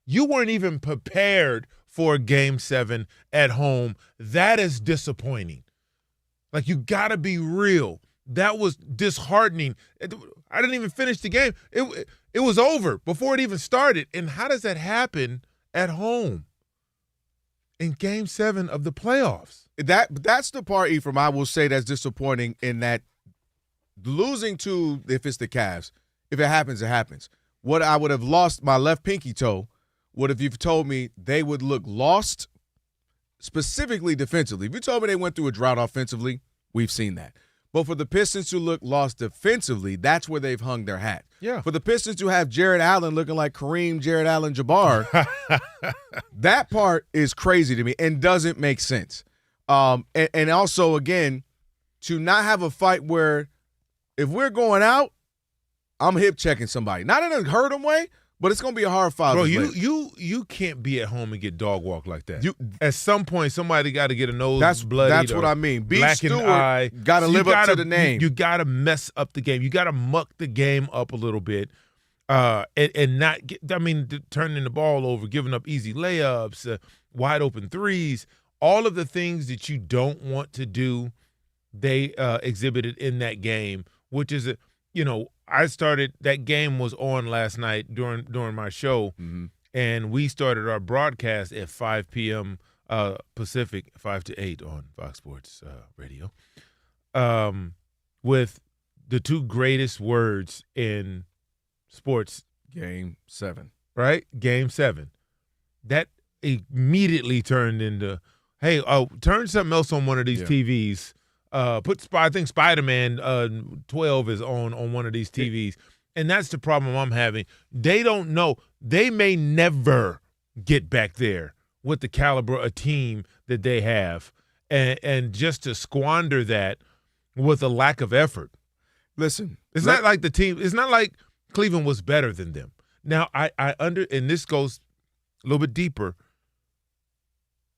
You weren't even prepared for Game 7 at home. That is disappointing. Like, you got to be real. That was disheartening. I didn't even finish the game. It was over before it even started. And how does that happen at home in Game 7 of the playoffs?
That's the part, Ephraim, I will say that's disappointing in that losing to, if it's the Cavs, if it happens, it happens. What I would have lost my left pinky toe would have you've told me they would look lost specifically defensively. If you told me they went through a drought offensively, we've seen that. But for the Pistons to look lost defensively, that's where they've hung their hat.
Yeah.
For the Pistons to have Jared Allen looking like Kareem Jared Allen Jabbar, that part is crazy to me and doesn't make sense. And also, again, to not have a fight where if we're going out, I'm hip checking somebody. Not in a hurt them way, but it's going to be a hard foul.
Bro, you can't be at home and get dog walked like that. At some point, somebody got to get a nose bloody.
That's what I mean. B. Stewart got to live up to the name.
You got to mess up the game. You got to muck the game up a little bit, and not get. I mean, turning the ball over, giving up easy layups, wide open threes, all of the things that you don't want to do. They exhibited in that game, which is that game was on last night during my show, and we started our broadcast at 5 p.m. Pacific, 5 to 8 on Fox Sports Radio, with the two greatest words in sports.
Game 7.
Right? Game 7. That immediately turned into, hey, turn something else on one of these TVs. I think Spider-Man 12 is on one of these TVs. And that's the problem I'm having. They don't know. They may never get back there with the caliber of team that they have. And just to squander that with a lack of effort.
Listen.
It's not like it's not like Cleveland was better than them. Now, and this goes a little bit deeper.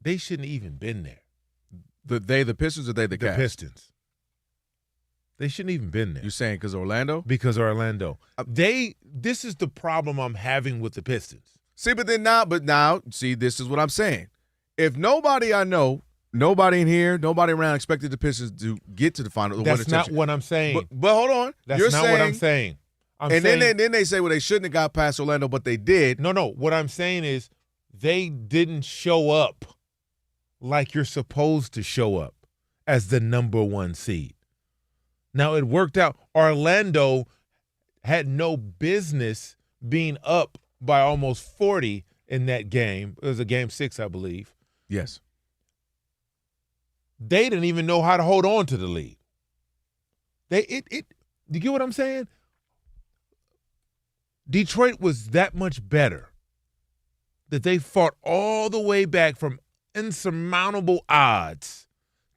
They shouldn't even been there.
The Pistons or the Cavs?
The Pistons. They shouldn't even been there.
You saying because Orlando?
Because Orlando. This is the problem I'm having with the Pistons.
See, but now, this is what I'm saying. If nobody I know Nobody in here, nobody around expected the Pistons to get to the final.
That's not what I'm saying.
But hold on.
That's
You're
not
saying,
what I'm saying.
Then they say, well, they shouldn't have got past Orlando, but they did.
No. What I'm saying is they didn't show up like you're supposed to show up as the number 1 seed. Now, it worked out. Orlando had no business being up by almost 40 in that game. It was a game 6, I believe.
Yes.
They didn't even know how to hold on to the lead. You get what I'm saying? Detroit was that much better that they fought all the way back from insurmountable odds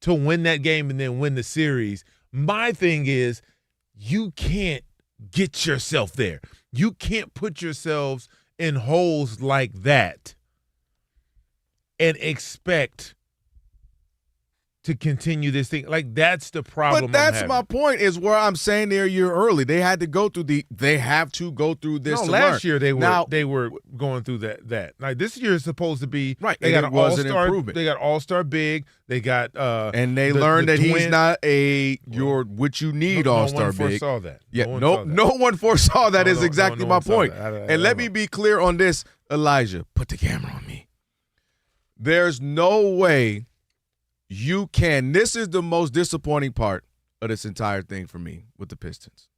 to win that game and then win the series. My thing is, you can't get yourself there. You can't put yourselves in holes like that and expect to continue this thing. Like, that's the problem.
But that's my point, is where I'm saying they're a year early. They had to go through they have to go through this.
No,
to
last
learn.
year they were going through that. Like, this year is supposed to be
right.
They got an all-star
improvement.
They got all-star big. They got
and they learned that he's not what you need all-star
big. No one foresaw that.
Yeah, no one foresaw that. Is exactly my point. And let me be clear on this, Elijah. Put the camera on me. There's no way you can. This is the most disappointing part of this entire thing for me with the Pistons.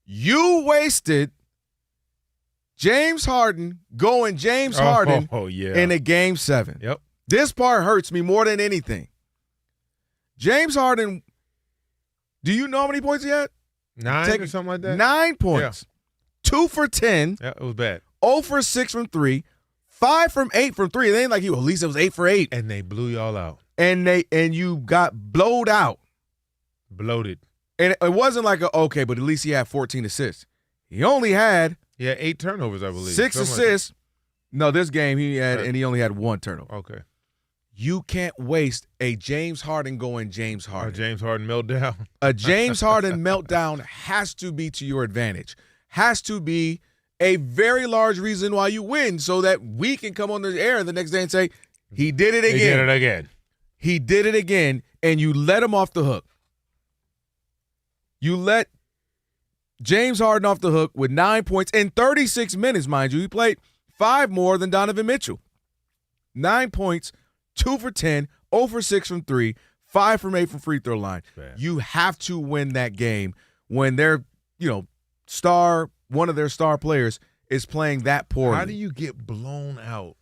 You wasted James Harden going James Harden in a Game 7.
Yep.
This part hurts me more than anything. James Harden, do you know how many points he had?
9 or something like that?
9 points. Yeah. 2 for 10.
Yeah, it was bad.
0 for 6 from 3. 5 from 8 from 3. It ain't like at least it was 8 for 8.
And they blew y'all out.
And you got blowed out.
Bloated.
And it wasn't like but at least he had 14 assists. He only had
8 turnovers, I believe.
6 assists. No, this game he had, and he only had 1 turnover.
Okay.
You can't waste a James Harden going James Harden.
A James Harden meltdown.
A James Harden meltdown has to be to your advantage. Has to be a very large reason why you win, so that we can come on the air the next day and say, he did it again.
He did it again.
He did it again, and you let him off the hook. You let James Harden off the hook with 9 points in 36 minutes, mind you. He played 5 more than Donovan Mitchell. 9 points, 2 for 10, 0 for 6 from 3, 5 from 8 from free throw line.
Man.
You have to win that game when their, one of their star players is playing that poorly.
How do you get blown out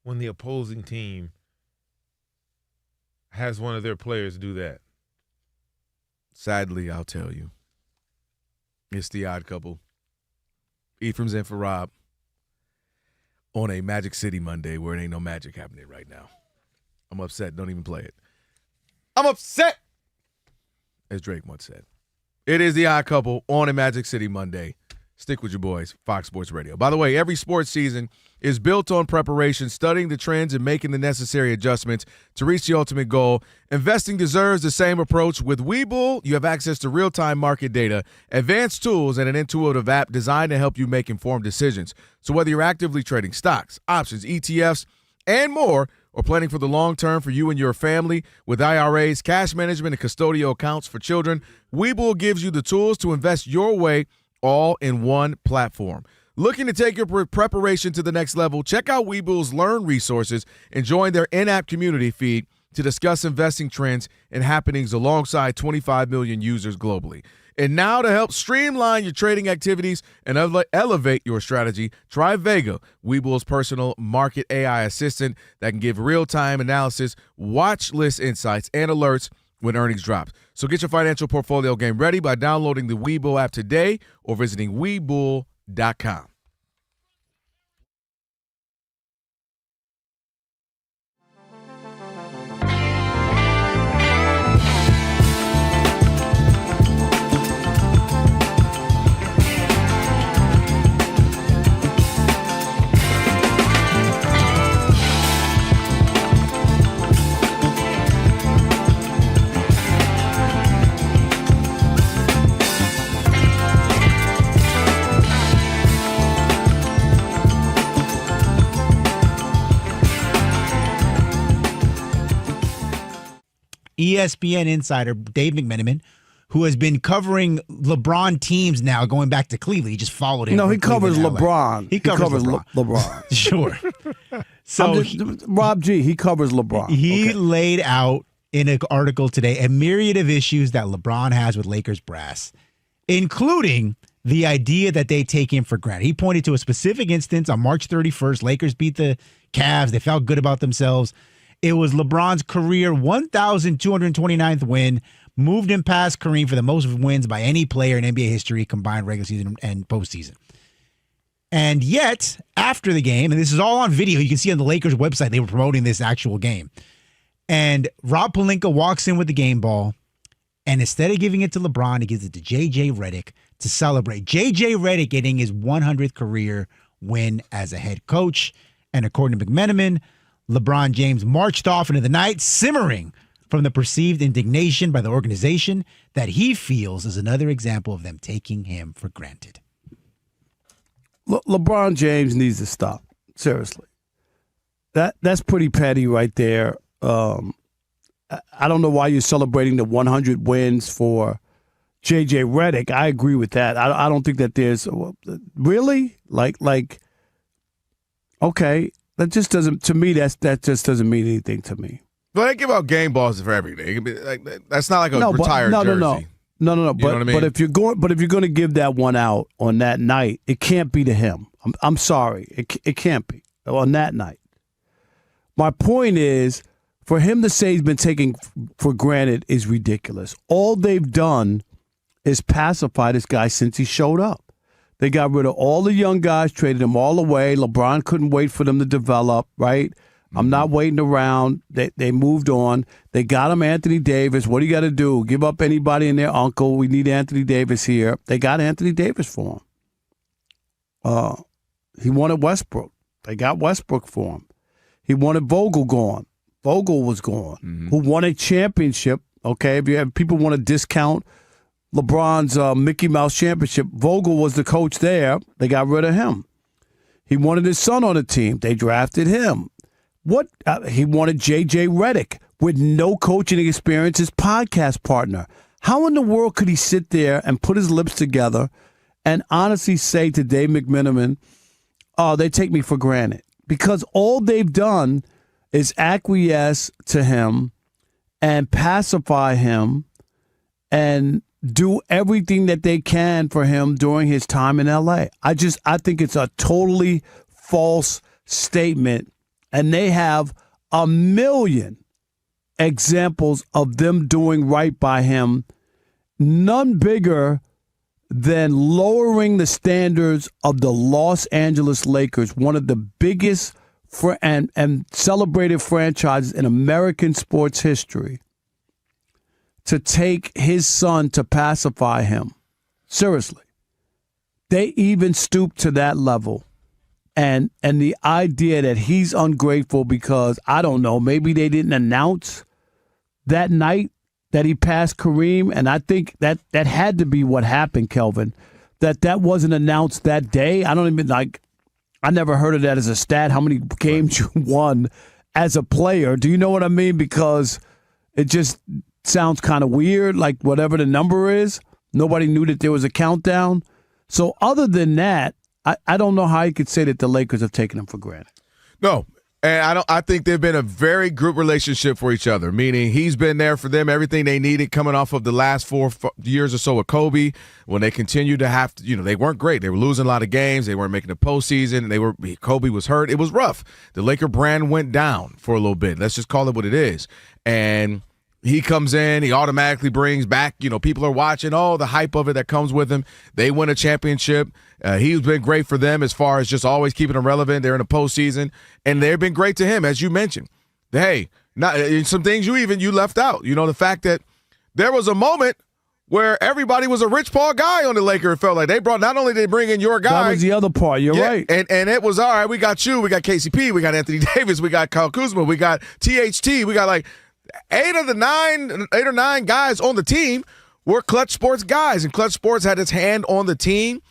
when the opposing team has one of their players do that?
Sadly, I'll tell you. It's the odd couple. Ephraim's in for Rob on a Magic City Monday where it ain't no magic happening right now. I'm upset. Don't even play it. I'm upset, as Drake once said. It is the odd couple on a Magic City Monday. Stick with your boys, Fox Sports Radio. By the way, every sports season is built on preparation, studying the trends and making the necessary adjustments to reach the ultimate goal. Investing deserves the same approach. With Webull, you have access to real-time market data, advanced tools, and an intuitive app designed to help you make informed decisions. So whether you're actively trading stocks, options, ETFs, and more, or planning for the long term for you and your family with IRAs, cash management, and custodial accounts for children, Webull gives you the tools to invest your way all in one platform. Looking to take your preparation to the next level? Check out Webull's Learn resources and join their in-app community feed to discuss investing trends and happenings alongside 25 million users globally. And now to help streamline your trading activities and elevate your strategy, try Vega, Webull's personal market AI assistant that can give real-time analysis, watch list insights, and alerts when earnings drop. So get your financial portfolio game ready by downloading the Webull app today or visiting Webull.com.
ESPN insider Dave McMenamin, who has been covering LeBron teams now going back to Cleveland. He just followed him.
No, he covers
Cleveland,
LeBron.
He covers
LeBron.
Sure. So
Rob G, he covers LeBron.
He laid out in an article today a myriad of issues that LeBron has with Lakers brass, including the idea that they take him for granted. He pointed to a specific instance on March 31st. Lakers beat the Cavs. They felt good about themselves. It was LeBron's career 1,229th win, moved him past Kareem for the most wins by any player in NBA history, combined regular season and postseason. And yet, after the game, and this is all on video, you can see on the Lakers website, they were promoting this actual game. And Rob Pelinka walks in with the game ball, and instead of giving it to LeBron, he gives it to J.J. Redick to celebrate. J.J. Redick getting his 100th career win as a head coach. And according to McMenamin, LeBron James marched off into the night, simmering from the perceived indignation by the organization that he feels is another example of them taking him for granted.
LeBron James needs to stop. Seriously. That's pretty petty right there. I don't know why you're celebrating the 100 wins for J.J. Redick. I agree with that. I don't think that there's really like okay. That just doesn't, to me, that just doesn't mean anything to me.
Well, they give out game balls for everything. That's not like a retired jersey.
No.
You know what I mean?
But if you're going to give that one out on that night, it can't be to him. I'm sorry, it can't be on that night. My point is, for him to say he's been taken for granted is ridiculous. All they've done is pacify this guy since he showed up. They got rid of all the young guys, traded them all away. LeBron couldn't wait for them to develop, right? I'm not waiting around. They moved on. They got him Anthony Davis. What do you got to do? Give up anybody and their uncle. We need Anthony Davis here. They got Anthony Davis for him. He wanted Westbrook. They got Westbrook for him. He wanted Vogel gone. Vogel was gone. Who won a championship, okay? If you have people want to discount LeBron's Mickey Mouse championship, Vogel was the coach there. They got rid of him. He wanted his son on the team. They drafted him. He wanted J.J. Redick with no coaching experience, his podcast partner. How in the world could he sit there and put his lips together and honestly say to Dave McMenamin, oh, they take me for granted? Because all they've done is acquiesce to him and pacify him and do everything that they can for him during his time in L.A. I think it's a totally false statement, and they have a million examples of them doing right by him, none bigger than lowering the standards of the Los Angeles Lakers, one of the biggest and celebrated franchises in American sports history, to take his son to pacify him. Seriously. They even stooped to that level. And the idea that he's ungrateful because, I don't know, maybe they didn't announce that night that he passed Kareem, and I think that had to be what happened, Kelvin, that wasn't announced that day. I never heard of that as a stat, how many games you won as a player. Do you know what I mean? Because it just sounds kind of weird, like whatever the number is, nobody knew that there was a countdown. So other than that, I don't know how you could say that the Lakers have taken him for granted.
No, and I think they've been a very good relationship for each other, meaning he's been there for them, everything they needed coming off of the last 4 years or so with Kobe, when they continued to have to, they weren't great. They were losing a lot of games. They weren't making the postseason. Kobe was hurt. It was rough. The Laker brand went down for a little bit. Let's just call it what it is. And he comes in, he automatically brings back, people are watching, the hype of it that comes with him. They win a championship. He's been great for them as far as just always keeping them relevant. They're in the postseason, and they've been great to him, as you mentioned. Hey, some things you left out. The fact that there was a moment where everybody was a Rich Paul guy on the Lakers. It felt like not only did they bring in your guy.
That was the other part. You're right.
And it was, all right, we got you, we got KCP, we got Anthony Davis, we got Kyle Kuzma, we got THT, we got 8 or 9 guys on the team were Clutch Sports guys, and Clutch Sports had its hand on the team.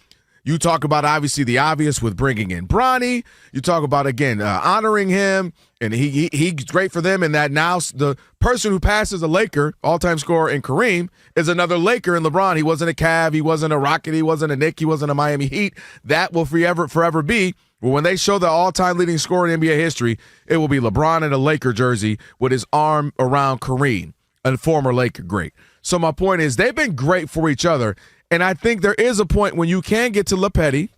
You talk about, obviously, the obvious with bringing in Bronny. You talk about, again, honoring him, and he's great for them in that now the person who passes a Laker, all-time scorer in Kareem, is another Laker in LeBron. He wasn't a Cav. He wasn't a Rocket. He wasn't a Knick. He wasn't a Miami Heat. That will forever be. Well, when they show the all-time leading scorer in NBA history, it will be LeBron in a Laker jersey with his arm around Kareem, a former Laker great. So my point is they've been great for each other, and I think there is a point when you can get to LePetty.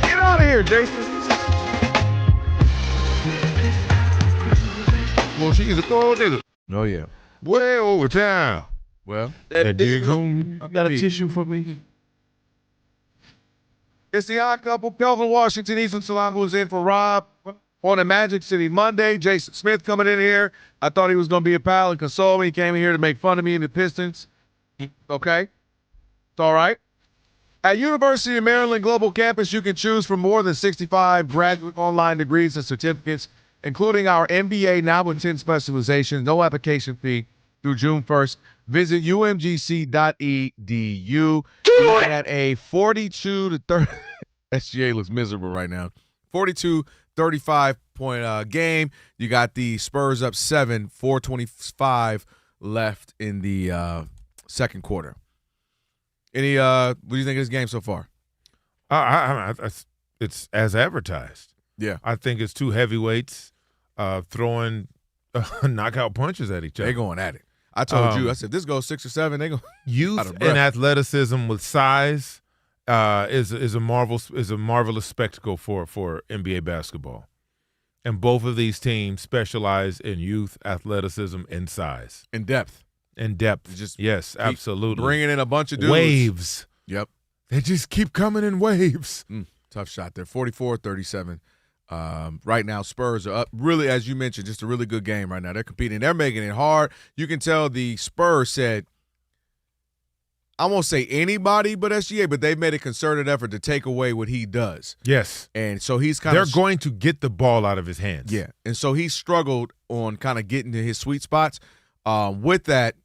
Get out of here, Jason.
Well, she's a cold nigga.
Oh, yeah.
Way over town.
Well,
that dig home.
You got a tissue for me?
it's the odd couple. Kelvin Washington, Ephraim Salaam, who's in for Rob on a Magic City Monday. Jason Smith coming in here. I thought he was going to be a pal and console me. He came in here to make fun of me and the Pistons. Okay. It's all right. At University of Maryland Global Campus, you can choose from more than 65 graduate online degrees and certificates, including our MBA now with 10 specializations, no application fee through June 1st. Visit umgc.edu. You had a 42 to 30. SGA looks miserable right now. 42-35 point game. You got the Spurs up 7, 4:25 left in the second quarter. What do you think of this game so far?
It's as advertised.
Yeah.
I think it's two heavyweights throwing knockout punches at each other.
They're going at it. I told you, I said, this goes 6 or 7. They go
youth and athleticism with size is a marvelous spectacle for NBA basketball. And both of these teams specialize in youth, athleticism, and size.
And depth.
Yes, absolutely.
Bringing in a bunch of dudes.
Waves.
Yep.
They just keep coming in waves.
Tough shot there. 44-37. Right now, Spurs are up. Really, as you mentioned, just a really good game right now. They're competing. They're making it hard. You can tell the Spurs said, I won't say anybody but SGA, but they've made a concerted effort to take away what he does.
Yes.
And so he's
They're going to get the ball out of his hands.
Yeah. And so he struggled on kind of getting to his sweet spots. With that,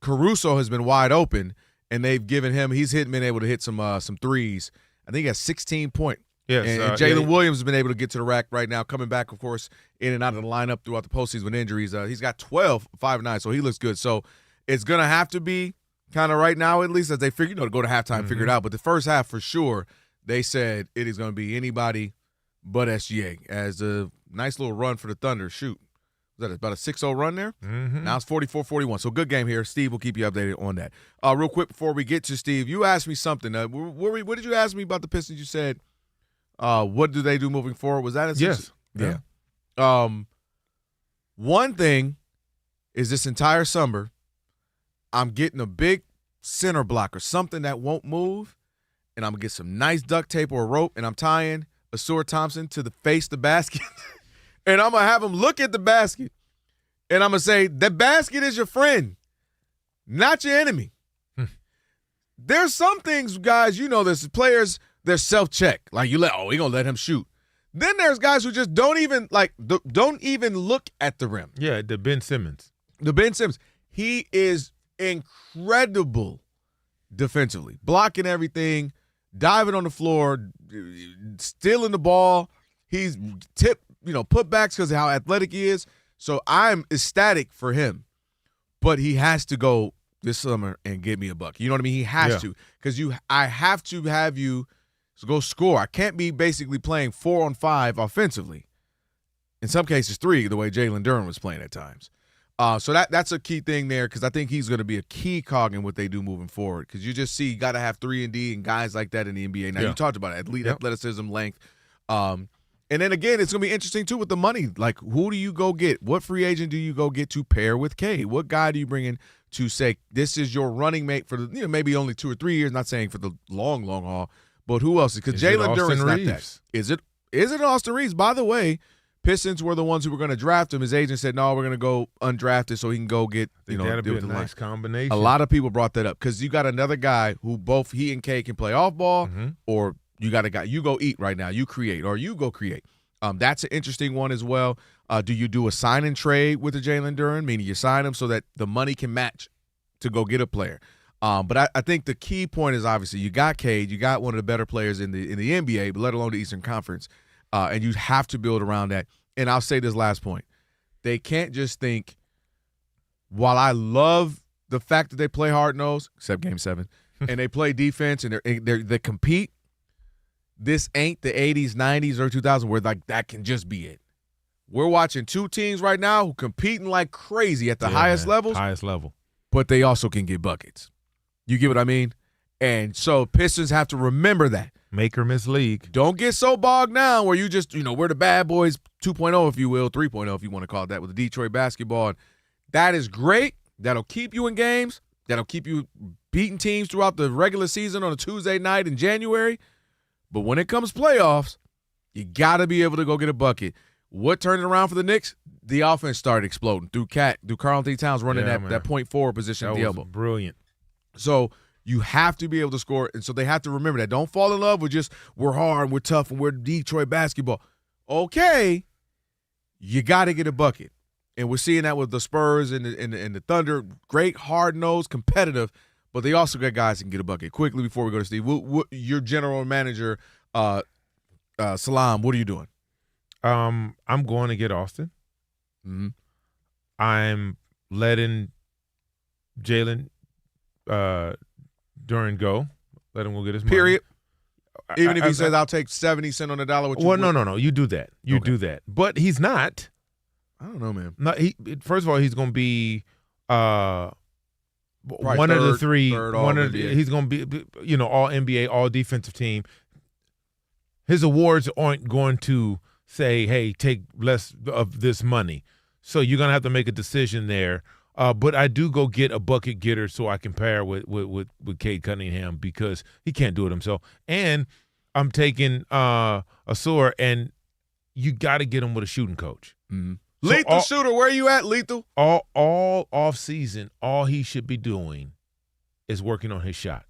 Caruso has been wide open, and they've given him – he's been able to hit some threes. I think he has 16 points.
Yes,
and Jalen Williams has been able to get to the rack right now, coming back, of course, in and out of the lineup throughout the postseason with injuries. He's got 12, 5-9, so he looks good. So it's going to have to be kind of right now, at least, as they figure, to go to halftime, figure it out. But the first half, for sure, they said it is going to be anybody but SGA. As a nice little run for the Thunder. Shoot. Was that about a 6-0 run there?
Mm-hmm.
Now it's 44-41. So good game here. Steve will keep you updated on that. Real quick before we get to Steve, you asked me something. What did you ask me about the Pistons? You said, what do they do moving forward? Was that it?
Yes.
Yeah. One thing is this entire summer, I'm getting a big center block or something that won't move, and I'm going to get some nice duct tape or a rope, and I'm tying Asur Thompson to the basket. And I'm going to have him look at the basket, and I'm going to say, the basket is your friend, not your enemy. There's some things, guys, you know this, players, they're self-check. Like, we're going to let him shoot. Then there's guys who just don't even look at the rim.
Yeah, the Ben Simmons.
He is incredible defensively, blocking everything, diving on the floor, stealing the ball. He's putbacks because of how athletic he is. So I'm ecstatic for him. But he has to go this summer and get me a buck. You know what I mean? He has to. Because I have to have you go score. I can't be basically playing 4-on-5 offensively. In some cases, 3, the way Jalen Duren was playing at times. So that's a key thing there, because I think he's going to be a key cog in what they do moving forward. Because you just see you got to have 3-and-D and guys like that in the NBA. Now, you talked about it, athleticism, length. And then, again, it's going to be interesting, too, with the money. Like, who do you go get? What free agent do you go get to pair with K? What guy do you bring in to say, this is your running mate for the, maybe only 2 or 3 years, not saying for the long, long haul, but who else? Because Jalen Duren's not that. Is it Austin Reeves? By the way, Pistons were the ones who were going to draft him. His agent said, no, we're going to go undrafted so he can go get,
that'd
deal
be
with
a
the
nice
line.
combination.
A lot of people brought that up because you got another guy who both he and K can play off ball, or you got a guy, you go eat right now, you create, or you go create. That's an interesting one as well. Do you do a sign and trade with the Jalen Duren, meaning you sign him so that the money can match to go get a player? But I think the key point is obviously you got Cade, you got one of the better players in the NBA, but let alone the Eastern Conference, and you have to build around that. And I'll say this last point. They can't just think, while I love the fact that they play hard-nosed, except Game 7, and they play defense and they compete, this ain't the 80s, 90s, or 2000s where like that can just be it. We're watching two teams right now who competing like crazy at the highest levels.
Highest level.
But they also can get buckets. You get what I mean? And so Pistons have to remember that.
Make or miss league.
Don't get so bogged down where you just, we're the bad boys 2.0, if you will, 3.0 if you want to call it that, with the Detroit basketball. And that is great. That'll keep you in games. That'll keep you beating teams throughout the regular season on a Tuesday night in January. But when it comes playoffs, you got to be able to go get a bucket. What turned it around for the Knicks? The offense started exploding through Karl Anthony Towns running that point forward position at the elbow.
Brilliant.
So you have to be able to score, and so they have to remember that. Don't fall in love with just we're hard, we're tough, and we're Detroit basketball. Okay, you got to get a bucket. And we're seeing that with the Spurs and the Thunder. Great, hard-nosed, competitive, but they also got guys that can get a bucket. Quickly before we go to Steve, your general manager, Salaam, what are you doing?
I'm going to get Austin.
Mm-hmm.
I'm letting Jalen Duren go. Let him go get his money.
Period. Even if he says, I'll take 70 cents on the dollar.
No. You do that. Do that. But he's not.
I don't know, man.
No, first of all, he's going to be one
of
the three.
He's
going to be, all NBA, all defensive team. His awards aren't going to say, hey, take less of this money. So you're going to have to make a decision there. But I do go get a bucket getter so I can pair with Cade Cunningham because he can't do it himself. And I'm taking Asur, and you got to get him with a shooting coach.
Mm-hmm. Lethal shooter, where are you at, Lethal?
All off season, all he should be doing is working on his shot.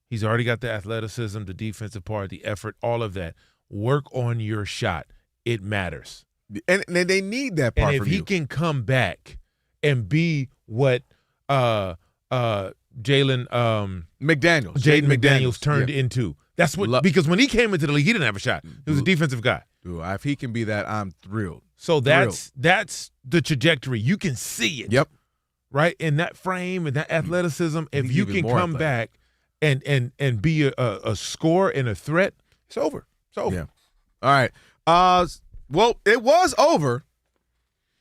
He's already got the athleticism, the defensive part, the effort, all of that. Work on your shot. It matters.
And they need that part
from you. And if he can come back and be what Jaden McDaniels turned into. That's what because when he came into the league, he didn't have a shot. He was a defensive guy.
If he can be that, I'm thrilled.
So that's the trajectory. You can see it.
Yep.
Right? In that frame and that athleticism, if you can come back and be a scorer and a threat, it's over. It's over.
Yeah. All right. Well, it was over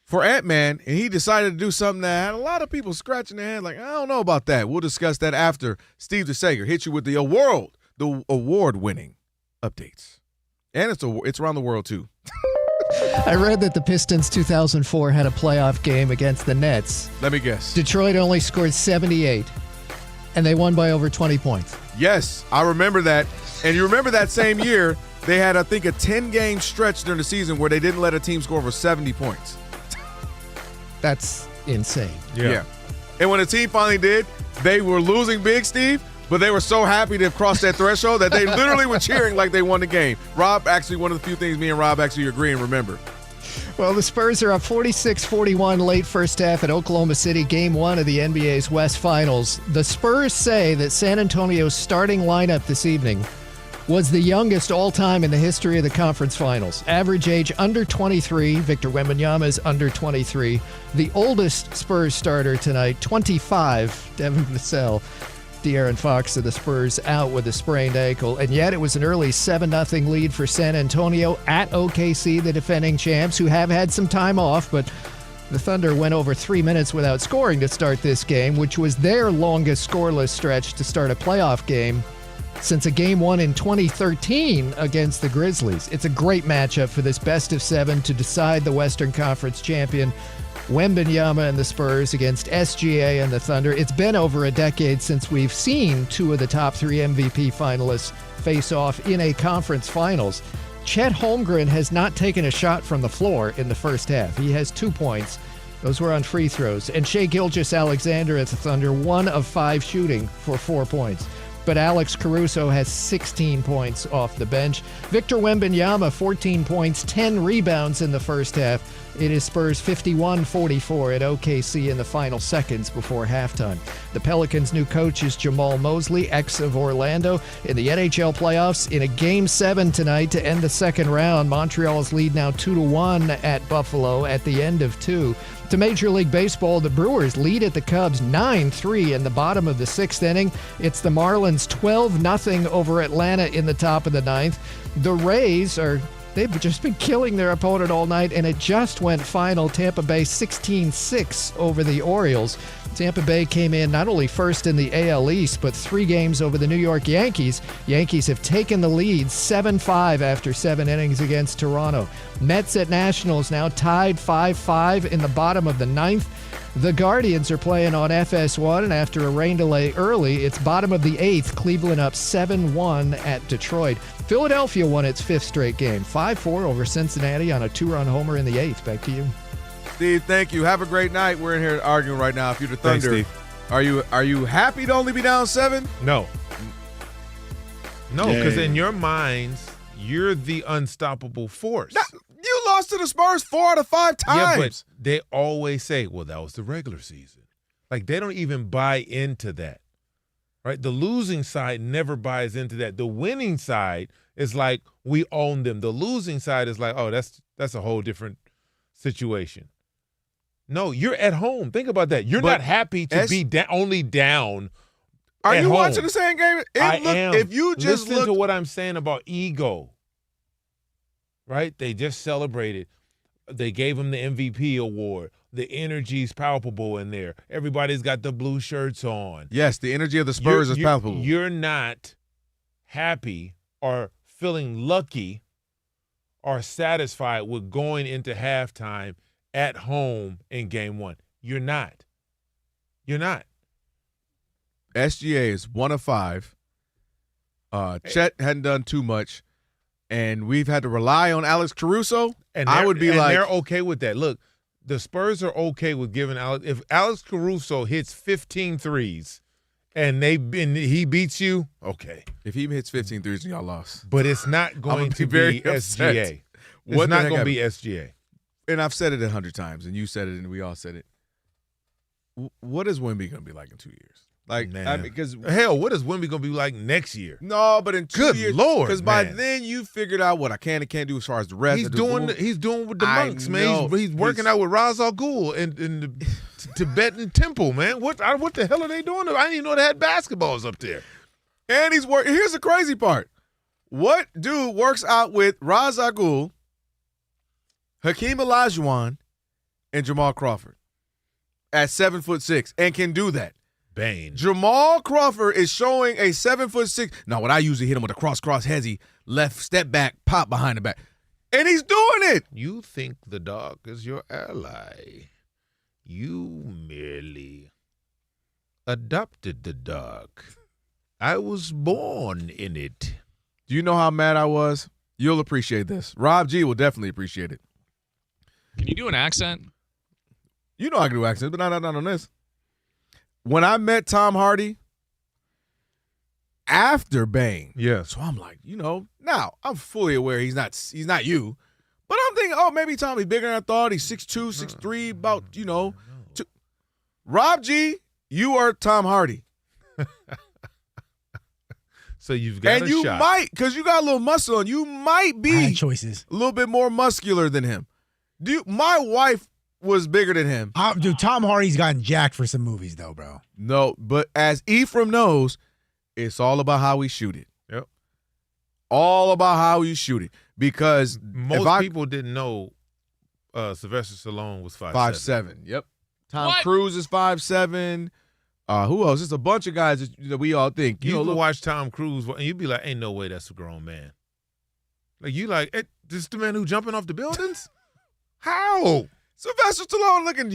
for Ant-Man, and he decided to do something that had a lot of people scratching their head like, I don't know about that. We'll discuss that after Steve DeSager hits you with the award-winning updates. And it's around the world, too.
I read that the Pistons 2004 had a playoff game against the Nets.
Let me guess.
Detroit only scored 78, and they won by over 20 points.
Yes, I remember that. And you remember that same year, they had, I think, a 10-game stretch during the season where they didn't let a team score over 70 points.
That's insane.
Yeah. And when the team finally did, they were losing big, Steve, but they were so happy to have crossed that threshold that they literally were cheering like they won the game. Rob, actually, one of the few things me and Rob actually agree and remember.
Well, the Spurs are up 46-41 late first half at Oklahoma City, Game 1 of the NBA's West Finals. The Spurs say that San Antonio's starting lineup this evening was the youngest all-time in the history of the conference finals. Average age under 23. Victor Wembanyama is under 23. The oldest Spurs starter tonight, 25, Devin Vassell. De'Aaron Fox of the Spurs out with a sprained ankle, and yet it was an early 7-0 lead for San Antonio at OKC, the defending champs, who have had some time off, but the Thunder went over 3 minutes without scoring to start this game, which was their longest scoreless stretch to start a playoff game since a Game 1 in 2013 against the Grizzlies. It's a great matchup for this best-of-7 to decide the Western Conference champion. Wembanyama and the Spurs against SGA and the Thunder. It's been over a decade since we've seen two of the top 3 MVP finalists face off in a conference finals. Chet Holmgren has not taken a shot from the floor in the first half. He has 2 points. Those were on free throws. And Shai Gilgeous-Alexander at the Thunder, 1 of 5 shooting for 4 points. But Alex Caruso has 16 points off the bench. Victor Wembanyama, 14 points, 10 rebounds in the first half. It is Spurs 51-44 at OKC in the final seconds before halftime. The Pelicans' new coach is Jamal Mosley, ex of Orlando. In the NHL playoffs, in a Game 7 tonight to end the second round, Montreal's lead now 2-1 at Buffalo at the end of 2. To Major League Baseball, the Brewers lead at the Cubs 9-3 in the bottom of the 6th inning. It's the Marlins 12-0 over Atlanta in the top of the 9th. The Rays they've just been killing their opponent all night, and it just went final. Tampa Bay 16-6 over the Orioles. Tampa Bay came in not only first in the AL East, but 3 games over the New York Yankees. Yankees have taken the lead 7-5 after 7 innings against Toronto. Mets at Nationals now tied 5-5 in the bottom of the 9th. The Guardians are playing on FS1, and after a rain delay early, it's bottom of the 8th. Cleveland up 7-1 at Detroit. Philadelphia won its 5th straight game, 5-4 over Cincinnati on a 2-run homer in the 8th. Back to you.
Steve, thank you. Have a great night. We're in here arguing right now. If you're the Thunder, are you happy to only be down 7?
No, because in your minds, you're the unstoppable force.
You lost to the Spurs 4 out of 5 times.
Yeah, but they always say, well, that was the regular season. Like, they don't even buy into that, right? The losing side never buys into that. The winning side is like, we own them. The losing side is like, oh, that's a whole different situation. No, you're at home. Think about that. You're not happy to be only down.
Are you
home.
watching the same game?
I am.
If you just
listen to what I'm saying about ego, right? They just celebrated. They gave him the MVP award. The energy's palpable in there. Everybody's got the blue shirts on.
Yes, the energy of the Spurs is palpable.
You're not happy or feeling lucky or satisfied with going into halftime at home in Game 1. You're not. You're not.
SGA is 1 of 5. Chet hadn't done too much, and we've had to rely on Alex Caruso.
And
I would be like,
they're okay with that. Look, the Spurs are okay with giving Alex. If Alex Caruso hits 15 threes and he beats you, okay.
If he hits 15 threes, y'all lost.
But it's not going to be SGA. It's not going to be SGA.
And I've said it 100 times, and you said it, and we all said it. What is Wemby going to be like in 2 years? Like, because
hell, what is Wemby going to be like next year?
No, but in 2 years.
Good Lord,
because by then you figured out what I can and can't do as far as the rest.
He's doing with the monks, man. He's working out with Ra's al Ghul in the Tibetan temple, man. What the hell are they doing? I didn't even know they had basketballs up there.
And he's working. Here's the crazy part. What dude works out with Ra's al Ghul, Hakeem Olajuwon, and Jamal Crawford at 7'6" and can do that?
Bane.
Jamal Crawford is showing a 7'6". Now, what I usually hit him with a cross heavy left step back, pop behind the back. And he's doing it.
You think the dog is your ally. You merely adopted the dog. I was born in it.
Do you know how mad I was? You'll appreciate this. Rob G will definitely appreciate it.
Can you do an accent?
You know I can do accents, but not on this. When I met Tom Hardy after Bane, so I'm like, now I'm fully aware he's not you, but I'm thinking, oh, maybe Tommy's bigger than I thought. He's 6'2", 6'3", about Rob G, you are Tom Hardy.
So you've got
and you
shot.
might, because you got a little muscle on, you might be
choices
a little bit more muscular than him. My wife was bigger than him.
Dude, Tom Hardy's gotten jacked for some movies, though, bro.
No, but as Ephraim knows, it's all about how we shoot it.
Yep.
All about how you shoot it. Because
most people didn't know Sylvester Stallone was
5'7". Yep. Tom Cruise is 5'7". Who else? There's a bunch of guys that we all think.
You can watch Tom Cruise, and you'd be like, ain't no way that's a grown man. Like, this is the man who jumping off the buildings? How?
Sylvester Stallone looking,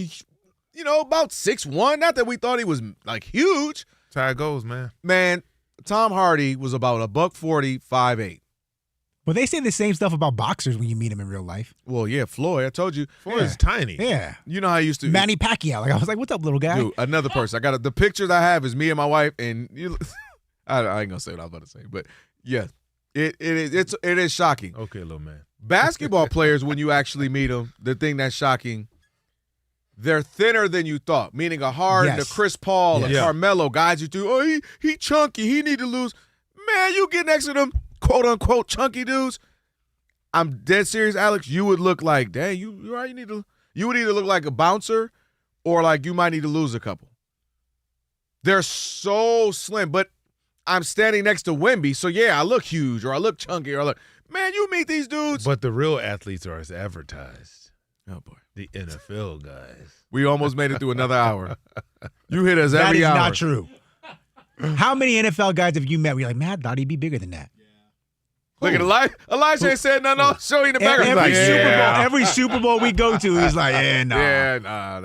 about 6'1". Not that we thought he was, huge.
That's how it goes, man.
Man, Tom Hardy was about $140, 5'8".
But they say the same stuff about boxers when you meet them in real life.
Well, yeah, Floyd. I told you.
Floyd is tiny.
Yeah.
You know how I used to.
Manny Pacquiao. Like I was like, what's up, little guy?
Dude, another person. I got the pictures I have is me and my wife, and you. I ain't gonna say what I was about to say, but yeah, it is shocking.
Okay, little man.
Basketball players, when you actually meet them, the thing that's shocking, they're thinner than you thought. Meaning a Harden, a Chris Paul, a Carmelo, guys you do. Oh, he chunky. He need to lose. Man, you get next to them quote unquote chunky dudes. I'm dead serious, Alex. You would look like, dang, you right. You would either look like a bouncer, or like you might need to lose a couple. They're so slim, but I'm standing next to Wemby, so yeah, I look huge, or I look chunky, or I look. Man, you meet these dudes.
But the real athletes are as advertised.
Oh boy,
the NFL guys.
We almost made it through another hour. You hit us every hour.
That is not true. How many NFL guys have you met where you're like, man, I thought he'd be bigger than that?
Look at Elijah ain't said nothing. I'll show you in the back.
Every Super Bowl we go to, he's like, nah.
Yeah, nah.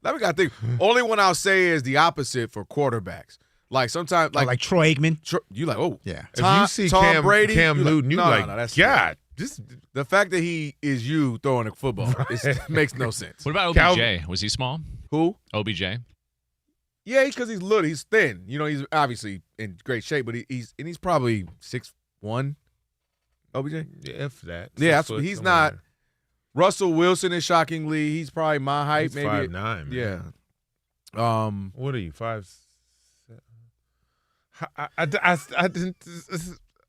Let me gotta think. Only one I'll say is the opposite for quarterbacks. Like sometimes, like
Troy Aikman.
You like, oh
yeah.
Tom,
if you see
Tom Brady,
Cam Newton, you like,
that's
God.
The fact that he is you throwing a football makes no sense.
What about OBJ? Was he small?
Who?
OBJ.
Yeah, because he's little. He's thin. You know, he's obviously in great shape, but he's probably 6'1". OBJ.
Yeah, if that.
Yeah, he's not. Russell Wilson is shockingly. He's probably my height.
He's
maybe
5'9".
Yeah.
What are you? 5'7"?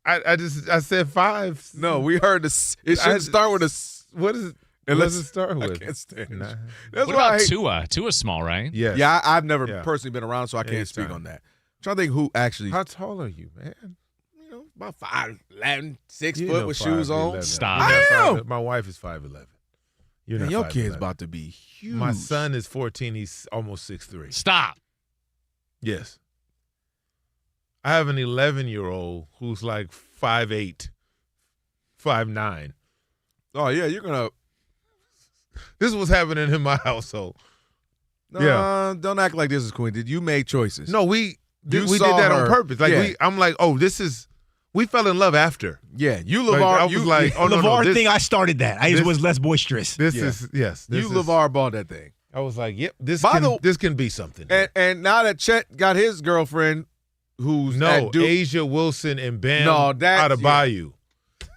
I said 5.
No, we heard this. It should start with a.
What is it? What does it start with?
I can't stand it.
What about Tua? Tua's small, right?
Yes.
Yeah, I've never personally been around, so I can't speak on that. I'm trying to think who actually.
How tall are you, man?
You know, about 5'11", 6 foot with shoes on.
Stop.
I am.
My wife is 5'11". You're not
your
5'11".
kid's about to be huge.
My son is 14. He's almost 6'3".
Stop.
Yes. I have an 11-year-old who's like 5'8", 5'9".
Oh yeah, you're gonna.
This is what's happening in my household.
Don't act like this is Queen. Did you make choices?
No, we did that on purpose. Like I'm like, oh, this is. We fell in love after.
Yeah, you LeVar.
I was like, oh
LeVar thing. I started that. I was less boisterous.
This is yes.
You LeVar balled that thing.
I was like, yep. This can be something.
And now that Chet got his girlfriend, who's at Duke,
Asia Wilson and Bam out of Bayou.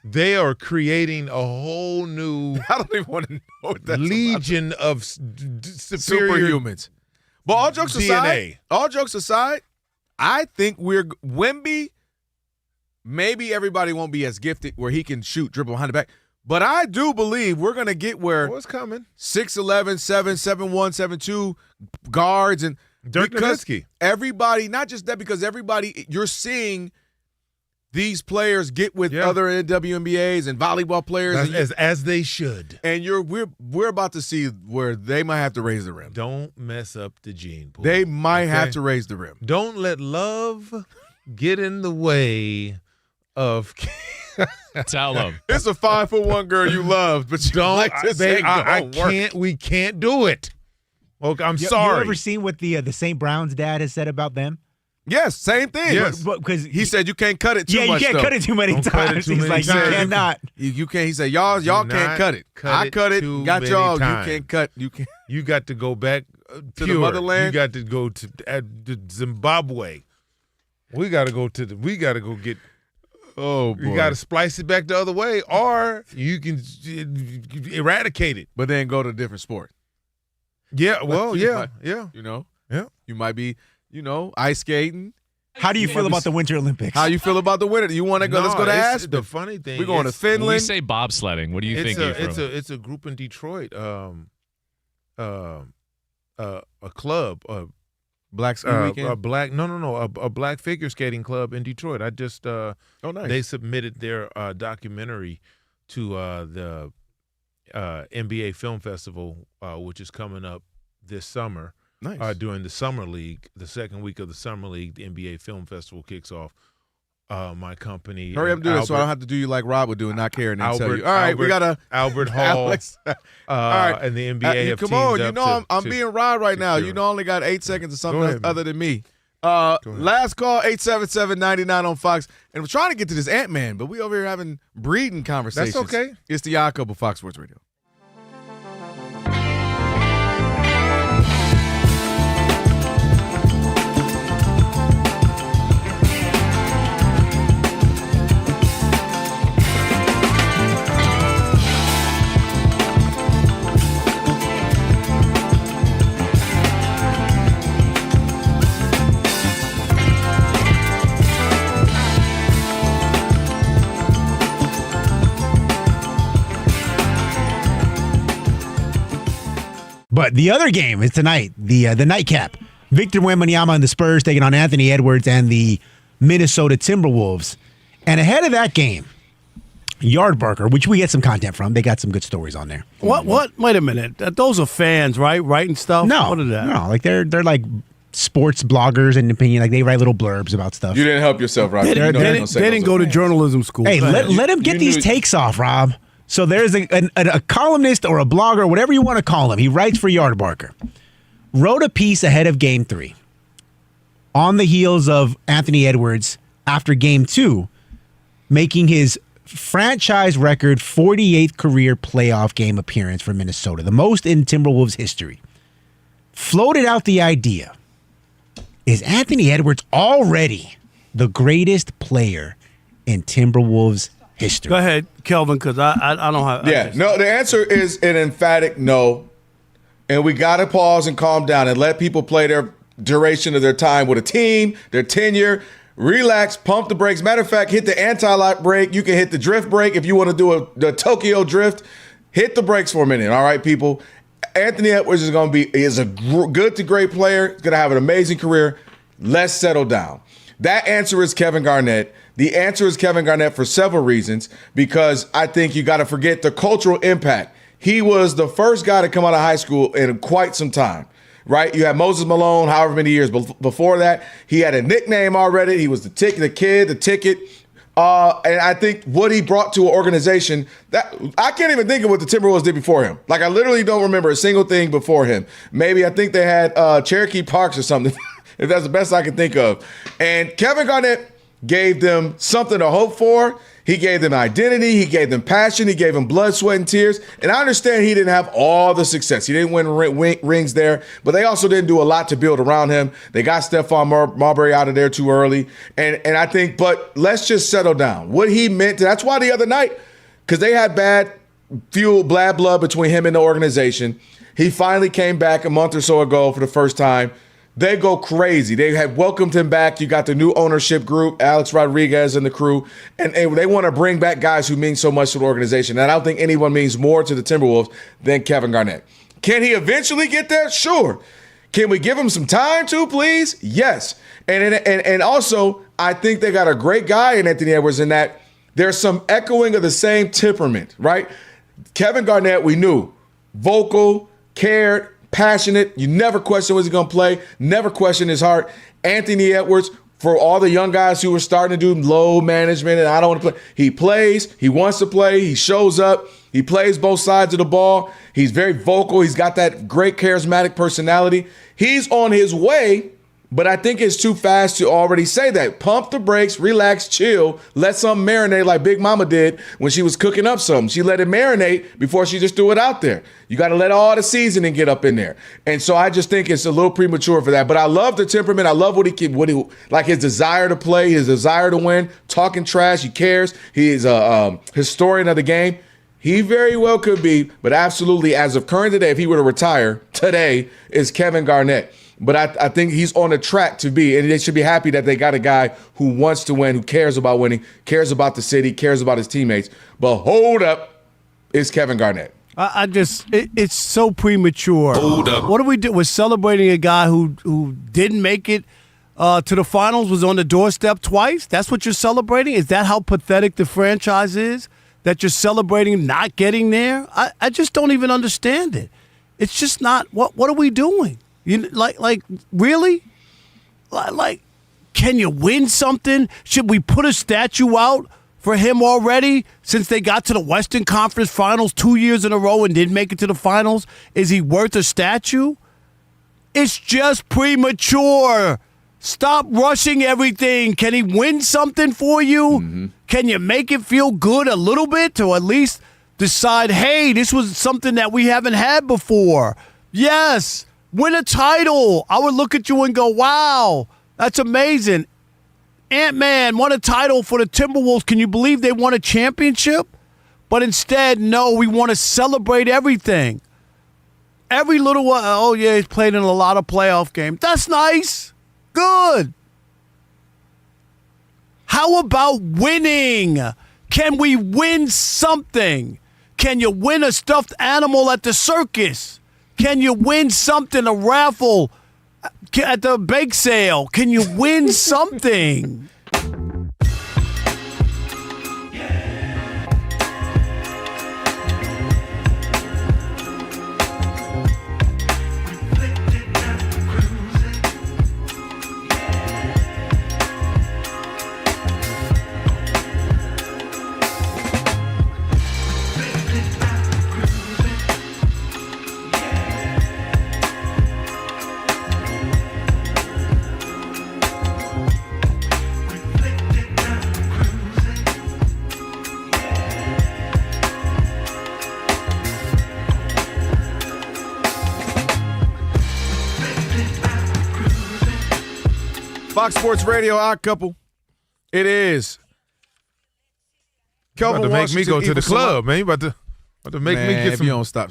They are creating a whole new
I don't even want to know what that's
legion of superior
superhumans. But all jokes aside, I think Wemby. Maybe everybody won't be as gifted where he can dribble behind the back. But I do believe we're going to get where
what's coming
6'11", 7'1", 7'2" guards and
Dirk Nowitzki.
Everybody, not just that, because everybody you're seeing these players get with other WNBAs and volleyball players
as they should.
And we're about to see where they might have to raise the rim.
Don't mess up the gene pool.
They might have to raise the rim.
Don't let love get in the way of.
Tell them
it's a 5'1" girl you love, but you don't like to say
I can't. We can't do it. Okay, I'm sorry.
You ever seen what the St. Brown's dad has said about them?
Yes, same thing.
Yes,
because
he said you can't cut it too much.
Yeah, you can't cut it too many times. He's like, you cannot.
You can't. He said, y'all can't cut it. I cut it. Got y'all. You can't cut. You can't.
You got to go back
to the motherland.
You got to go to Zimbabwe. We got to go get.
Oh boy.
You got to splice it back the other way, or you can eradicate it,
but then go to a different sport.
Yeah. Well. Yeah.
You know.
Yeah.
You might be. Ice skating.
How do you feel about the Winter Olympics?
How you feel about the winter? You want to go? Let's go to Aspen.
The funny thing,
we're going to Finland.
When we say bobsledding, what do you think?
It's a group in Detroit. A club.
Black Ski Weekend?
A black figure skating club in Detroit. I just
nice.
They submitted their documentary to the NBA Film Festival, which is coming up this summer.
Nice.
During the Summer League, the second week of the Summer League, the NBA Film Festival kicks off. My company.
Hurry up and do this so I don't have to do you like Rob would do and not care and then tell you. All right, we got
Albert Hall.
Alex.
All right. And the NBA have
come
teamed
on,
up
I'm being Rod right now. You only got 8 seconds of something else other than me. Last call, 877-99 on Fox. And we're trying to get to this Ant-Man, but we over here having breeding conversations.
That's okay.
It's the Yacht Club of Fox Sports Radio.
But the other game is tonight, the nightcap. Victor Wembanyama and the Spurs taking on Anthony Edwards and the Minnesota Timberwolves. And ahead of that game, Yardbarker, which we get some content from. They got some good stories on there.
What? Wait a minute. Those are fans, right? Writing stuff?
No.
What is that?
No, like they're like sports bloggers and opinion. Like they write little blurbs about stuff.
You didn't help yourself, Rob.
They didn't go to journalism school.
Hey, let him get these takes off, Rob. So there's a columnist or a blogger, whatever you want to call him. He writes for Yardbarker. Wrote a piece ahead of Game 3 on the heels of Anthony Edwards after Game 2 making his franchise record 48th career playoff game appearance for Minnesota, the most in Timberwolves history. Floated out the idea, is Anthony Edwards already the greatest player in Timberwolves history?
Go ahead, Kelvin, because I don't have.
No, the answer is an emphatic no. And we got to pause and calm down and let people play their duration of their time with a team, their tenure. Relax, pump the brakes. Matter of fact, hit the anti-lock brake. You can hit the drift brake if you want to do the Tokyo drift. Hit the brakes for a minute, all right, people? Anthony Edwards is going to be a good to great player. He's going to have an amazing career. Let's settle down. That answer is Kevin Garnett. The answer is Kevin Garnett for several reasons, because I think you got to forget the cultural impact. He was the first guy to come out of high school in quite some time, right? You had Moses Malone, however many years before that. He had a nickname already. He was the ticket. And I think what he brought to an organization that I can't even think of what the Timberwolves did before him. Like, I literally don't remember a single thing before him. Maybe I think they had Cherokee Parks or something, if that's the best I can think of. And Kevin Garnett gave them something to hope for. He gave them identity. He gave them passion. He gave them blood, sweat, and tears. And I understand he didn't have all the success. He didn't win rings there, but they also didn't do a lot to build around him. They got Stephon Marbury out of there too early. And I think, but let's just settle down. What he meant to, that's why the other night, because they had bad blood between him and the organization. He finally came back a month or so ago for the first time. They go crazy. They had welcomed him back. You got the new ownership group, Alex Rodriguez and the crew, and they want to bring back guys who mean so much to the organization. And I don't think anyone means more to the Timberwolves than Kevin Garnett. Can he eventually get there? Sure. Can we give him some time too, please? Yes. And also, I think they got a great guy in Anthony Edwards in that there's some echoing of the same temperament, right? Kevin Garnett, we knew, vocal, cared, passionate. You never question was he going to play. Never question his heart. Anthony Edwards, for all the young guys who were starting to do load management and I don't want to play, he plays. He wants to play. He shows up. He plays both sides of the ball. He's very vocal. He's got that great charismatic personality. He's on his way, but I think it's too fast to already say that. Pump the brakes, relax, chill, let something marinate like Big Mama did when she was cooking up something. She let it marinate before she just threw it out there. You got to let all the seasoning get up in there. And so I just think it's a little premature for that. But I love the temperament. I love what he like his desire to play, his desire to win, talking trash. He cares. He is a historian of the game. He very well could be, but absolutely, as of current today, if he were to retire today, is Kevin Garnett. But I think he's on a track to be, and they should be happy that they got a guy who wants to win, who cares about winning, cares about the city, cares about his teammates. But hold up, it's Kevin Garnett.
It's so premature.
Hold up.
What do we do? We're celebrating a guy who didn't make it to the finals, was on the doorstep twice. That's what you're celebrating? Is that how pathetic the franchise is? That you're celebrating not getting there? I just don't even understand it. It's just not. What are we doing? Like really? Like, can you win something? Should we put a statue out for him already since they got to the Western Conference Finals 2 years in a row and didn't make it to the finals? Is he worth a statue? It's just premature. Stop rushing everything. Can he win something for you? Can you make it feel good a little bit to at least decide, hey, this was something that we haven't had before? Yes, win a title. I would look at you and go, wow, that's amazing. Ant-Man won a title for the Timberwolves. Can you believe they won a championship? But instead, no, we want to celebrate everything. Every little while, oh, yeah, he's played in a lot of playoff games. That's nice. Good. How about winning? Can we win something? Can you win a stuffed animal at the circus? Can you win something, a raffle at the bake sale? Can you win something?
Fox Sports Radio, Odd Couple. It is. Kelvin
about to make
Washington,
me go to the
Ephraim Salaam.
club, man. You about to make me get
if
some.
you don't stop,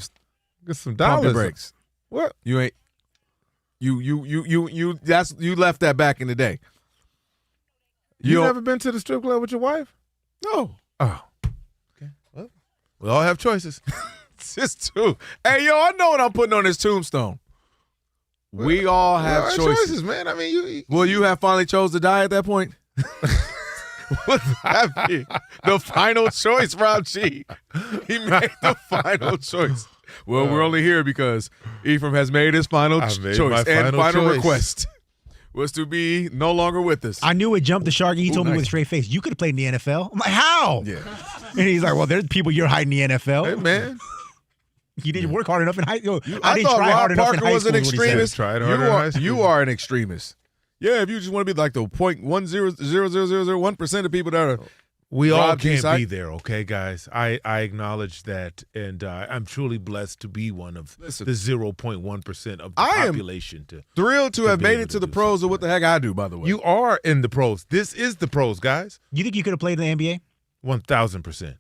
Get some
pump your
dollars.
brakes.
What?
You ain't. You. That's you left that back in the day.
You never been to the strip club with your wife?
No.
Oh. Okay. Well, we all have choices.
It's just two. Hey, yo, I know what I'm putting on this tombstone. We all have choices,
man. I mean, you.
Well, you have finally chose to die at that point.
What's that mean?
The final choice, Rob G. He made the final choice. Well, we're only here because Ephraim has made his final choice and final request was to be no longer with us.
I knew it jumped the shark, and he told me with a straight face, you could have played in the NFL. I'm like, how?
Yeah.
And he's like, well, there's people you're hiding in the NFL.
Hey, man.
You didn't work hard enough in high school.
I
didn't
thought
try
Rob
hard enough
Parker
in high
was
school.
an
is what he said.
extremist.
Tried harder in high school.
You are an extremist. Yeah, if you just want to be like the 0.10001% of people that are.
We all
Rob G's
can't be
side.
there, okay, guys? I acknowledge that, and I'm truly blessed to be one of the 0.1% of the population.
Thrilled to have
be
made
able
it
to
to the
do
pros of what the heck I do, by the way.
You are in the pros. This is the pros, guys.
You think you could have played in the NBA?
1,000%.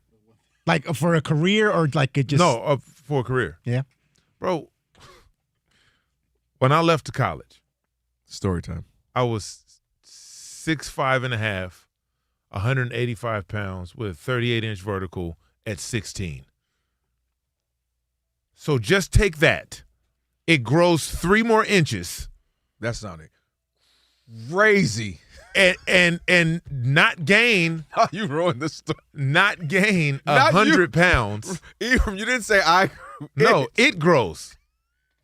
Like for a career or like it just.
No, for a career.
Yeah.
Bro, when I left to college,
story time.
I was 6'5.5", 185 pounds with a 38-inch vertical at 16. So just take that. It grows 3 more inches.
That sounded crazy.
And not gain.
You ruined this story.
Not gain 100 pounds.
Ephraim, you didn't say I.
No, it grows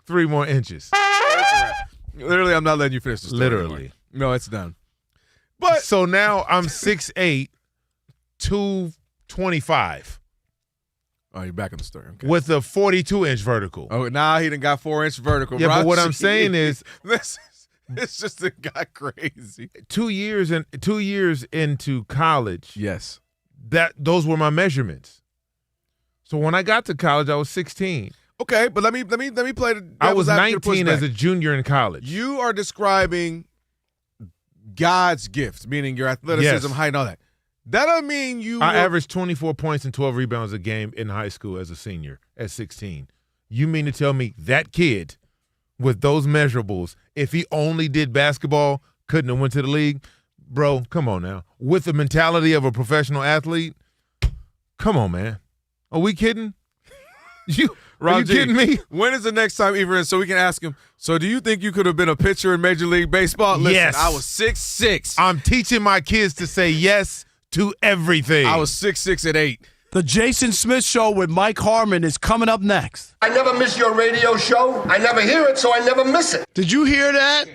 3 more inches.
Literally, I'm not letting you finish the story.
Literally.
Anymore. No, it's done.
But so now I'm 6'8", 225.
Oh, you're back in the story. Okay.
With a 42-inch vertical.
Oh, now he done got 4-inch vertical.
Yeah, but what I'm saying is,
it's just it got crazy.
2 years into college.
Yes,
those were my measurements. So when I got to college, I was 16.
Okay, but let me play the.
I was
devil's
19
advocate
as a junior in college.
You are describing God's gift, meaning your athleticism, height, and all that. That doesn't mean you.
I averaged 24 points and 12 rebounds a game in high school as a senior at 16. You mean to tell me that kid with those measurables, if he only did basketball, couldn't have went to the league? Bro, come on now. With the mentality of a professional athlete, come on, man. Are we kidding? Are you kidding me?
When is the next time, Ephraim, so we can ask him, so do you think you could have been a pitcher in Major League Baseball? Listen,
yes.
I was 6'6".
I'm teaching my kids to say yes to everything.
I was 6'6" at 8.
The Jason Smith Show with Mike Harmon is coming up next.
I never miss your radio show. I never hear it, so I never miss it.
Did you hear that?